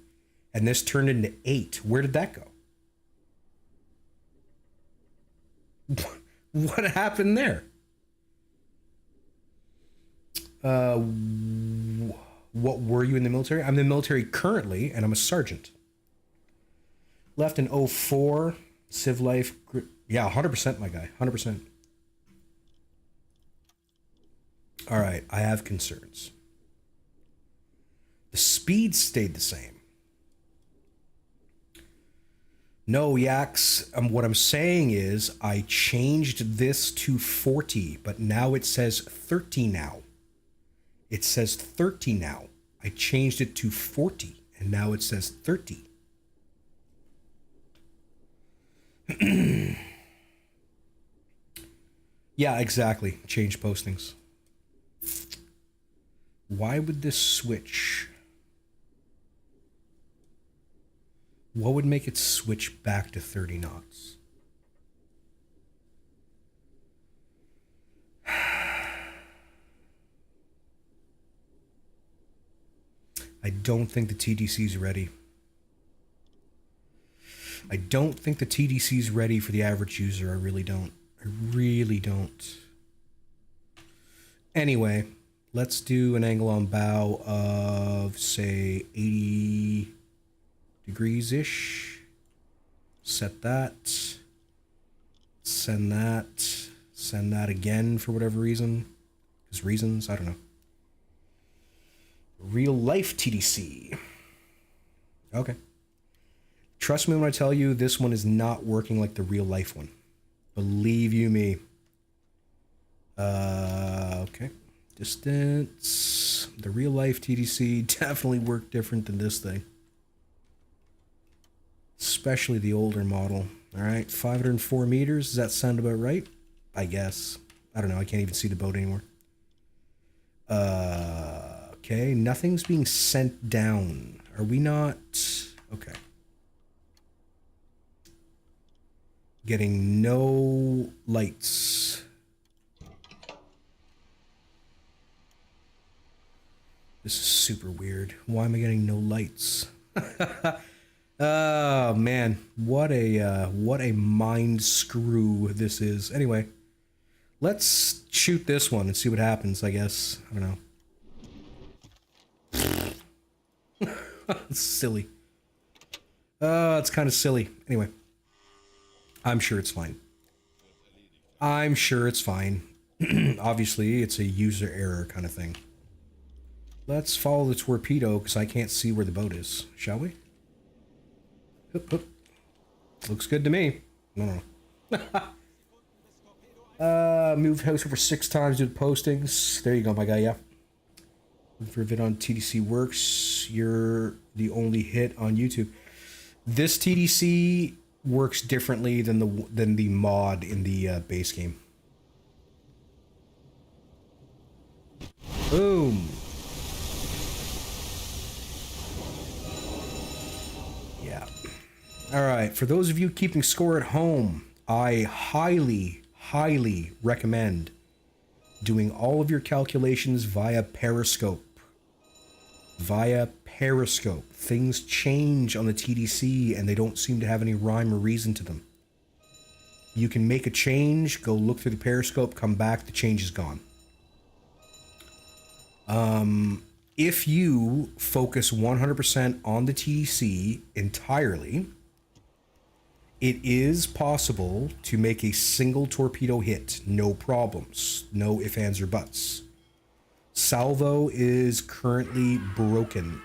and this turned into 8. Where did that go? What happened there? What were you in the military? I'm in the military currently, and I'm a sergeant. Left in 04, civ life. Yeah, 100%, my guy. 100%. All right, I have concerns. The speed stayed the same. No, Yaks, what I'm saying is I changed this to 40, but now it says 30 now. It says 30 now. I changed it to 40, and now it says 30. Yeah, exactly. Change postings. Why would this switch? What would make it switch back to 30 knots? I don't think the TDC's ready. I don't think the TDC's ready for the average user. I really don't. I really don't. Anyway, let's do an angle on bow of, say, 80 degrees-ish. Set that. Send that. Send that again for whatever reason. Because reasons, I don't know. Real life TDC. Okay. Trust me when I tell you this one is not working like the real life one. Believe you me. Okay. Distance. The real life TDC definitely worked different than this thing. Especially the older model. All right, 504 meters. Does that sound about right? I guess. I don't know. I can't even see the boat anymore. Okay, nothing's being sent down. Are we not? Okay. Getting no lights. This is super weird. Why am I getting no lights? Oh man, what a mind screw this is. Anyway, let's shoot this one and see what happens, I guess. I don't know. It's silly. It's kind of silly. Anyway, I'm sure it's fine. I'm sure it's fine. Obviously, it's a user error kind of thing. Let's follow the torpedo because I can't see where the boat is. Shall we? Hoop, hoop. Looks good to me. No. Moved house over 6 times, did postings. There you go, my guy, yeah. Looking for a vid on TDC Works. You're the only hit on YouTube. This TDC works differently than the mod in the base game. Boom. Yeah. All right. For those of you keeping score at home, I highly, highly recommend doing all of your calculations via Periscope. via periscope. Things change on the TDC and they don't seem to have any rhyme or reason to them. You can make a change, go look through the periscope, come back, the change is gone. If you focus 100% on the TDC entirely, it is possible to make a single torpedo hit, no problems, no ifs, ands, or buts. Salvo is currently broken.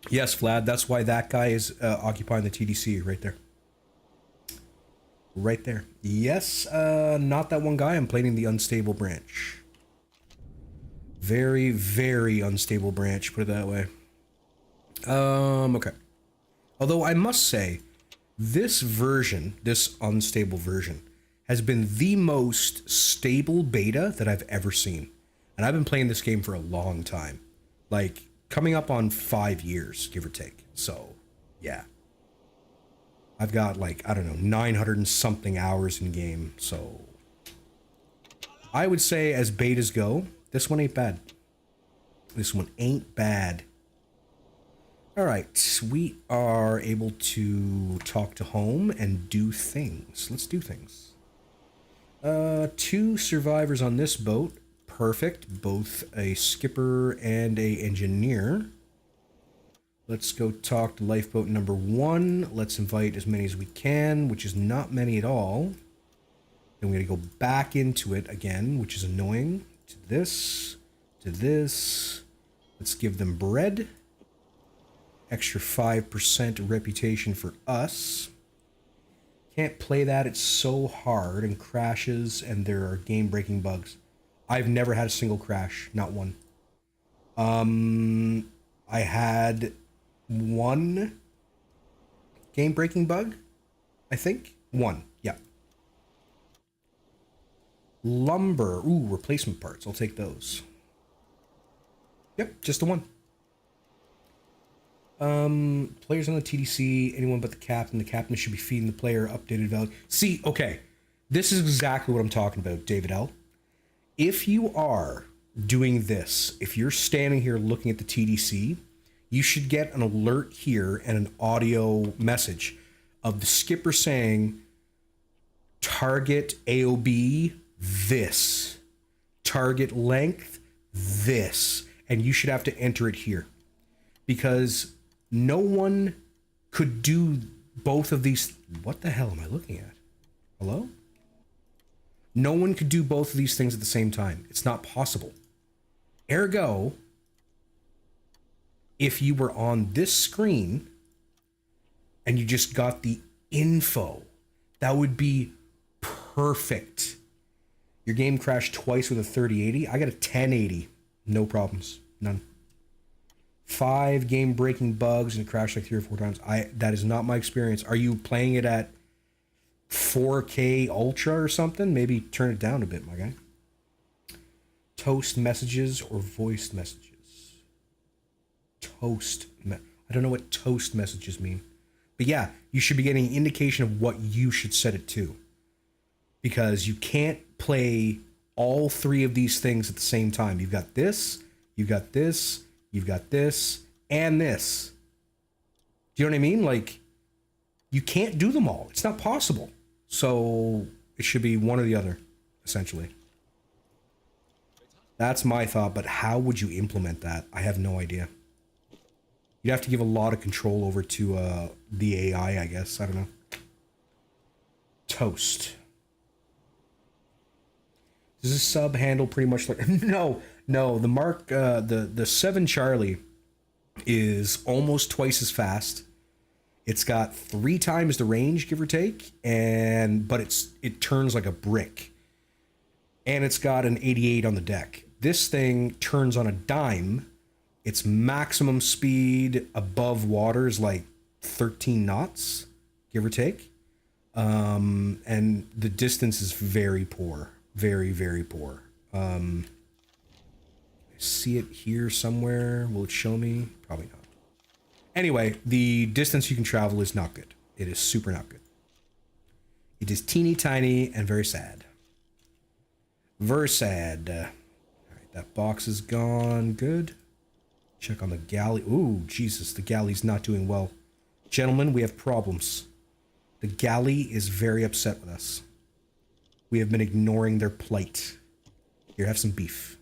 Yes, Vlad, that's why that guy is occupying the TDC right there. Right there. Yes, not that one guy. I'm playing the unstable branch. Very, very unstable branch, put it that way. Okay. Although I must say, this version, this unstable version, has been the most stable beta that I've ever seen. And I've been playing this game for a long time. Like, coming up on 5 years, give or take. So, yeah. I've got, like, I don't know, 900 and something hours in game. So, I would say, as betas go, this one ain't bad. This one ain't bad. Alright, we are able to talk to home and do things. Let's do things. 2 survivors on this boat. Perfect. Both a skipper and a engineer. Let's go talk to lifeboat number 1. Let's invite as many as we can, which is not many at all. Then we're going to go back into it again, which is annoying. To this. To this. Let's give them bread. Extra 5% reputation for us. Can't play that, it's so hard and crashes and there are game-breaking bugs. I've never had a single crash, not one. I had one game-breaking bug, I think. One, yeah. Lumber, ooh, replacement parts, I'll take those. Yep, just the one. Players on the TDC, anyone but the captain. The captain should be feeding the player updated value. See, okay, this is exactly what I'm talking about, David L. If you are doing this, if you're standing here looking at the TDC, you should get an alert here and an audio message of the skipper saying, target AOB this, target length this, and you should have to enter it here. Because no one could do both of these. What the hell am I looking at? Hello? No one could do both of these things at the same time. It's not possible. Ergo, if you were on this screen and you just got the info, that would be perfect. Your game crashed twice with a 3080. I got a 1080. No problems. None. 5 game-breaking bugs and it crashed like 3 or 4 times. That is not my experience. Are you playing it at 4K Ultra or something? Maybe turn it down a bit, my guy. Toast messages or voiced messages? I don't know what toast messages mean. But yeah, you should be getting an indication of what you should set it to. Because you can't play all 3 of these things at the same time. You've got this, you've got this, you've got this, and this. Do you know what I mean? Like, you can't do them all. It's not possible. So, it should be one or the other, essentially. That's my thought, but how would you implement that? I have no idea. You'd have to give a lot of control over to the AI, I guess. I don't know. Toast. Does this sub handle pretty much like... No, the Mark, the 7 Charlie is almost twice as fast. It's got 3 times the range, give or take, but it turns like a brick. And it's got an 88 on the deck. This thing turns on a dime. Its maximum speed above water is like 13 knots, give or take. And the distance is very poor. Very, very poor. I see it here somewhere. Will it show me? Probably not. Anyway, the distance you can travel is not good. It is super not good. It is teeny tiny and very sad. Very sad. That box is gone. Good. Check on the galley. Ooh, Jesus, the galley's not doing well. Gentlemen, we have problems. The galley is very upset with us. We have been ignoring their plight. Here, have some beef.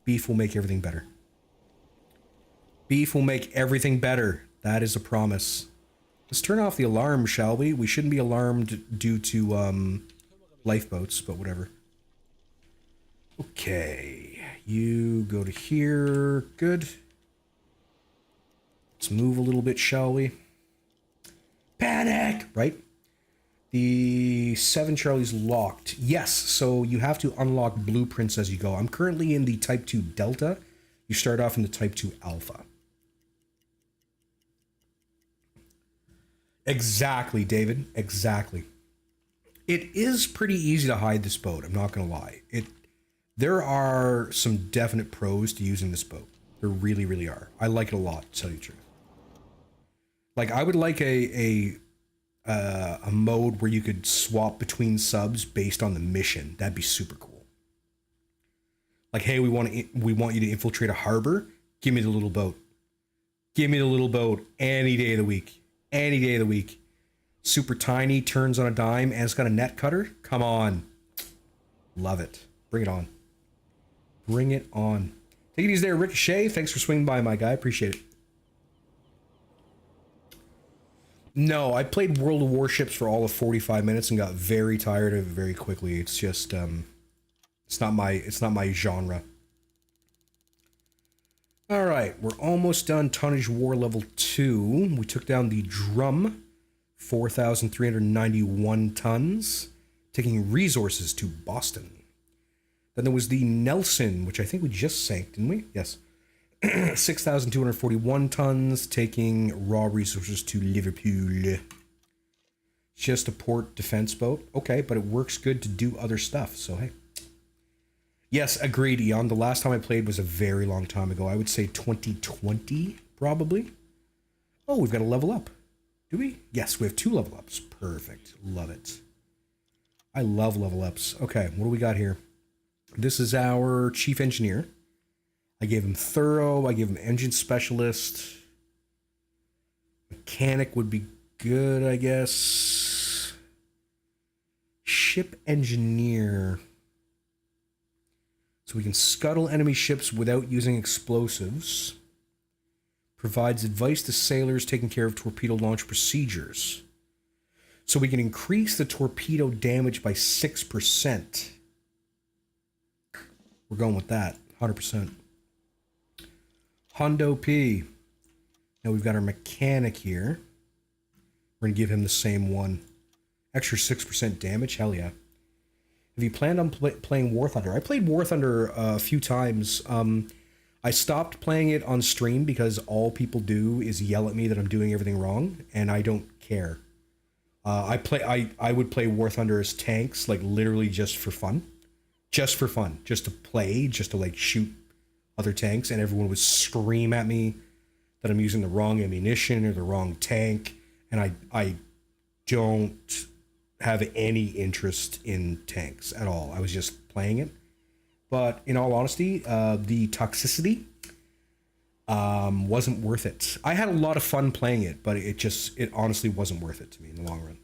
Beef will make everything better. Beef will make everything better. That is a promise. Let's turn off the alarm, shall we? We shouldn't be alarmed due to lifeboats, but whatever. Okay, you go to here. Good. Let's move a little bit, shall we? Panic! Right? The 7 Charlie's locked. Yes, so you have to unlock blueprints as you go. I'm currently in the Type 2 Delta. You start off in the Type 2 Alpha. Exactly, David. Exactly. It is pretty easy to hide this boat, I'm not going to lie. There are some definite pros to using this boat. There really, really are. I like it a lot, to tell you the truth. Like, I would like a mode where you could swap between subs based on the mission. That'd be super cool. Like, hey, we want you to infiltrate a harbor. Give me the little boat. Give me the little boat any day of the week. Any day of the week. Super tiny, turns on a dime, and it's got a net cutter. Come on. Love it. Bring it on. Bring it on. Take it easy there, Ricochet. Thanks for swinging by, my guy. Appreciate it. No, I played World of Warships for all of 45 minutes and got very tired of it very quickly. It's just, it's not my genre. All right, we're almost done. Tonnage War level 2. We took down the Drum, 4,391 tons, taking resources to Boston. Then there was the Nelson, which I think we just sank, didn't we? Yes. 6,241 tons, taking raw resources to Liverpool. Just a port defense boat. Okay, but it works good to do other stuff, so hey. Yes, agreed, Eon. The last time I played was a very long time ago. I would say 2020, probably. Oh, we've got a level up. Do we? Yes, we have 2 level ups. Perfect. Love it. I love level ups. Okay, what do we got here? This is our chief engineer. I gave him thorough. I gave him engine specialist. Mechanic would be good, I guess. Ship engineer. So we can scuttle enemy ships without using explosives. Provides advice to sailors taking care of torpedo launch procedures. So we can increase the torpedo damage by 6%. We're going with that, 100%. Hondo P. Now we've got our mechanic here. We're going to give him the same one. Extra 6% damage, hell yeah. Have you planned on playing War Thunder? I played War Thunder a few times. I stopped playing it on stream because all people do is yell at me that I'm doing everything wrong, and I don't care. I would play War Thunder as tanks, like literally just for fun. Just for fun. Just to play, just to like shoot other tanks, and everyone would scream at me that I'm using the wrong ammunition or the wrong tank, and I don't have any interest in tanks at all. I was just playing it. But in all honesty, the toxicity wasn't worth it. I had a lot of fun playing it, but it honestly wasn't worth it to me in the long run.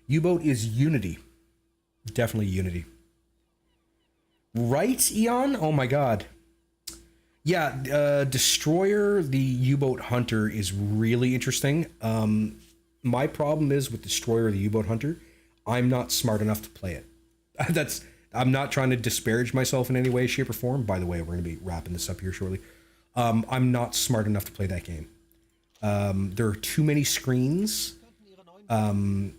Uboat is Unity. Definitely Unity. Right, Eon? Oh my god. Yeah, Destroyer, the U-Boat Hunter, is really interesting. My problem is with Destroyer, the U-Boat Hunter, I'm not smart enough to play it. I'm not trying to disparage myself in any way, shape, or form. By the way, we're going to be wrapping this up here shortly. I'm not smart enough to play that game. There are too many screens, and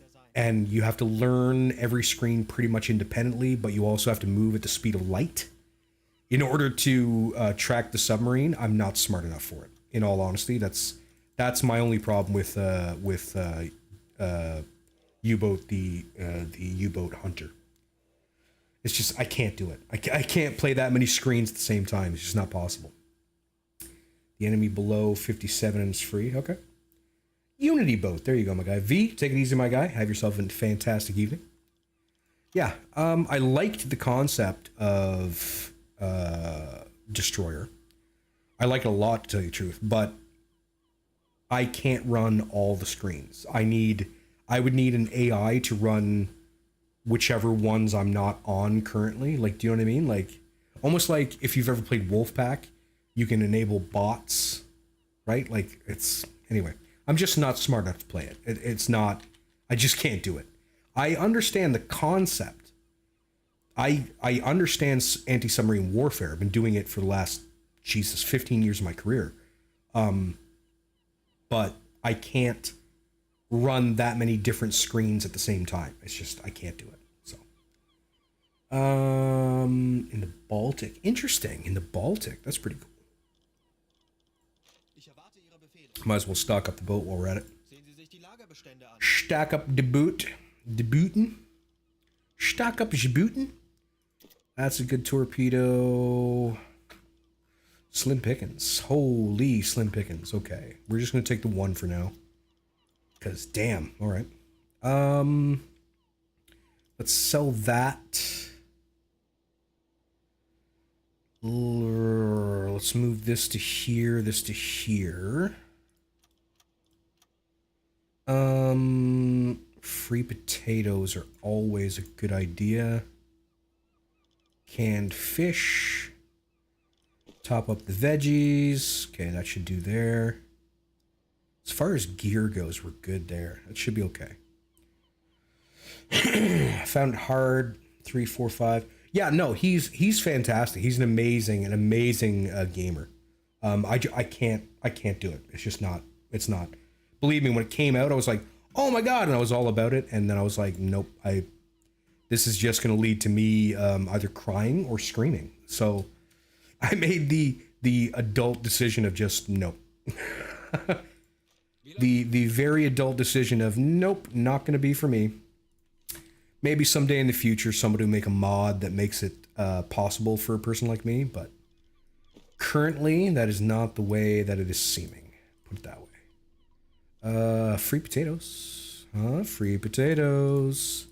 you have to learn every screen pretty much independently, but you also have to move at the speed of light. In order to track the submarine, I'm not smart enough for it. In all honesty, that's my only problem with U-Boat, the U-Boat Hunter. It's just I can't do it. I can't play that many screens at the same time. It's just not possible. The enemy below 57 and is free. Okay. Unity boat. There you go, my guy. V, take it easy, my guy. Have yourself a fantastic evening. Yeah, I liked the concept of destroyer. I like it a lot, to tell you the truth, but I can't run all the screens. I would need an AI to run whichever ones I'm not on currently. Like, do you know what I mean? Like, almost like if you've ever played Wolfpack, you can enable bots, right? Like, anyway, I'm just not smart enough to play it. It's not, I just can't do it. I understand the concept. I understand anti-submarine warfare. I've been doing it for the last, 15 years of my career. But I can't run that many different screens at the same time. It's just, I can't do it. So, in the Baltic, interesting. In the Baltic, that's pretty cool. Might as well stock up the boat while we're at it. Stack up the boot. The bootin'. Stock up the bootin'. That's a good torpedo. Slim pickings. Holy slim pickings. Okay. We're just going to take the one for now. Because, damn. All right. Let's sell that. Let's move this to here, this to here. Free potatoes are always a good idea. Canned fish. Top up the veggies. Okay, that should do there. As far as gear goes, we're good there. That should be okay. Found it hard. 3, 4, 5. Yeah, no, he's fantastic. He's an amazing gamer. I can't do it. It's just not. It's not. Believe me, when it came out, I was like, oh my god, and I was all about it. And then I was like, nope. This is just going to lead to me either crying or screaming. So I made the adult decision of just nope. the very adult decision of nope, not going to be for me. Maybe someday in the future somebody will make a mod that makes it possible for a person like me, but currently that is not the way that it is seeming. Put it that way. Free potatoes. Free potatoes.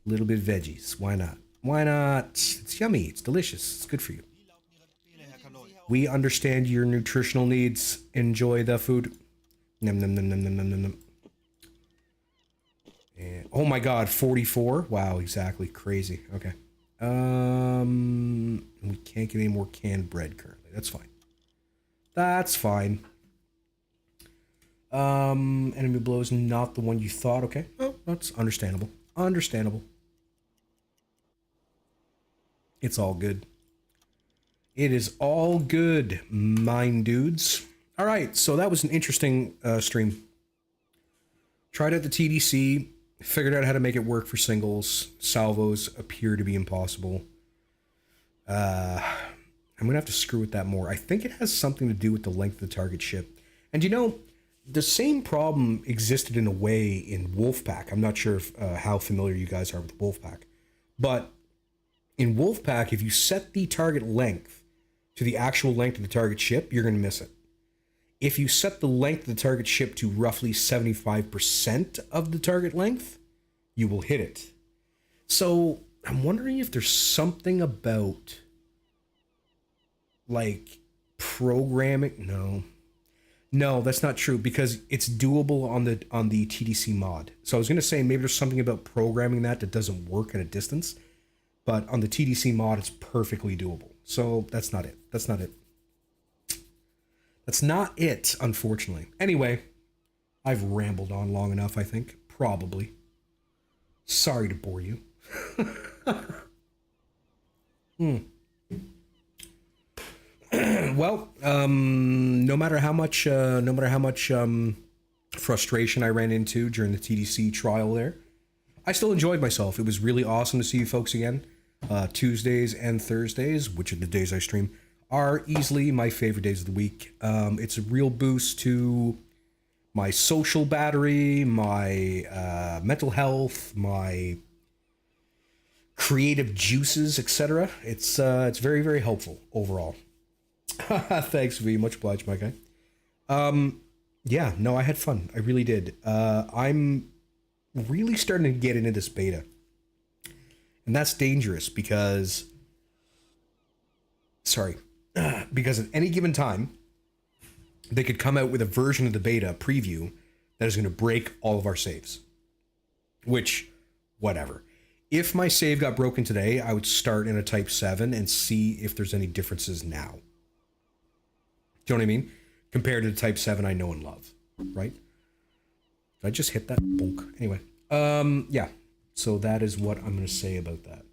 A little bit of veggies. Why not? Why not? It's yummy. It's delicious. It's good for you. We understand your nutritional needs. Enjoy the food. Nom nom nom nom nom nom nom. And, oh my god, 44. Wow, exactly. Crazy. Okay. We can't get any more canned bread currently. That's fine. That's fine. Enemy blow is not the one you thought. Okay. Oh, that's understandable. Understandable. It's all good. It is all good, mine dudes. All right, so that was an interesting stream. Tried out the TDC, figured out how to make it work for singles. Salvos appear to be impossible. I'm gonna have to screw with that more. I think it has something to do with the length of the target ship. And you know, the same problem existed in a way in Wolfpack. I'm not sure if, how familiar you guys are with Wolfpack, but in Wolfpack, if you set the target length to the actual length of the target ship, you're going to miss it. If you set the length of the target ship to roughly 75% of the target length, you will hit it. So I'm wondering if there's something about like programming. No, that's not true because it's doable on the TDC mod. So I was going to say maybe there's something about programming that doesn't work at a distance. But on the TDC mod, it's perfectly doable. So that's not it. That's not it. That's not it, unfortunately. Anyway, I've rambled on long enough, I think. Probably. Sorry to bore you. Well, no matter how much frustration I ran into during the TDC trial there, I still enjoyed myself. It was really awesome to see you folks again. Tuesdays and Thursdays, which are the days I stream, are easily my favorite days of the week. It's a real boost to my social battery, my mental health, my creative juices, etc. It's very, very helpful overall. Thanks, V. Much obliged, my guy. Yeah, no, I had fun. I really did. I'm really starting to get into this beta. And that's dangerous because sorry, because at any given time, they could come out with a version of the beta preview that is going to break all of our saves. Which, whatever. If my save got broken today, I would start in a Type 7 and see if there's any differences now. Do you know what I mean? Compared to the Type 7 I know and love, right? Did I just hit that? Bonk. Anyway, yeah. So that is what I'm going to say about that.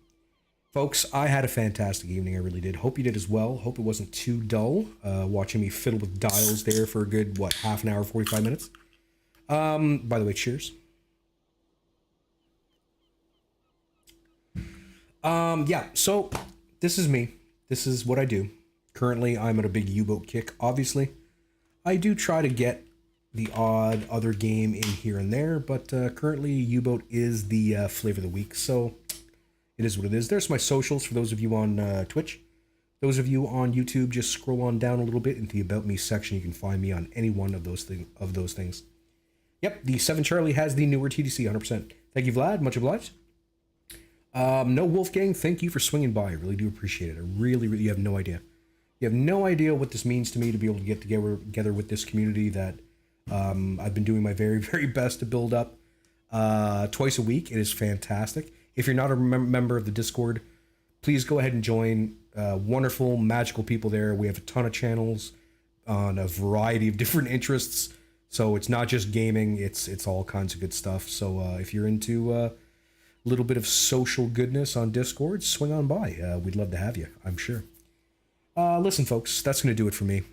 Folks, I had a fantastic evening. I really did. Hope you did as well. Hope it wasn't too dull watching me fiddle with dials there for a good, what, half an hour, 45 minutes. By the way, cheers. Yeah, so this is me. This is what I do. Currently, I'm at a big Uboat kick, obviously. I do try to get the odd other game in here and there, but currently Uboat is the flavor of the week, so it is what it is. There's my socials for those of you on Twitch. Those of you on YouTube, just scroll on down a little bit into the About Me section. You can find me on any one of those things. Yep, the 7 Charlie has the newer TDC, 100%. Thank you, Vlad. Much obliged. No, Wolfgang, thank you for swinging by. I really do appreciate it. I really, you have no idea. You have no idea what this means to me to be able to get together with this community that I've been doing my very, very best to build up twice a week. It is fantastic. If you're not a member of the Discord, please go ahead and join. Wonderful, magical people there. We have a ton of channels on a variety of different interests. So it's not just gaming, it's all kinds of good stuff. So if you're into a little bit of social goodness on Discord, swing on by. We'd love to have you, I'm sure. Listen, folks, that's going to do it for me.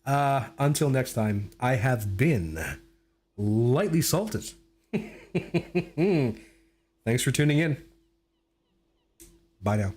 Until next time, I have been lightly salted. Thanks for tuning in. Bye now.